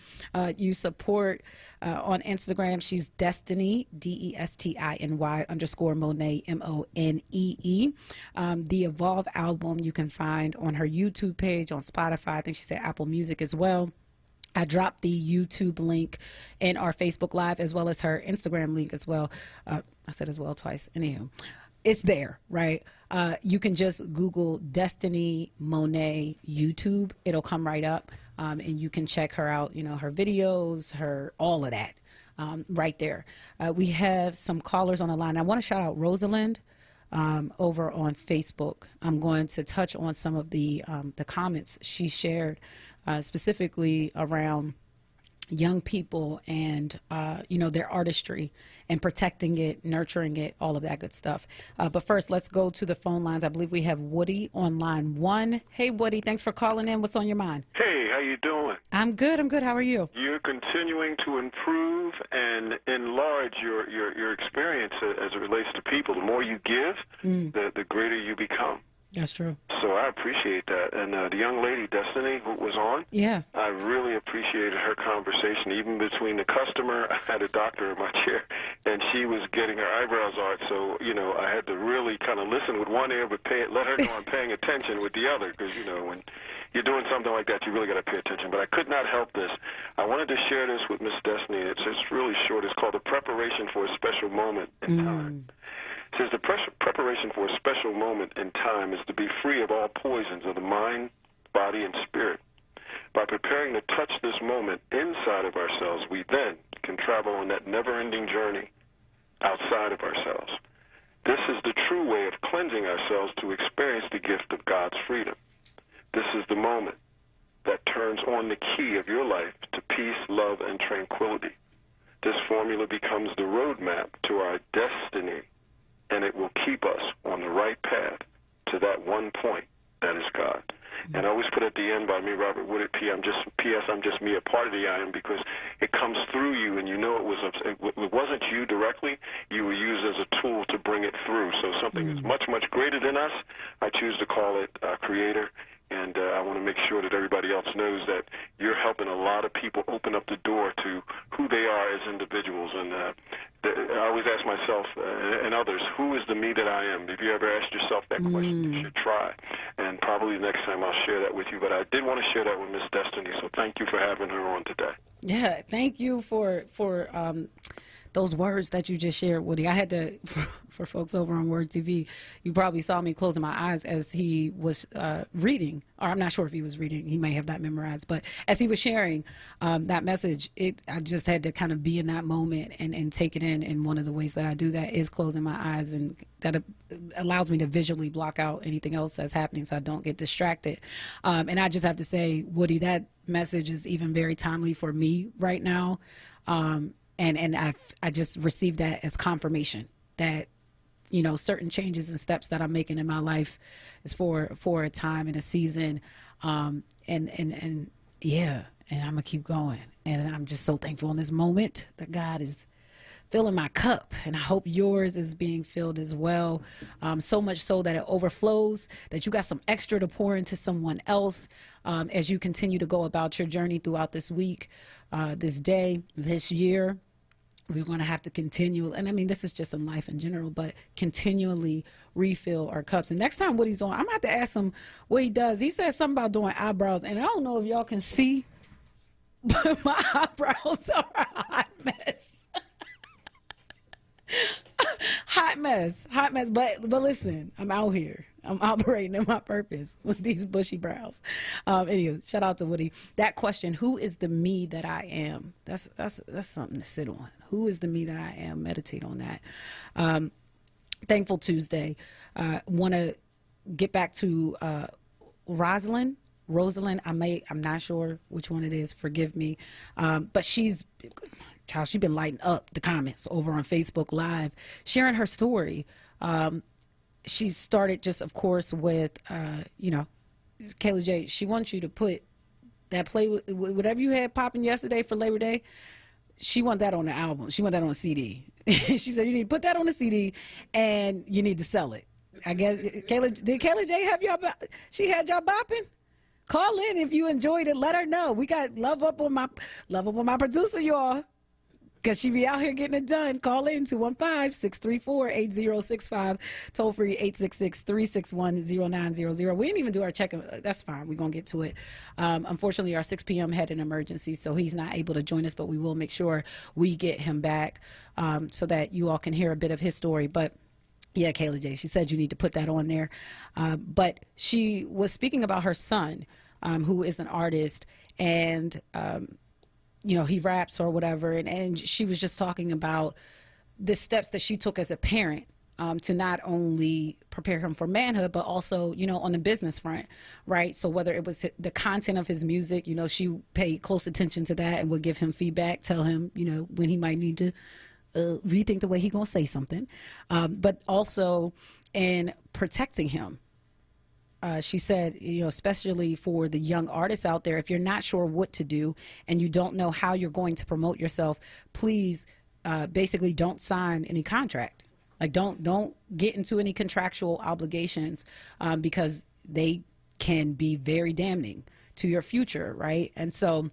you support on Instagram. She's Destiny, DESTINY _ Monet, MONEE. The Evolve album you can find on her YouTube page, on Spotify. I think she said Apple Music as well. I dropped the YouTube link in our Facebook Live, as well as her Instagram link as well. I said as well twice. Anywho, it's there, right? You can just Google Destiny Monet YouTube. It'll come right up, and you can check her out, her videos, all of that right there. We have some callers on the line. I want to shout out Rosalind over on Facebook. I'm going to touch on some of the comments she shared, specifically around young people and, their artistry and protecting it, nurturing it, all of that good stuff. But first, let's go to the phone lines. I believe we have Woody on line 1. Hey, Woody, thanks for calling in. What's on your mind? Hey, how you doing? I'm good. How are you? You're continuing to improve and enlarge your experience as it relates to people. The more you give, the greater you become. That's true. So I appreciate that. And the young lady, Destiny, who was on, yeah, I really appreciated her conversation, even between the customer. I had a doctor in my chair, and she was getting her eyebrows art. So, I had to really kind of listen with one ear, but let her know I'm paying attention with the other, because, when you're doing something like that, you really got to pay attention. But I could not help this. I wanted to share this with Miss Destiny. It's really short. It's called The Preparation for a Special Moment in Time. It says the preparation for a special moment in time is to be free of all poisons of the mind, body, and spirit. By preparing to touch this moment inside of ourselves, we then can travel on that never-ending journey outside of ourselves. This is the true way of cleansing ourselves to experience the gift of God's freedom. This is the moment that turns on the key of your life to peace, love, and tranquility. This formula becomes the roadmap to our destiny, and it will keep us on the right path to that one point that is God. And I always put at the end by me, Robert Woodard, P.S. I'm just me, a part of the I am, because it comes through you, and it wasn't you directly. You were used as a tool to bring it through. So something is much, much greater than us. I choose to call it Creator. And I want to make sure that everybody else knows that you're helping a lot of people open up the door to who they are as individuals. And I always ask myself and others, who is the me that I am? If you ever asked yourself that question, you should try. And probably next time I'll share that with you. But I did want to share that with Miss Destiny, so thank you for having her on today. Yeah, thank you for those words that you just shared, Woody. I had to, for folks over on Word TV, you probably saw me closing my eyes as he was reading, or I'm not sure if he was reading, he may have that memorized, but as he was sharing that message, I just had to kind of be in that moment and take it in. And one of the ways that I do that is closing my eyes, and that allows me to visually block out anything else that's happening so I don't get distracted. And I just have to say, Woody, that message is even very timely for me right now. And I just received that as confirmation that, certain changes and steps that I'm making in my life is for a time and a season. And I'm gonna keep going. And I'm just so thankful in this moment that God is filling my cup, and I hope yours is being filled as well. So much so that it overflows, that you got some extra to pour into someone else as you continue to go about your journey throughout this week, this day, this year. We're going to have to continue, and I mean, this is just in life in general, but continually refill our cups. And next time Woody's on, I'm going to have to ask him what he does. He said something about doing eyebrows, and I don't know if y'all can see, but my eyebrows are a hot mess. Hot mess. But listen, I'm out here. I'm operating in my purpose with these bushy brows. Anyway, shout out to Woody. That question, who is the me that I am? That's something to sit on. Who is the me that I am? Meditate on that. Thankful Tuesday. Want to get back to Rosalind. I'm not sure which one it is. Forgive me. But she's been lighting up the comments over on Facebook Live, sharing her story. She started just, of course, with, Kayla J. She wants you to put that whatever you had popping yesterday for Labor Day. She want that on the album. She want that on a CD. She said you need to put that on a CD and you need to sell it. I guess did Kayla J have y'all? She had y'all bopping. Call in if you enjoyed it. Let her know. We got love up on my producer, y'all. Because she be out here getting it done. Call in 215-634-8065. Toll free 866-361-0900. We didn't even do our check. That's fine. We're going to get to it. Unfortunately, our 6 p.m. had an emergency, so he's not able to join us, but we will make sure we get him back so that you all can hear a bit of his story. But yeah, Kayla J., she said you need to put that on there. But she was speaking about her son, who is an artist, and he raps or whatever. And she was just talking about the steps that she took as a parent to not only prepare him for manhood, but also, on the business front, right? So whether it was the content of his music, she paid close attention to that and would give him feedback, tell him, when he might need to rethink the way he gonna say something, but also in protecting him. She said, especially for the young artists out there, if you're not sure what to do and you don't know how you're going to promote yourself, please basically don't sign any contract. Like, don't get into any contractual obligations, because they can be very damning to your future, right? And so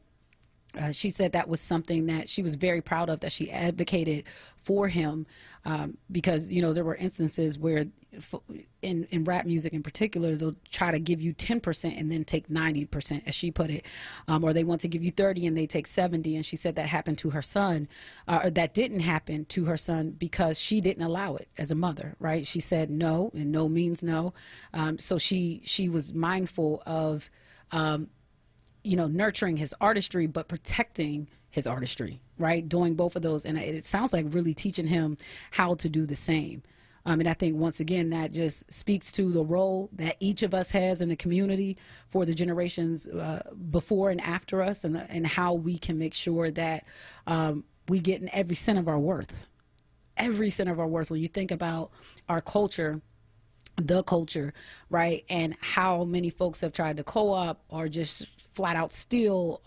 she said that was something that she was very proud of, that she advocated for him, because, you know, there were instances where in rap music in particular, they'll try to give you 10% and then take 90%, as she put it, or they want to give you 30 and they take 70. And she said that happened to her son, or that didn't happen to her son because she didn't allow it as a mother, right? She said no, and no means no. So she was mindful of, you know, nurturing his artistry, but protecting his artistry, right? Doing both of those. And it sounds like really teaching him how to do the same. And I think, once again, that just speaks to the role that each of us has in the community for the generations before and after us, and how we can make sure that we get in every cent of our worth. Every cent of our worth. When you think about our culture, the culture, right, and how many folks have tried to co-op or just flat out steal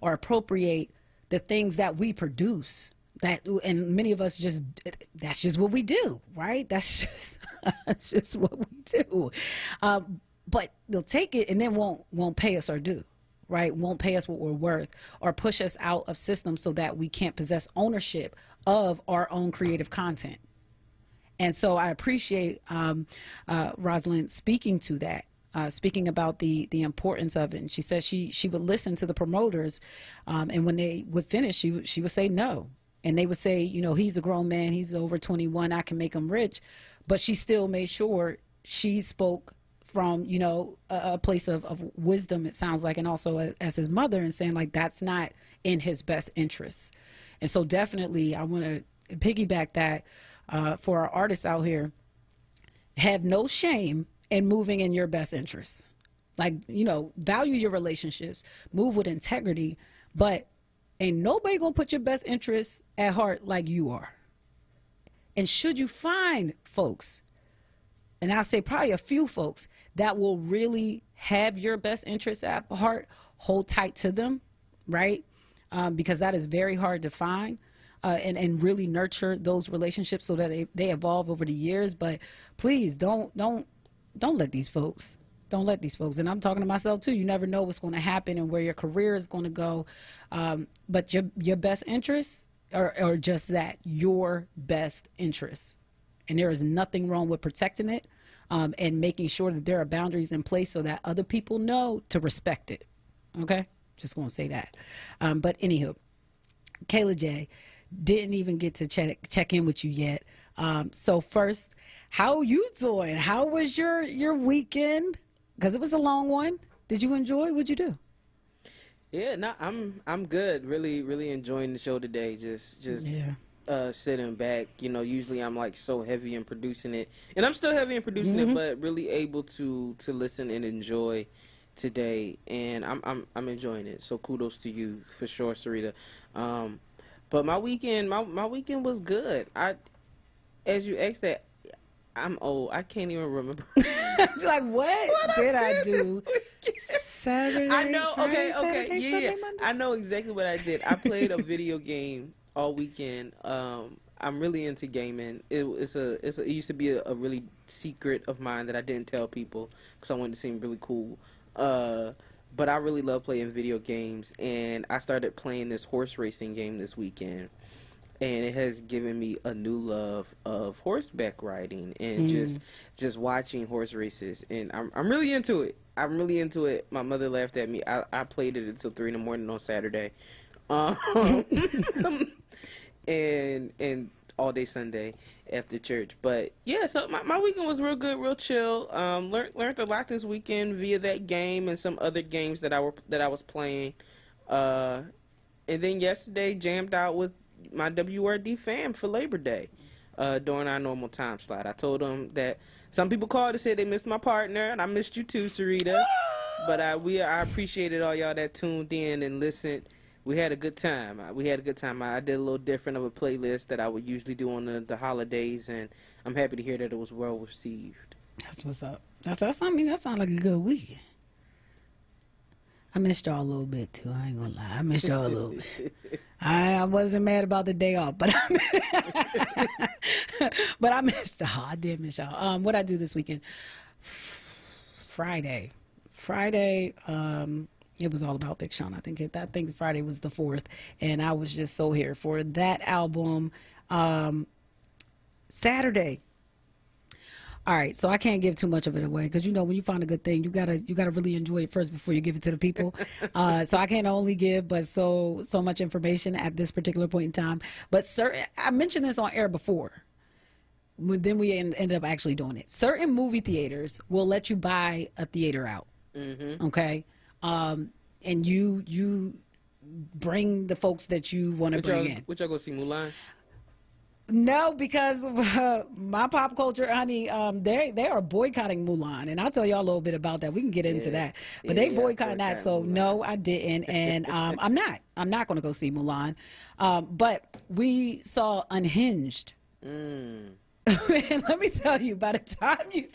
or appropriate the things that we produce. And many of us that's just what we do, right? That's just what we do. But they'll take it and then won't pay us our due, right? Won't pay us what we're worth, or push us out of systems so that we can't possess ownership of our own creative content. And so I appreciate Rosalind speaking to that. Speaking about the importance of it. And she said she would listen to the promoters, and when they would finish, she would say no. And they would say, you know, he's a grown man, he's over 21, I can make him rich. But she still made sure she spoke from, you know, a place of wisdom, it sounds like, and also as his mother, and saying, like, that's not in his best interests. And so definitely I want to piggyback that for our artists out here. Have no shame in moving in your best interests. Like, you know, value your relationships, move with integrity, but ain't nobody gonna put your best interests at heart like you are. And should you find folks, and I'll say probably a few folks, that will really have your best interests at heart, hold tight to them, right? Because that is very hard to find, and really nurture those relationships so that they evolve over the years. But please don't let these folks. Don't let these folks, and I'm talking to myself too, you never know what's going to happen and where your career is going to go. But your best interests are just that, your best interests. And there is nothing wrong with protecting it, and making sure that there are boundaries in place so that other people know to respect it. Okay? Just going to say that. But anywho, Kayla J, didn't even get to check in with you yet. So first, how are you doing? How was your weekend? Because it was a long one. Did you enjoy? What'd you do? Yeah, no, I'm good. Really, really enjoying the show today. Just sitting back. You know, usually I'm like so heavy in producing it, and I'm still heavy in producing it, but really able to listen and enjoy today, and I'm enjoying it. So kudos to you for sure, Sarita. But my weekend was good. As you asked that, I'm old. I can't even remember. Like, what did I do? Saturday, I know. Friday, Okay. Saturday, Yeah. Sunday, Monday? I know exactly what I did. I played a video game all weekend. I'm really into gaming. It used to be a really secret of mine that I didn't tell people because I wanted to seem really cool. But I really love playing video games, and I started playing this horse racing game this weekend. And it has given me a new love of horseback riding and just watching horse races. And I'm really into it. I'm really into it. My mother laughed at me. I played it until 3 a.m. on Saturday. And all day Sunday after church. But yeah, so my weekend was real good, real chill. Learned a lot this weekend via that game and some other games that I was playing. And then yesterday jammed out with my WRD fam for Labor Day during our normal time slot. I told them that some people called and said they missed my partner, and I missed you too, Sarita. But I appreciated all y'all that tuned in and listened. We had a good time. I did a little different of a playlist that I would usually do on the holidays, and I'm happy to hear that it was well received. That's what's up. That sounds like a good weekend. I missed y'all a little bit too. I ain't gonna lie. I missed y'all a little bit. I wasn't mad about the day off, but I missed y'all. I did miss y'all. What I do this weekend? Friday. It was all about Big Sean. I think Friday was the 4th, and I was just so here for that album. Saturday. All right, so I can't give too much of it away because when you find a good thing, you gotta really enjoy it first before you give it to the people. So I can't only give but so much information at this particular point in time. But I mentioned this on air before. Then we ended up actually doing it. Certain movie theaters will let you buy a theater out. Mm-hmm. Okay, and you bring the folks that you want to bring in. Which y'all go see Mulan? No, because my pop culture, honey, they are boycotting Mulan, and I'll tell y'all a little bit about that. We can get into that, but they boycotting that. So Mulan. No, I didn't, and I'm not going to go see Mulan. But we saw Unhinged, and let me tell you, by the time you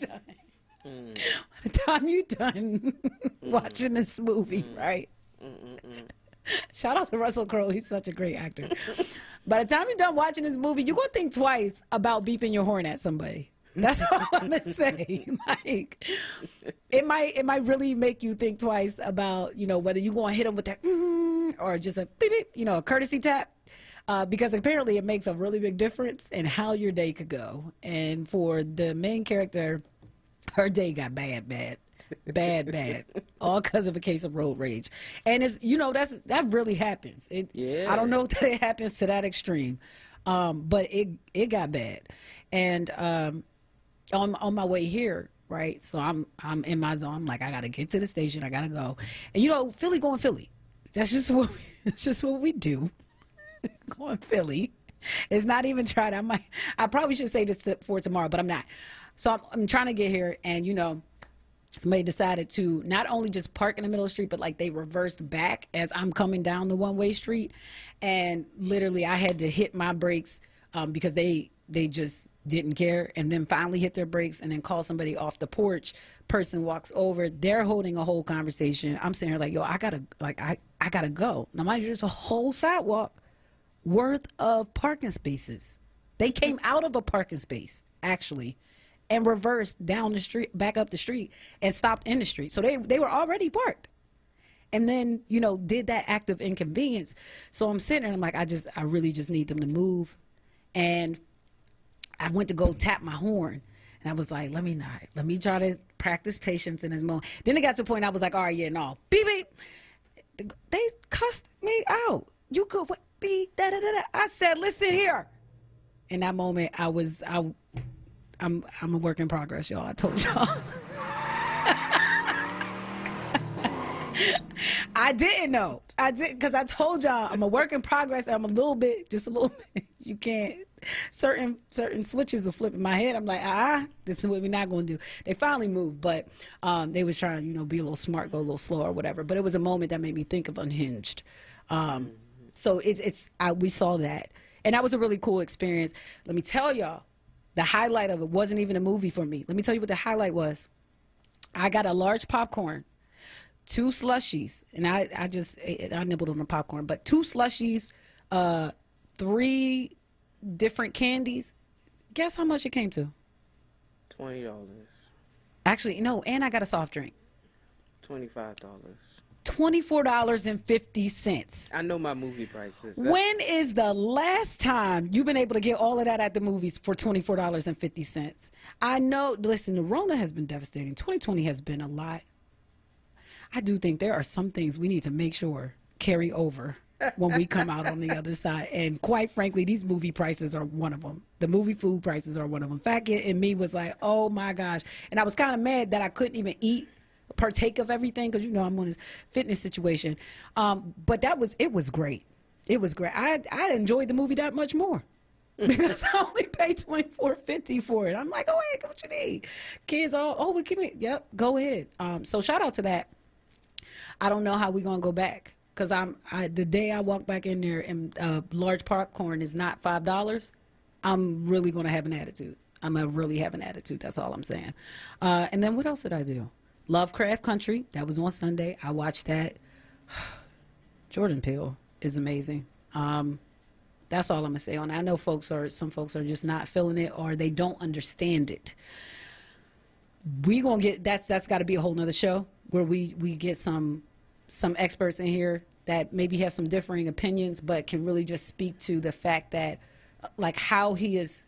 done watching this movie, right? Shout out to Russell Crowe. He's such a great actor. By the time you're done watching this movie, you're going to think twice about beeping your horn at somebody. That's all I'm going to say. Like, it might really make you think twice about, whether you're going to hit them with that or just a beep, beep, a courtesy tap. Because apparently it makes a really big difference in how your day could go. And for the main character, her day got bad. All because of a case of road rage. And it's that really happens. I don't know that it happens to that extreme, but it got bad. And on my way here, right, so I'm in my zone. I'm like, I gotta get to the station, I gotta go. And Philly going Philly, that's just what we do. Going Philly. It's not even tried. I probably should say this for tomorrow, but I'm not. So I'm trying to get here, and somebody decided to not only just park in the middle of the street, but like they reversed back as I'm coming down the one-way street. And literally I had to hit my brakes because they just didn't care, and then finally hit their brakes and then call somebody off the porch. Person walks over. They're holding a whole conversation. I'm sitting here like, yo, I gotta go. Now, mind you, there's a whole sidewalk worth of parking spaces. They came out of a parking space, actually, and reversed down the street, back up the street, and stopped in the street. So they were already parked. And then, did that act of inconvenience. So I'm sitting there and I'm like, I really just need them to move. And I went to go tap my horn. And I was like, let me try to practice patience in this moment. Then it got to the point I was like, all right, yeah, no. Beep, beep. They cussed me out. You could beep, da, da, da, da. I said, listen here. In that moment, I'm a work in progress, y'all. I told y'all. I didn't know. Because I told y'all I'm a work in progress. I'm just a little bit. You can't. Certain switches are flipping my head. I'm like, this is what we're not going to do. They finally moved, but they was trying, be a little smart, go a little slow or whatever. But it was a moment that made me think of Unhinged. So we saw that, and that was a really cool experience. Let me tell y'all. The highlight of it wasn't even a movie for me. Let me tell you what the highlight was. I got a large popcorn, 2 slushies, and I nibbled on the popcorn, but 2 slushies, 3 different candies. Guess how much it came to? $20. Actually, no, and I got a soft drink. $25. $24.50. I know my movie prices. When is the last time you've been able to get all of that at the movies for $24.50? I know, listen, the Rona has been devastating. 2020 has been a lot. I do think there are some things we need to make sure carry over when we come out on the other side. And quite frankly, these movie prices are one of them. The movie food prices are one of them. Fat Kid in me was like, oh my gosh. And I was kind of mad that I couldn't even partake of everything because I'm on this fitness situation, but it was great. It was great. I enjoyed the movie that much more because I only paid $24.50 for it. I'm like, oh hey, what you need? Kids we give me, yep, go ahead. So shout out to that. I don't know how we're gonna go back because the day I walk back in there and large popcorn is not $5, I'm really gonna have an attitude. I'm gonna really have an attitude. That's all I'm saying. And then what else did I do? Lovecraft Country, that was on Sunday. I watched that. Jordan Peele is amazing. That's all I'm gonna say on that. I know some folks are just not feeling it, or they don't understand it. We gonna get that's got to be a whole nother show where we get some experts in here that maybe have some differing opinions, but can really just speak to the fact that, like, how he is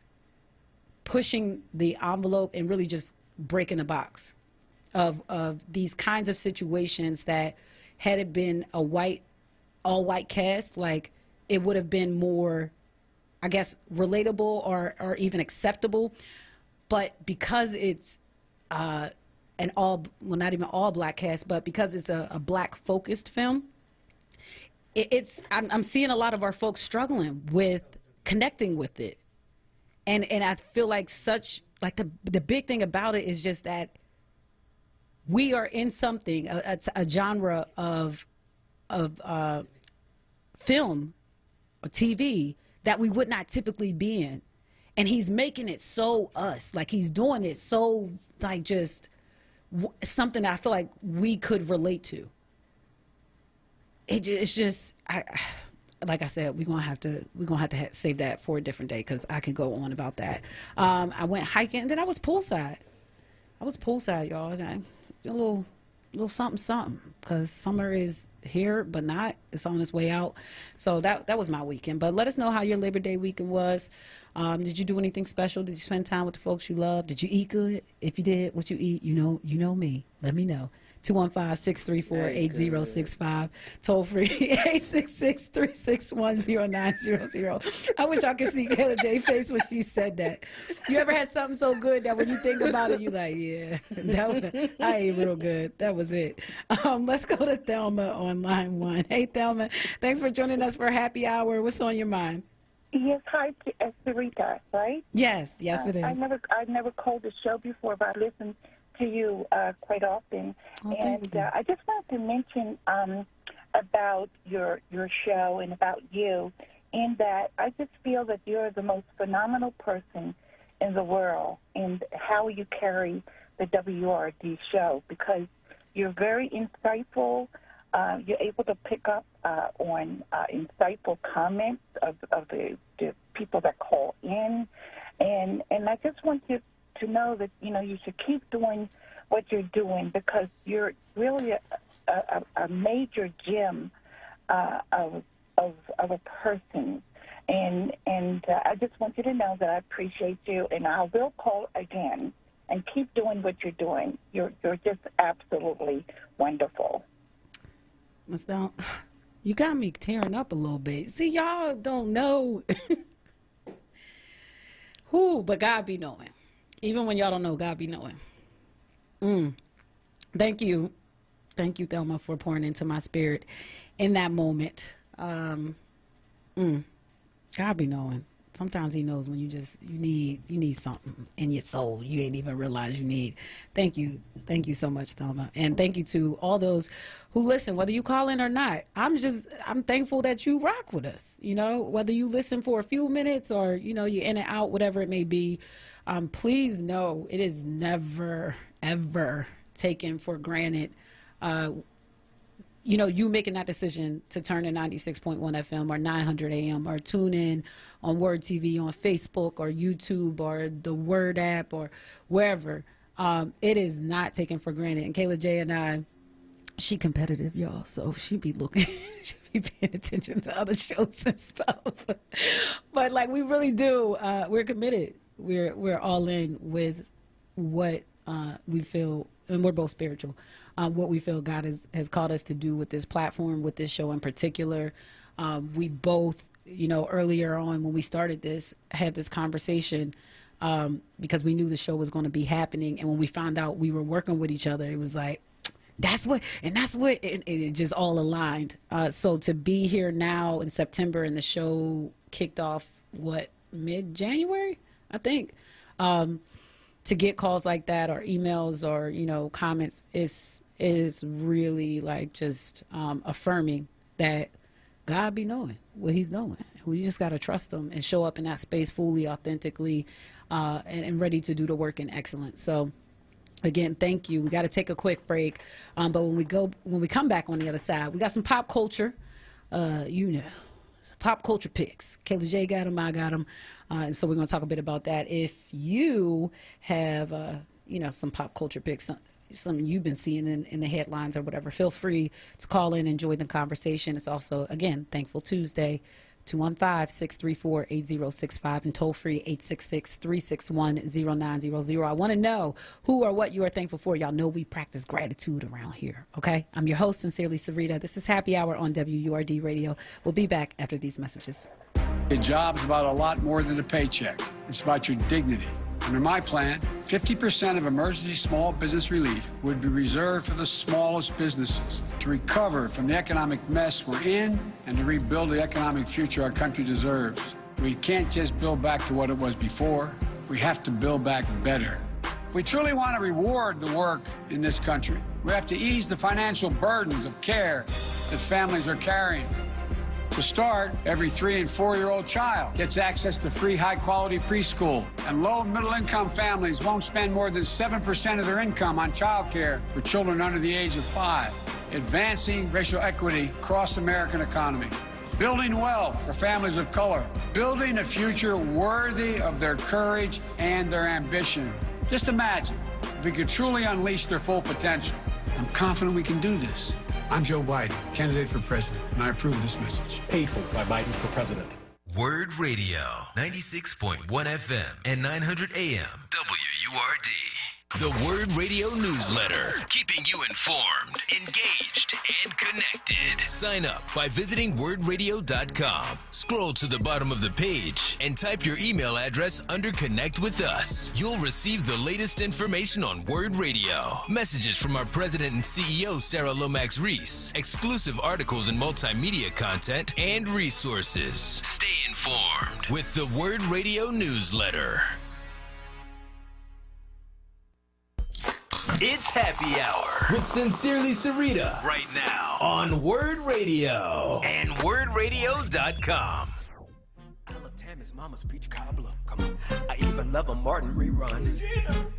pushing the envelope and really just breaking the box of these kinds of situations that, had it been a all white cast, like, it would have been more, I guess, relatable or even acceptable. But because it's not even all black cast, but because it's a black focused film, I'm seeing a lot of our folks struggling with connecting with it. And I feel like the big thing about it is just that we are in something, a genre of film or TV that we would not typically be in. And he's making it so us, like he's doing it so, like, just something that I feel like we could relate to. It's just, like I said, we're gonna have to save that for a different day, because I can go on about that. I went hiking, and then I was poolside, y'all. A little something, because summer is here, but not. It's on its way out. So that was my weekend. But let us know how your Labor Day weekend was. Did you do anything special? Did you spend time with the folks you love? Did you eat good? If you did, what you eat, you know me. Let me know. 215-634-8065. Toll free 866-361-0900. I wish I could see Kayla J's face when she said that. You ever had something so good that when you think about it, you like, yeah, I ate real good. That was it. Let's go to Thelma on line 1. Hey, Thelma, thanks for joining us for Happy Hour. What's on your mind? Yes, hi, Sarita, right? Yes, it is. I never called the show before, but I listened to you quite often. And I just wanted to mention about your show and about you, in that I just feel that you're the most phenomenal person in the world, and how you carry the WRD show, because you're very insightful. You're able to pick up on insightful comments of the people that call in. And I just want you to know that, you should keep doing what you're doing, because you're really a major gem of a person. And I just want you to know that I appreciate you, and I will call again, and keep doing what you're doing. You're just absolutely wonderful. Miss Down, you got me tearing up a little bit. See, y'all don't know. But God be knowing. Even when y'all don't know, God be knowing. Thank you, Thelma, for pouring into my spirit in that moment. God be knowing. Sometimes he knows when you need something in your soul you ain't even realize you need. Thank you so much, Thelma, and thank you to all those who listen, whether you call in or not. I'm thankful that you rock with us. Whether you listen for a few minutes or you're in and out, whatever it may be. Please know it is never ever taken for granted. You making that decision to turn to 96.1 FM or 900 AM or tune in on Word TV on Facebook or YouTube or the Word app or wherever. It is not taken for granted. And Kayla J and I, she competitive, y'all, so she be looking, she be paying attention to other shows and stuff. But like, we really do. We're committed. We're all in with what we feel, and we're both spiritual. What we feel God has called us to do with this platform, with this show in particular. We both, earlier on when we started this, had this conversation because we knew the show was going to be happening. And when we found out we were working with each other, it was like, and it just all aligned. So to be here now in September, and the show kicked off, mid-January, I think, to get calls like that or emails or, comments is really like just affirming that God be knowing what he's doing. We just got to trust him and show up in that space fully, authentically, and ready to do the work in excellence. So again, thank you. We got to take a quick break. But when we come back on the other side, we got some pop culture, pop culture picks. Kayla J got them, I got them. And so we're going to talk a bit about that. If you have, some pop culture picks, something you've been seeing in the headlines or whatever, feel free to call in and join the conversation. It's also, again, Thankful Tuesday, 215-634-8065 and toll free 866-361-0900. I want to know who or what you are thankful for. Y'all know we practice gratitude around here, okay? I'm your host, Sincerely Sarita. This is Happy Hour on WURD Radio. We'll be back after these messages. A job is about a lot more than a paycheck. It's about your dignity. Under my plan, 50% of emergency small business relief would be reserved for the smallest businesses to recover from the economic mess we're in and to rebuild the economic future our country deserves. We can't just build back to what it was before. We have to build back better. If we truly want to reward the work in this country, we have to ease the financial burdens of care that families are carrying. To start, every 3- and 4-year-old child gets access to free high-quality preschool, and low- and middle-income families won't spend more than 7% of their income on child care for children under the age of 5, advancing racial equity across the American economy, building wealth for families of color, building a future worthy of their courage and their ambition. Just imagine if we could truly unleash their full potential. I'm confident we can do this. I'm Joe Biden, candidate for president, and I approve this message. Paid for by Biden for president. Word Radio, 96.1 FM and 900 AM. WURD. The Word Radio newsletter, keeping you informed, engaged, and connected. Sign up by visiting wordradio.com. Scroll to the bottom of the page and type your email address under Connect with Us. You'll receive the latest information on Word Radio, messages from our president and CEO, Sarah Lomax Reese, exclusive articles and multimedia content, and resources. Stay informed with the Word Radio newsletter. It's Happy Hour With Sincerely Sarita right now on Word Radio and wordradio.com. I love Tammy's mama's peach cobbler. Come on. I even love a Martin rerun.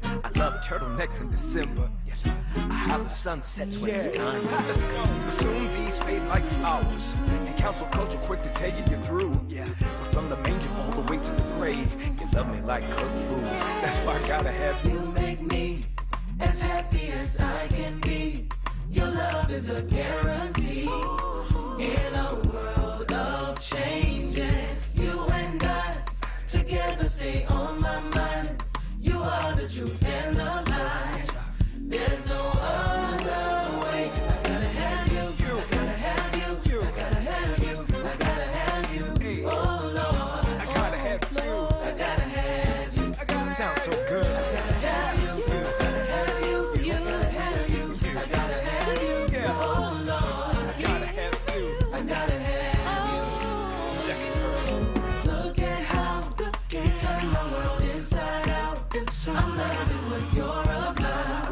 I love turtlenecks in December. Yes, I have the sunsets when it's done. Let's go. But soon these fade like flowers. And council culture quick to tell you you're through. Yeah. But from the manger all the way to the grave, you love me like cooked food. That's why I gotta have you. Make me as happy as I can be. Your love is a guarantee. In a world of changes, you and I together stay on my mind. You are the truth and the light. There's no other way. I gotta have you. I gotta have you. I gotta have you. I gotta have you. Oh Lord. I gotta have you. I gotta have you. I gotta sound so good. I gotta have you. I gotta have you. I gotta have you. I gotta have you. Oh Lord. I gotta have you. I gotta have you. Second person. Look at how you turn my world inside out. I'm loving what you're about.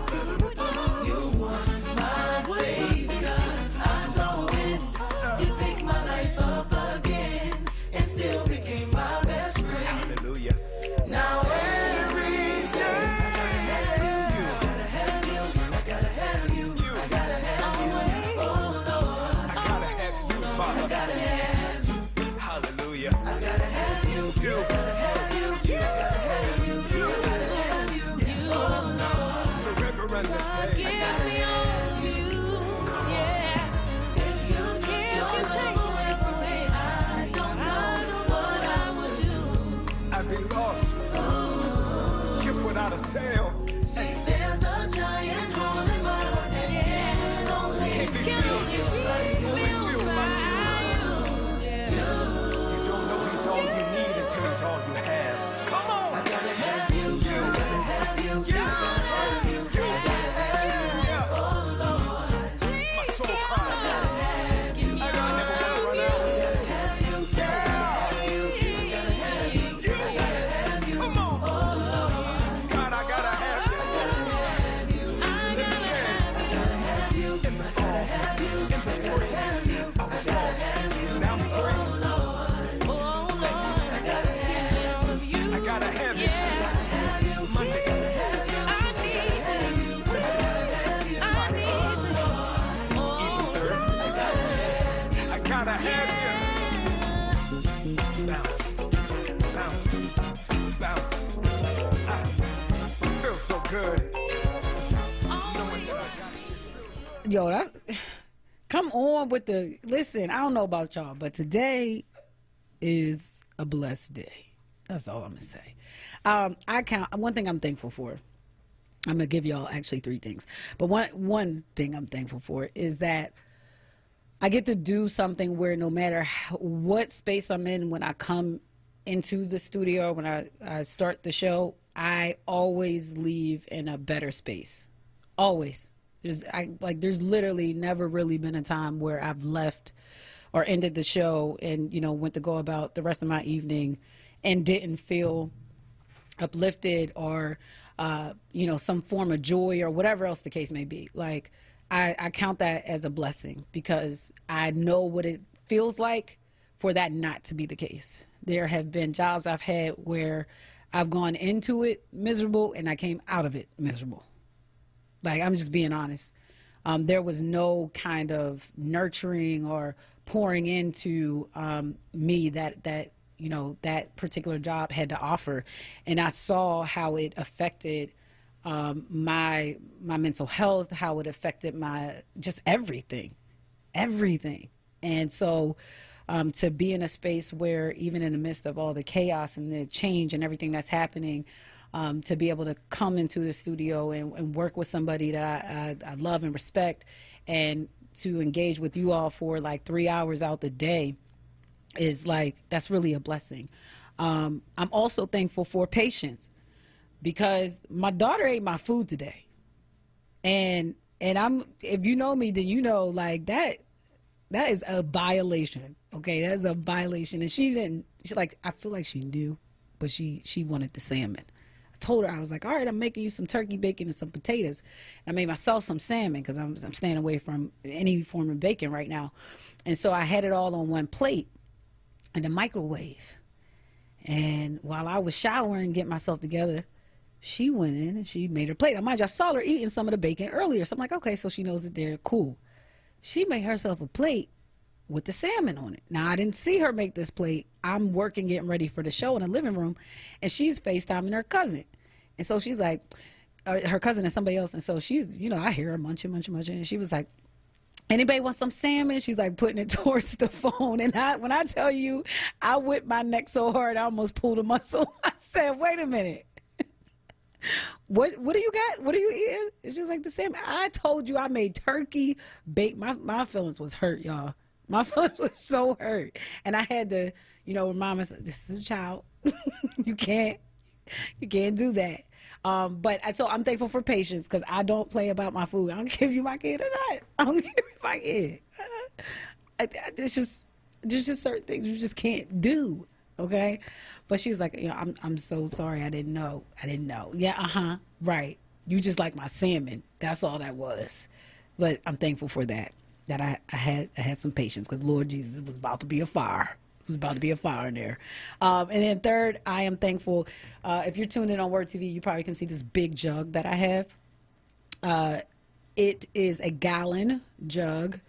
You won my faith 'cause I saw it. You picked my life up again and still became my best friend. Hallelujah. Now every day I gotta have you. I gotta have you. I gotta have you. Oh Lord. I gotta have you, Father. I gotta have you. Hallelujah. I gotta have you. I gotta have you. I gotta have you. I gotta have you. Oh Lord. Forever and a day. I gotta have you. Yeah. If you took your love away from me, I don't know what I would do. I'd be lost. Ship without a sail. See, there's a giant hole in my heart that can only be filled by you. You don't know he's all you need until he's all you have. Come on. I gotta have you. I gotta have you. I gotta have you. I gotta have you. Oh Lord. My soul I cries. gotta have you. I never wanna run out. I gotta have you. I gotta have you. I gotta have you. I gotta have you. Come on. Oh Lord. God, I gotta have you. I gotta have you. I gotta have you. In the fall, I gotta have you. in the I gotta spring, have you. I was I gotta lost. have you. Now I'm free. Oh Lord. Oh Lord. I gotta have you. I gotta have you. I gotta have you. Monday. I gotta have you. I need you. I gotta have you. I need you. Even Thursday. I gotta have you. I gotta have you. Come on with the, listen, I don't know about y'all, but today is a blessed day. That's all I'm going to say. One thing I'm thankful for, I'm going to give y'all actually 3 things. But one thing I'm thankful for is that I get to do something where no matter what space I'm in, when I come into the studio, when I start the show, I always leave in a better space. Always. There's literally never really been a time where I've left or ended the show and, went to go about the rest of my evening and didn't feel uplifted or, some form of joy or whatever else the case may be. Like, I count that as a blessing because I know what it feels like for that not to be the case. There have been jobs I've had where I've gone into it miserable and I came out of it miserable. Like, I'm just being honest. There was no kind of nurturing or pouring into me that particular job had to offer. And I saw how it affected my mental health, how it affected my just everything. And so to be in a space where even in the midst of all the chaos and the change and everything that's happening, to be able to come into the studio and work with somebody that I love and respect and to engage with you all for like 3 hours out the day is like, that's really a blessing. I'm also thankful for patience because my daughter ate my food today. And if you know me, then you know like that is a violation. Okay. That's a violation. And she's like, I feel like she knew, but she wanted the salmon. I told her, I was like, all right, I'm making you some turkey bacon and some potatoes. And I made myself some salmon because I'm staying away from any form of bacon right now. And so I had it all on one plate in the microwave. And while I was showering, getting myself together, she went in and she made her plate. I mind you, I saw her eating some of the bacon earlier. So I'm like, okay, so she knows that they're cool. She made herself a plate with the salmon on it. Now, I didn't see her make this plate. I'm working, getting ready for the show in the living room, and she's FaceTiming her cousin. And so she's like, her cousin and somebody else. And so she's, I hear her munching. And she was like, anybody want some salmon? She's like putting it towards the phone. And when I tell you, I whipped my neck so hard, I almost pulled a muscle. I said, wait a minute. What do you got? What are you eating? It's just like the salmon. I told you I made turkey bake. My feelings was hurt, y'all. My feelings was so hurt. And I had to, remind myself, this is a child. You can't do that. So I'm thankful for patience because I don't play about my food. I don't care if you my kid or not. I don't care if you my kid. There's just certain things you just can't do. Okay. But she's like, I'm so sorry. I didn't know. Yeah. Right. You just like my salmon. That's all that was. But I'm thankful for that I had some patience because Lord Jesus, it was about to be a fire. It was about to be a fire in there. And then third, I am thankful. If you're tuned in on Word TV, you probably can see this big jug that I have. It is a gallon jug.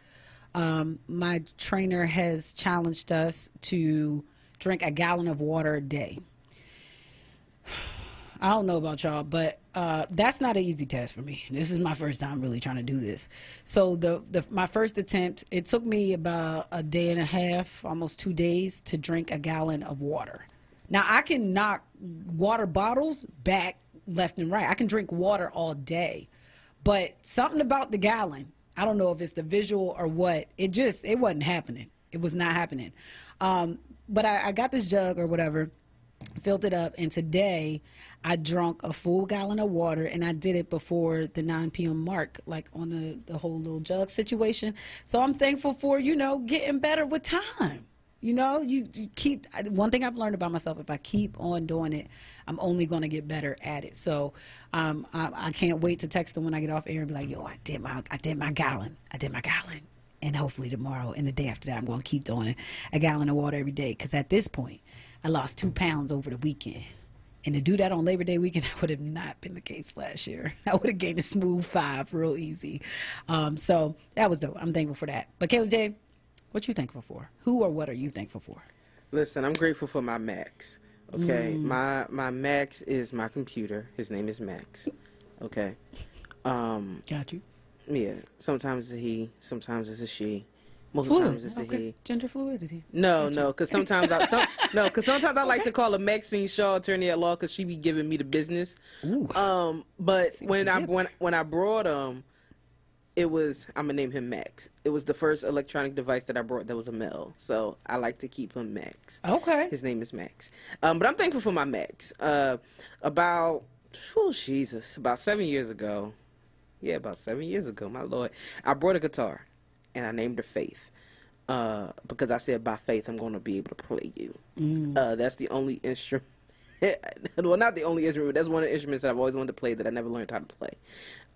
My trainer has challenged us to drink a gallon of water a day. I don't know about y'all, but that's not an easy task for me. This is my first time really trying to do this. So my first attempt, it took me about a day and a half, almost 2 days to drink a gallon of water. Now I can knock water bottles back left and right. I can drink water all day, but something about the gallon, I don't know if it's the visual or what, it wasn't happening. It was not happening. But I got this jug or whatever, filled it up, and today I drank a full gallon of water, and I did it before the 9 p.m. mark, like on the whole little jug situation. So I'm thankful for, getting better with time. You keep, one thing I've learned about myself, if I keep on doing it, I'm only going to get better at it. So I can't wait to text them when I get off air and be like, yo, I did my gallon. And hopefully tomorrow and the day after that, I'm going to keep doing a gallon of water every day. Because at this point, I lost 2 pounds over the weekend. And to do that on Labor Day weekend, that would have not been the case last year. I would have gained a smooth 5 real easy. So that was dope. I'm thankful for that. But Kayla J., what you thankful for? Who or what are you thankful for? Listen, I'm grateful for my Max. Okay, my Max is my computer. His name is Max. Okay. Got you. Yeah, sometimes it's a he, sometimes it's a she. Most of the times it's a he. Gender fluidity. No, because sometimes sometimes I like to call a Maxine Shaw, attorney at law, because she be giving me the business. Ooh. But when I brought it was, I'm gonna name him Max. It was the first electronic device that I brought that was a male, so I like to keep him Max. Okay. His name is Max. But I'm thankful for my Max. About 7 years ago. Yeah, about 7 years ago, my Lord. I brought a guitar, and I named her Faith. Because I said, by faith, I'm going to be able to play you. That's the only instrument. Well, not the only instrument, but that's one of the instruments that I've always wanted to play that I never learned how to play.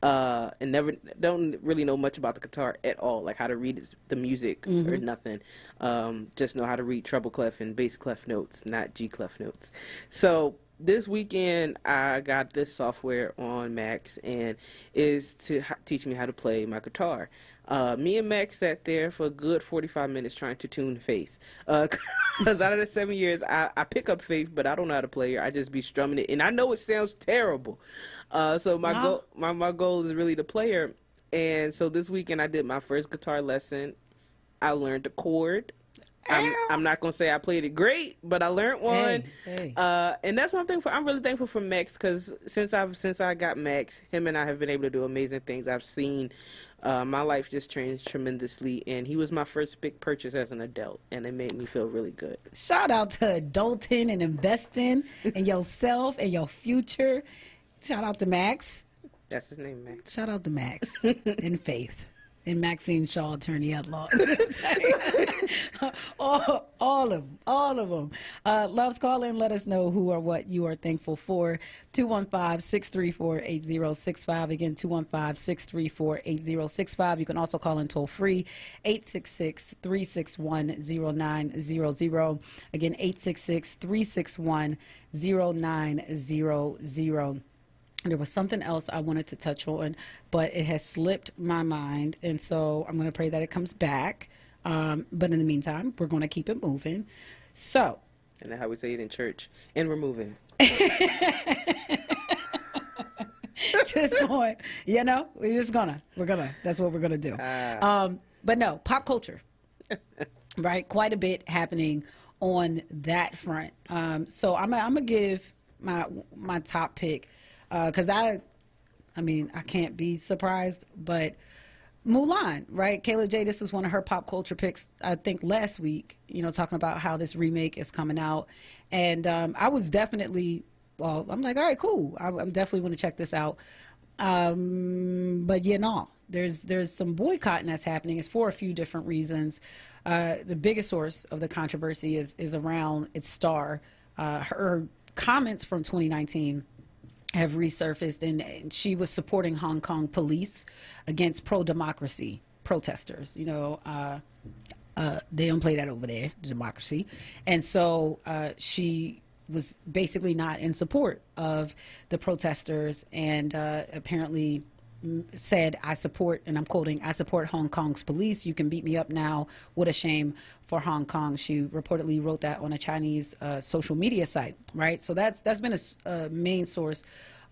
And don't really know much about the guitar at all, like how to read the music or nothing. Just know how to read treble clef and bass clef notes, not G clef notes. So this weekend I got this software on Max, and is to teach me how to play my guitar. Me and Max sat there for a good 45 minutes trying to tune Faith. Because out of the 7 years, I pick up Faith, but I don't know how to play her. I just be strumming it, and I know it sounds terrible. So my goal is really to play her. And so this weekend I did my first guitar lesson. I learned a chord. I'm not gonna say I played it great, but I learned one. Hey. And that's what I'm thankful for. I'm really thankful for Max, because since I got Max, him and I have been able to do amazing things. I've seen my life just changed tremendously, and he was my first big purchase as an adult, and it made me feel really good. Shout out to adulting and investing in yourself and your future. Shout out to Max. That's his name, Max. Shout out to Max and Faith. And Maxine Shaw, attorney at law. all of them. Loves, call in. Let us know who or what you are thankful for. 215-634-8065. Again, 215-634-8065. You can also call in toll free, 866-361-0900. Again, 866-361-0900. There was something else I wanted to touch on, but it has slipped my mind, and so I'm going to pray that it comes back. But in the meantime, we're going to keep it moving. So, and that's how we say it in church. And we're moving. Just going, we're gonna. That's what we're gonna do. But no, pop culture, right? Quite a bit happening on that front. So I'm gonna give my top pick. Because I can't be surprised, but Mulan, right? Kayla J, this was one of her pop culture picks, I think, last week, talking about how this remake is coming out. And I was definitely, I'm like, all right, cool. I'm definitely want to check this out. But there's some boycotting that's happening. It's for a few different reasons. The biggest source of the controversy is around its star. Her comments from 2019 have resurfaced, and she was supporting Hong Kong police against pro-democracy protesters. They don't play that over there, democracy. And so she was basically not in support of the protesters, and apparently said, I support, and I'm quoting, I support Hong Kong's police. You can beat me up now. What a shame for Hong Kong. She reportedly wrote that on a Chinese social media site, right? So that's been a main source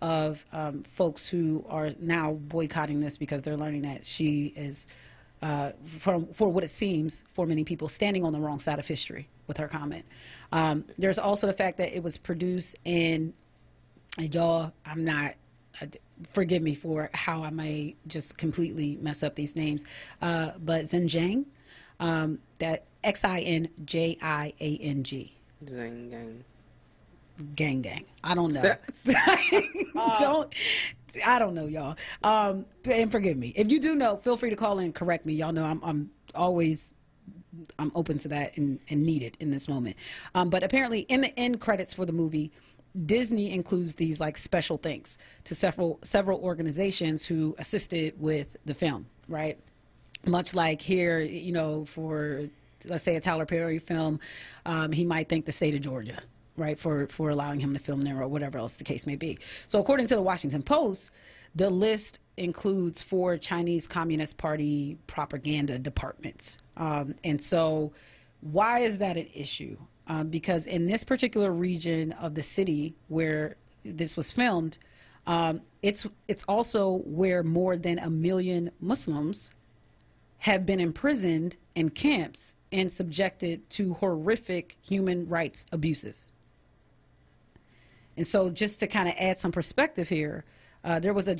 of folks who are now boycotting this because they're learning that she is, for what it seems, for many people, standing on the wrong side of history with her comment. There's also the fact that it was produced in, and y'all, forgive me for how I may just completely mess up these names, but Xinjiang, that Xinjiang. Xinjiang. Gang. I don't know. I don't know, y'all. And forgive me. If you do know, feel free to call in and correct me. Y'all know I'm open to that and need it in this moment. But apparently in the end credits for the movie, Disney includes these like special thanks to several organizations who assisted with the film, right? Much like here, for, let's say, a Tyler Perry film, he might thank the state of Georgia, right, for allowing him to film there or whatever else the case may be. So according to the Washington Post, the list includes 4 Chinese Communist Party propaganda departments. And so why is that an issue? Because in this particular region of the city where this was filmed, It's also where more than 1 million Muslims have been imprisoned in camps and subjected to horrific human rights abuses. And so just to kind of add some perspective here, there was a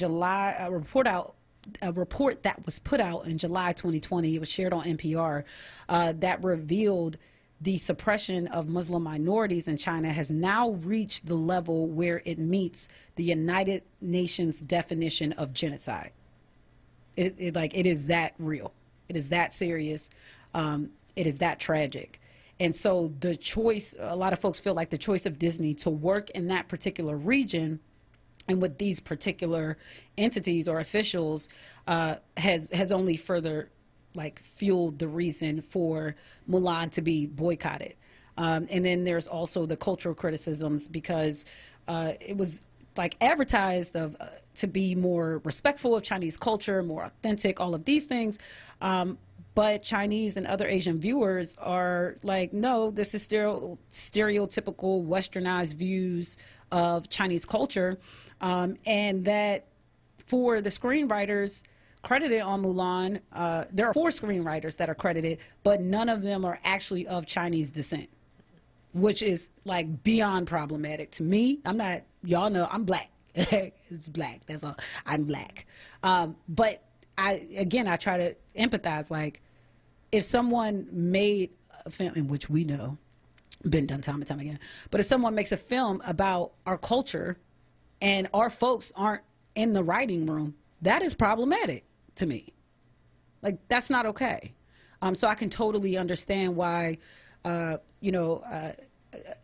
report that was put out in July 2020. It was shared on NPR that revealed the suppression of Muslim minorities in China has now reached the level where it meets the United Nations definition of genocide. It is that real. It is that serious. It is that tragic. And so the choice, a lot of folks feel like the choice of Disney to work in that particular region and with these particular entities or officials has only further fueled the reason for Mulan to be boycotted. And then there's also the cultural criticisms because it was advertised to be more respectful of Chinese culture, more authentic, all of these things. But Chinese and other Asian viewers are like, no, this is stereotypical westernized views of Chinese culture. And that for the screenwriters credited on Mulan, there are 4 screenwriters that are credited, but none of them are actually of Chinese descent, which is beyond problematic to me. Y'all know I'm black. It's black. That's all. I'm black. But I try to empathize. If someone made a film, in which we know, been done time and time again, but if someone makes a film about our culture and our folks aren't in the writing room, that is problematic to me. That's not okay. So I can totally understand why,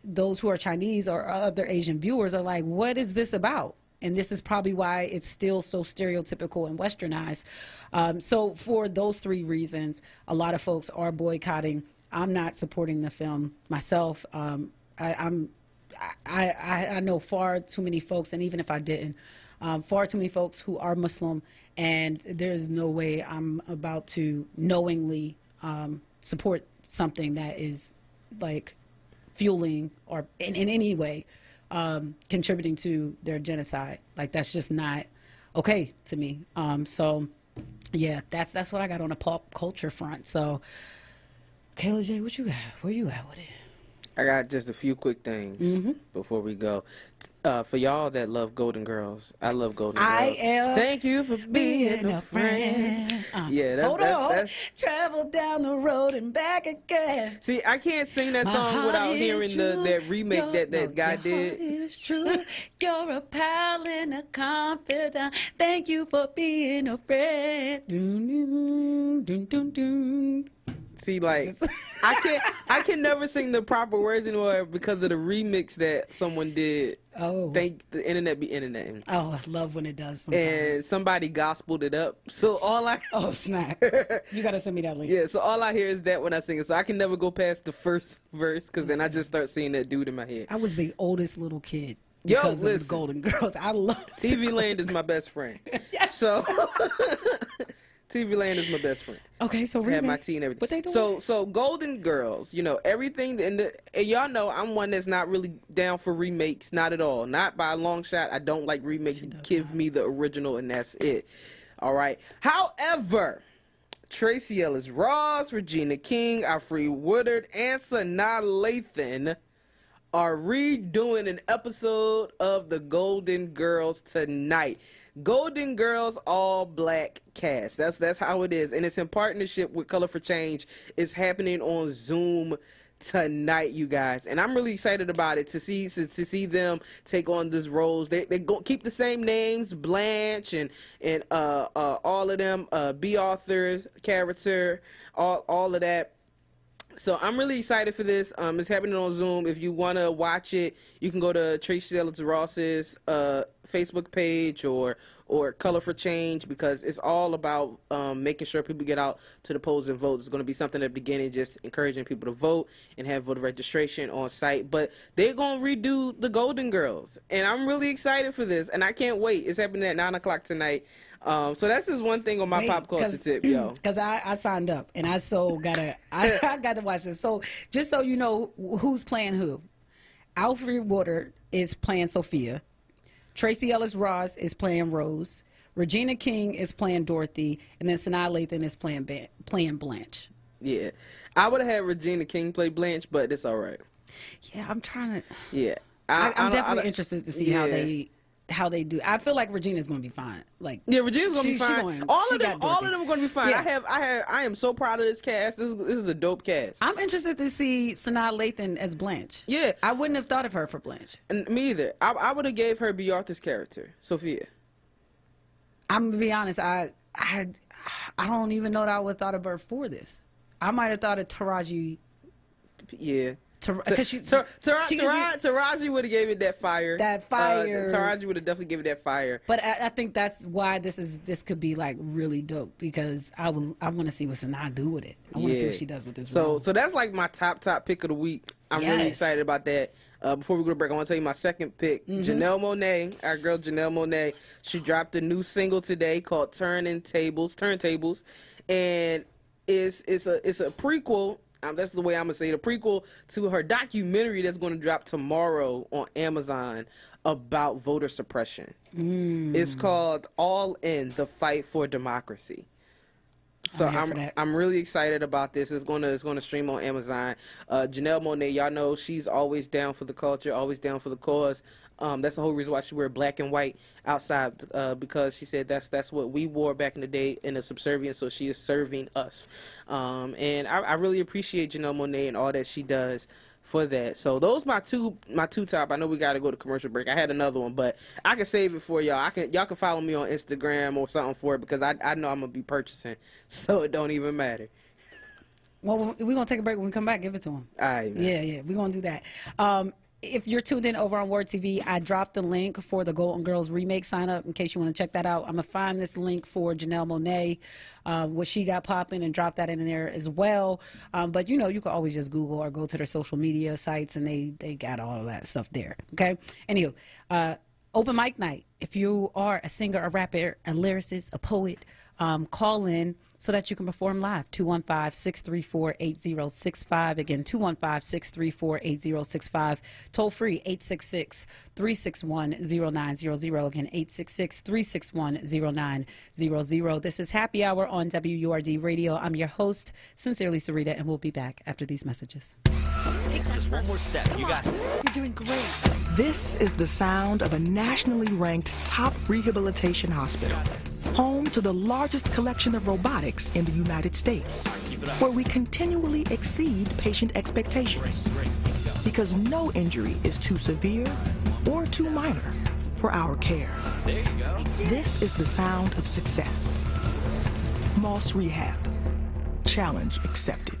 those who are Chinese or other Asian viewers are like, what is this about? And this is probably why it's still so stereotypical and westernized. So for those 3 reasons, a lot of folks are boycotting. I'm not supporting the film myself. I know far too many folks, and even if I didn't, far too many folks who are Muslim, and there's no way I'm about to knowingly support something that is fueling or in any way contributing to their genocide. That's just not okay to me. So yeah, that's what I got on a pop culture front. So Kayla J, what you got? Where you at with it? I got just a few quick things before we go. For y'all that love Golden Girls, I love Golden Girls. I am. Thank you for being a friend. Yeah, that's travel down the road and back again. See, I can't sing that song without hearing that remake that guy did. It's true. You're a pal and a confidant. Thank you for being a friend. Dun, dun, dun, dun. See, I can never sing the proper words anymore because of the remix that someone did. Oh, thank the internet be internet. Oh, I love when it does. Sometimes. And somebody gospeled it up. So oh snap! You gotta send me that link. Yeah. So all I hear is that when I sing it. So I can never go past the first verse because then I just start seeing that dude in my head. I was the oldest little kid. Because of the Golden Girls. I love TV Land is my best friend. Yes. So. TV Land is my best friend. Okay, so I have my tea and everything. What they doing? So Golden Girls, everything, and y'all know I'm one that's not really down for remakes, not at all, not by a long shot. I don't like remakes. Give me the original, and that's it. All right. However, Tracy Ellis Ross, Regina King, Alfre Woodard, and Sanaa Lathan are redoing an episode of the Golden Girls tonight. Golden Girls all black cast. That's how it is, and it's in partnership with Color for Change. It's happening on Zoom tonight, you guys, and I'm really excited about it to see them take on these roles. They go keep the same names, Blanche and all of them, B. Arthur's character, all of that. So I'm really excited for this. It's happening on Zoom. If you want to watch it, you can go to Tracy Ellis Ross's Facebook page or Color for Change, because it's all about making sure people get out to the polls and vote. It's going to be something at the beginning, just encouraging people to vote and have voter registration on site. But they're going to redo the Golden Girls, and I'm really excited for this, and I can't wait. It's happening at 9 o'clock tonight. So that's just one thing on my pop culture tip, yo. Because I signed up, and I got to watch this. So just so you know who's playing who. Alfre Woodard is playing Sophia. Tracy Ellis Ross is playing Rose. Regina King is playing Dorothy, and then Sanaa Lathan is playing Blanche. Yeah, I would have had Regina King play Blanche, but it's all right. Yeah, I'm trying to. Yeah, I'm definitely interested to see how they do. I feel like Regina's going to be fine. Like, yeah, Regina's going to be fine. All of them are going to be fine. Yeah. I am so proud of this cast. This is a dope cast. I'm interested to see Sanaa Lathan as Blanche. Yeah, I wouldn't have thought of her for Blanche. And me either. I would have gave her B. Arthur's character, Sophia. I'm gonna be honest. I don't even know that I would have thought of her for this. I might have thought of Taraji. Yeah. Because Taraji would have gave it that fire. That fire. Taraji would have definitely given it that fire. But I think that's why this could be like really dope, because I want to see what Sanaa do with it. I want to see what she does with this. So that's like my top pick of the week. I'm really excited about that. Before we go to break, I want to tell you my second pick. Janelle Monáe, our girl Janelle Monáe. She dropped a new single today called Turntables, and it's a prequel. That's the way I'm gonna say it. A prequel to her documentary that's going to drop tomorrow on Amazon about voter suppression. It's called All In: The Fight for Democracy. So I'm really excited about this. It's gonna stream on Amazon. Janelle Monáe, y'all know she's always down for the culture, always down for the cause. That's the whole reason why she wear black and white outside, because she said that's what we wore back in the day in a subservience. So she is serving us, and I really appreciate Janelle Monáe and all that she does for that. So those my two top. I know we got to go to commercial break. I had another one, but I can save it for y'all. Y'all can follow me on Instagram or something for it, because I know I'm gonna be purchasing, so it don't even matter. Well, we're gonna take a break. When we come back, give it to them. All right, man. Yeah, we're gonna do that. If you're tuned in over on Word TV, I dropped the link for the Golden Girls remake sign up in case you want to check that out. I'm going to find this link for Janelle Monáe, what she got popping, and drop that in there as well. But, you can always just Google or go to their social media sites, and they got all of that stuff there. Okay? Anywho, open mic night. If you are a singer, a rapper, a lyricist, a poet, call in so that you can perform live. 215-634-8065. Again, 215-634-8065. Toll free, 866-361-0900. Again, 866-361-0900. This is Happy Hour on WURD Radio. I'm your host, Sincerely Sarita, and we'll be back after these messages. Take just one more step. You got it. You're doing great. This is the sound of a nationally ranked top rehabilitation hospital, home to the largest collection of robotics in the United States, where we continually exceed patient expectations, because no injury is too severe or too minor for our care. There you go. This is the sound of success. Moss Rehab. Challenge accepted.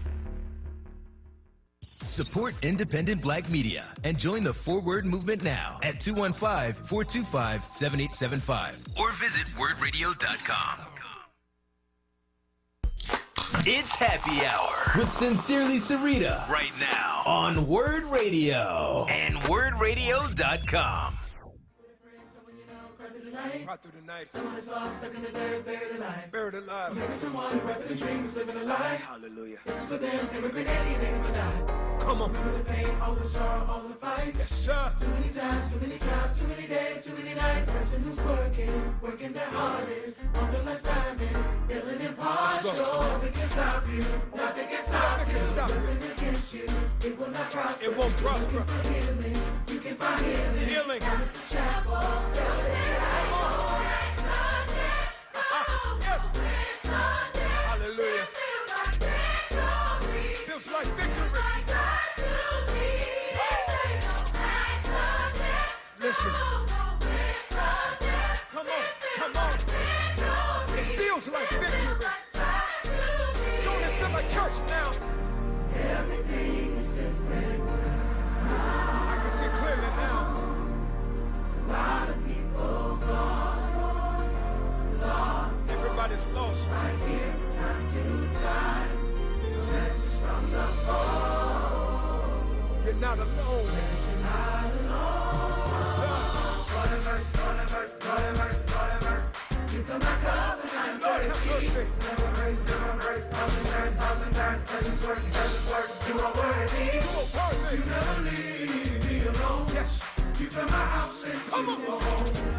Support independent black media and join the Forward movement now at 215-425-7875 or visit wordradio.com. It's Happy Hour with Sincerely Sarita right now on Word Radio and wordradio.com. Right through the night. Someone is lost, stuck in the dirt, buried alive. Buried alive. Maybe someone who rather than dreams, living a lie. Hallelujah. This is for them, immigrant alien, they died. Come on. Remember the pain, all the sorrow, all the fights. Yes, sir. Too many times, too many trials, too many days, too many nights. Person who's working their hardest. On the last diamond, feeling impartial. Nothing can stop you. Nothing can stop you. Nothing against you. It will not prosper. It won't prosper. You can find healing. Healing. Down at the chapel. Hallelujah. Feels like victory. Listen. Come on. It feels like victory. Don't it feel like church now? Everything is different now. I can see clearly now. A lot of people gone, lost. Everybody's lost. Right here from time to time. A message from the phone. You're not alone. Says you're not alone. Yes, sir. Lord have mercy, Lord have mercy, Lord have mercy, Lord have mercy. You fill my cup and I'm thirsty. Never break, thousand times, presence work, you are worthy. You never leave me alone. Yes. You turn my house into a home.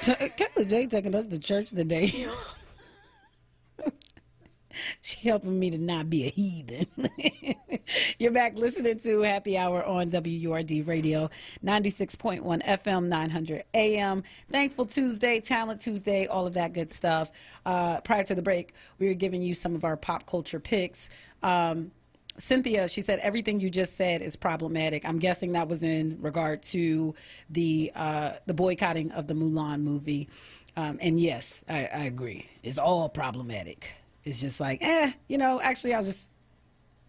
Kayla J taking us to church today. She helping me to not be a heathen. You're back listening to Happy Hour on WURD Radio, 96.1 FM, 900 AM. Thankful Tuesday, Talent Tuesday, all of that good stuff. Prior to the break, we were giving you some of our pop culture picks. Cynthia, she said, everything you just said is problematic. I'm guessing that was in regard to the boycotting of the Mulan movie. And yes, I agree. It's all problematic. It's just like, actually, I'll just,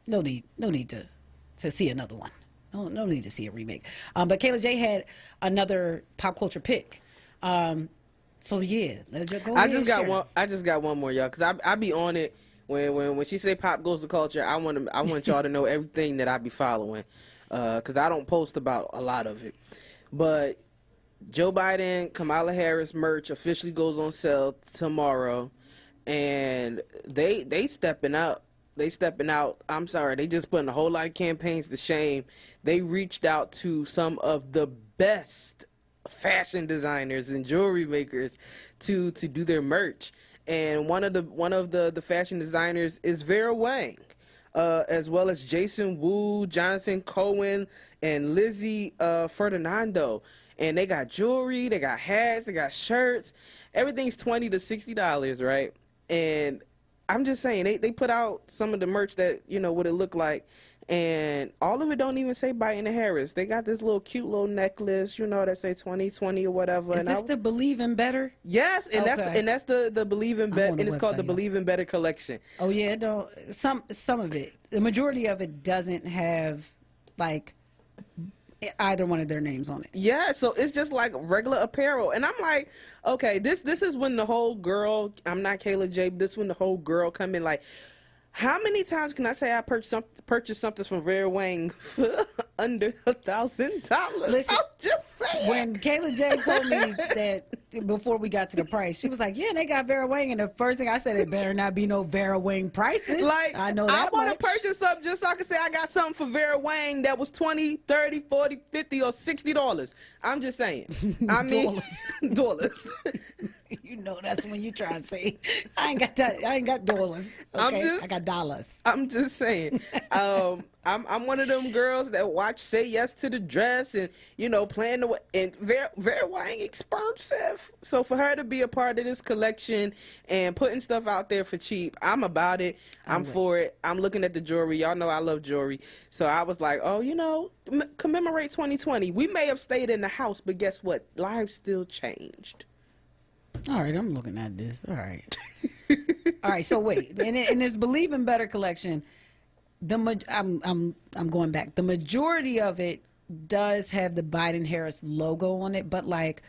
no need to see another one. No need to see a remake. But Kayla J had another pop culture pick. So yeah, let's just go. I just got one more, y'all, because I be on it when she say pop goes to culture. I want y'all to know everything that I be following, because I don't post about a lot of it. But Joe Biden, Kamala Harris merch officially goes on sale tomorrow. And they stepping out. I'm sorry, they just putting a whole lot of campaigns to shame. They reached out to some of the best fashion designers and jewelry makers to do their merch. And one of the fashion designers is Vera Wang, as well as Jason Wu, Jonathan Cohen, and Lizzie Ferdinando. And they got jewelry, they got hats, they got shirts. Everything's $20 to $60, right? And I'm just saying, they put out some of the merch that, what it looked like. And all of it don't even say Biden and Harris. They got this little cute little necklace, that say 2020 or whatever. Is this the Believe in Better? Yes, and that's the Believe in Better, and it's called the Believe in Better collection. Oh yeah, some of it. The majority of it doesn't have like either one of their names on it. Yeah, so it's just like regular apparel. And I'm like, okay, this is when the whole girl, I'm not Kayla J, but this when the whole girl come in like, how many times can I say I purchased something from Vera Wang for under $1,000? Listen, I'm just saying. When Kayla J told me that before we got to the price, she was like, yeah, they got Vera Wang. And the first thing I said, it better not be no Vera Wang prices. Like, I know that I want to purchase something just so I can say I got something for Vera Wang that was $20, $30, $40, $50, or $60. I'm just saying. I mean, dollars. You know that's when you try to say, I ain't got that. I ain't got dollars. Okay, I got dollars. I'm just saying. I'm one of them girls that watch Say Yes to the Dress and plan to, and Vera Wang expensive. So for her to be a part of this collection and putting stuff out there for cheap, I'm about it. I'm for it. I'm looking at the jewelry. Y'all know I love jewelry. So I was like, commemorate 2020. We may have stayed in the house, but guess what? Lives still changed. All right, I'm looking at this. All right. All right, so wait. In this Believe in Better collection, I'm going back. The majority of it does have the Biden-Harris logo on it, but like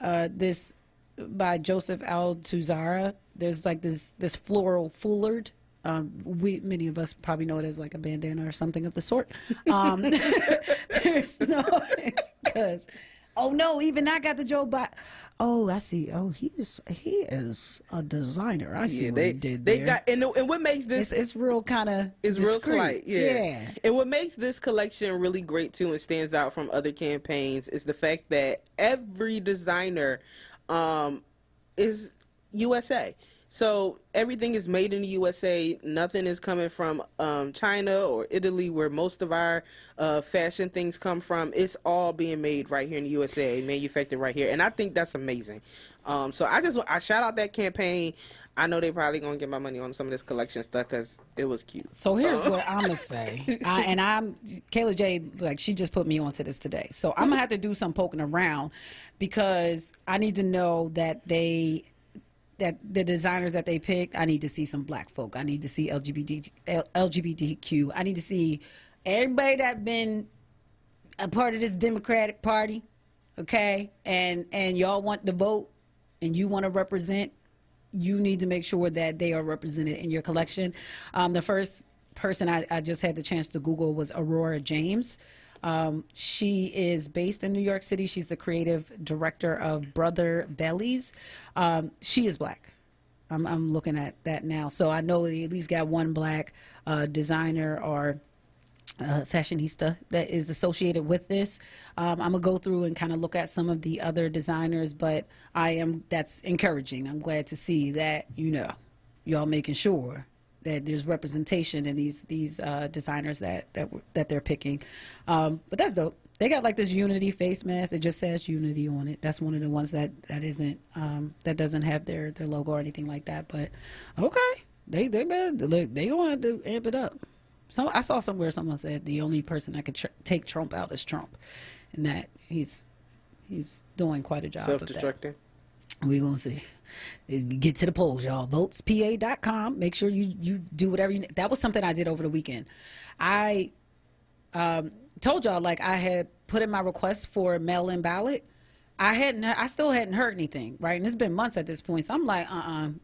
this by Joseph Altuzarra, there's like this floral foulard. Many of us probably know it as like a bandana or something of the sort. There's no, because, even I got the Joe Biden. Oh, I see. Oh, he is a designer. I see what they did there. They got and what makes this it's real kind of it's real slight, yeah. And what makes this collection really great too and stands out from other campaigns is the fact that every designer is USA. So everything is made in the USA. Nothing is coming from China or Italy, where most of our fashion things come from. It's all being made right here in the USA, manufactured right here, and I think that's amazing. So I shout out that campaign. I know they probably gonna get my money on some of this collection stuff because it was cute. So here's what I'm gonna say, I'm Kayla J. Like she just put me onto this today, so I'm gonna have to do some poking around because I need to know that the designers that they picked, I need to see some black folk. I need to see LGBTQ. I need to see everybody that been a part of this Democratic Party, okay? And y'all want to vote and you want to represent, you need to make sure that they are represented in your collection. The first person I just had the chance to Google was Aurora James. She is based in New York City. She's the creative director of Brother Bellies. She is black. I'm looking at that now. So I know they at least got one black designer or fashionista that is associated with this. I'm gonna go through and kind of look at some of the other designers, but that's encouraging. I'm glad to see that, y'all making sure that there's representation in these designers that they're picking. But that's dope. They got like this Unity face mask. It just says Unity on it. That's one of the ones that isn't that doesn't have their logo or anything like that. But okay, they gonna have to amp it up. So I saw somewhere someone said the only person that could take Trump out is Trump, and that he's doing quite a job. Self-destructing. We gonna see. Get to the polls, y'all. Votespa.com. Make sure you do whatever you. That was something I did over the weekend. I told y'all like I had put in my request for a mail-in ballot. I still hadn't heard anything, right? And it's been months at this point. So I'm like,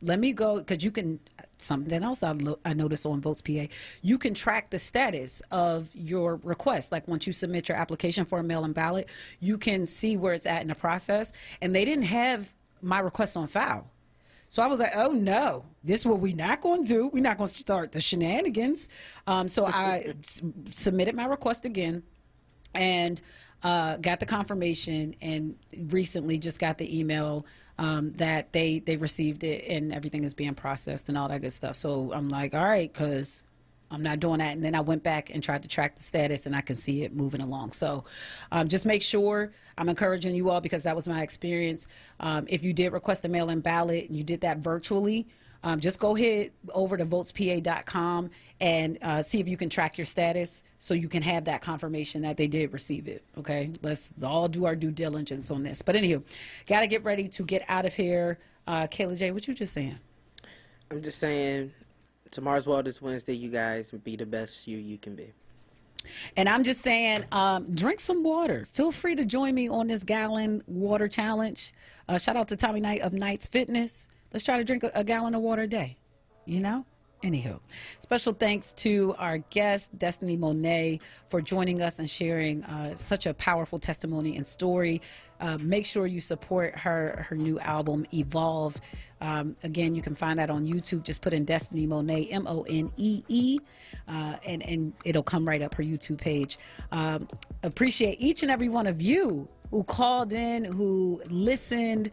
let me go, because you can. Something else I noticed on Votes PA, you can track the status of your request. Like once you submit your application for a mail-in ballot, you can see where it's at in the process. And they didn't have my request on file. So I was like, oh no, this is what we're not going to do. We're not going to start the shenanigans. So I submitted my request again and got the confirmation, and recently just got the email that they received it and everything is being processed and all that good stuff. So I'm like, all right, because I'm not doing that. And then I went back and tried to track the status, and I can see it moving along. So just make sure, I'm encouraging you all, because that was my experience. If you did request a mail-in ballot and you did that virtually, just go ahead over to votespa.com and see if you can track your status so you can have that confirmation that they did receive it. Okay, let's all do our due diligence on this. But anywho, got to get ready to get out of here. Kayla J, what you just saying? I'm just saying, tomorrow's Wellness Wednesday, you guys be the best you can be. And I'm just saying, drink some water. Feel free to join me on this gallon water challenge. Shout out to Tommy Knight of Knight's Fitness. Let's try to drink a gallon of water a day, Anywho, special thanks to our guest, Destiny Monet, for joining us and sharing such a powerful testimony and story. Make sure you support her new album, Evolve. Again, you can find that on YouTube. Just put in Destiny Monet, Monee, and it'll come right up her YouTube page. Appreciate each and every one of you who called in, who listened,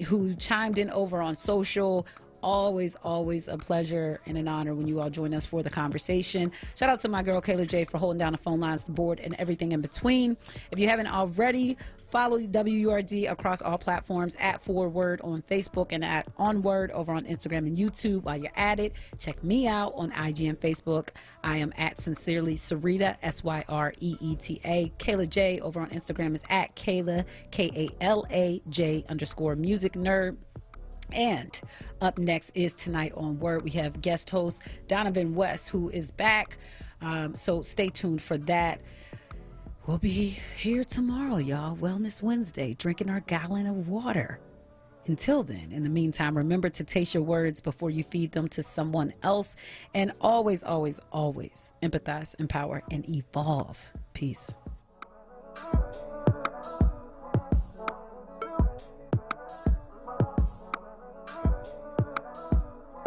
who chimed in over on social. Always a pleasure and an honor when you all join us for the conversation. Shout out to my girl Kayla J for holding down the phone lines, the board, and everything in between. If you haven't already, follow WURD across all platforms at onWURD on Facebook and at onWURD over on Instagram and YouTube. While you're at it, check me out on IG and Facebook. I am at Sincerely Sarita, SYREETA. Kayla J over on Instagram is at Kayla, KALAJ_music nerd. And up next is Tonight on Word. We have guest host Donovan West, who is back. So stay tuned for that. We'll be here tomorrow, y'all. Wellness Wednesday, drinking our gallon of water. Until then, in the meantime, remember to taste your words before you feed them to someone else. And always, always, always empathize, empower, and evolve. Peace.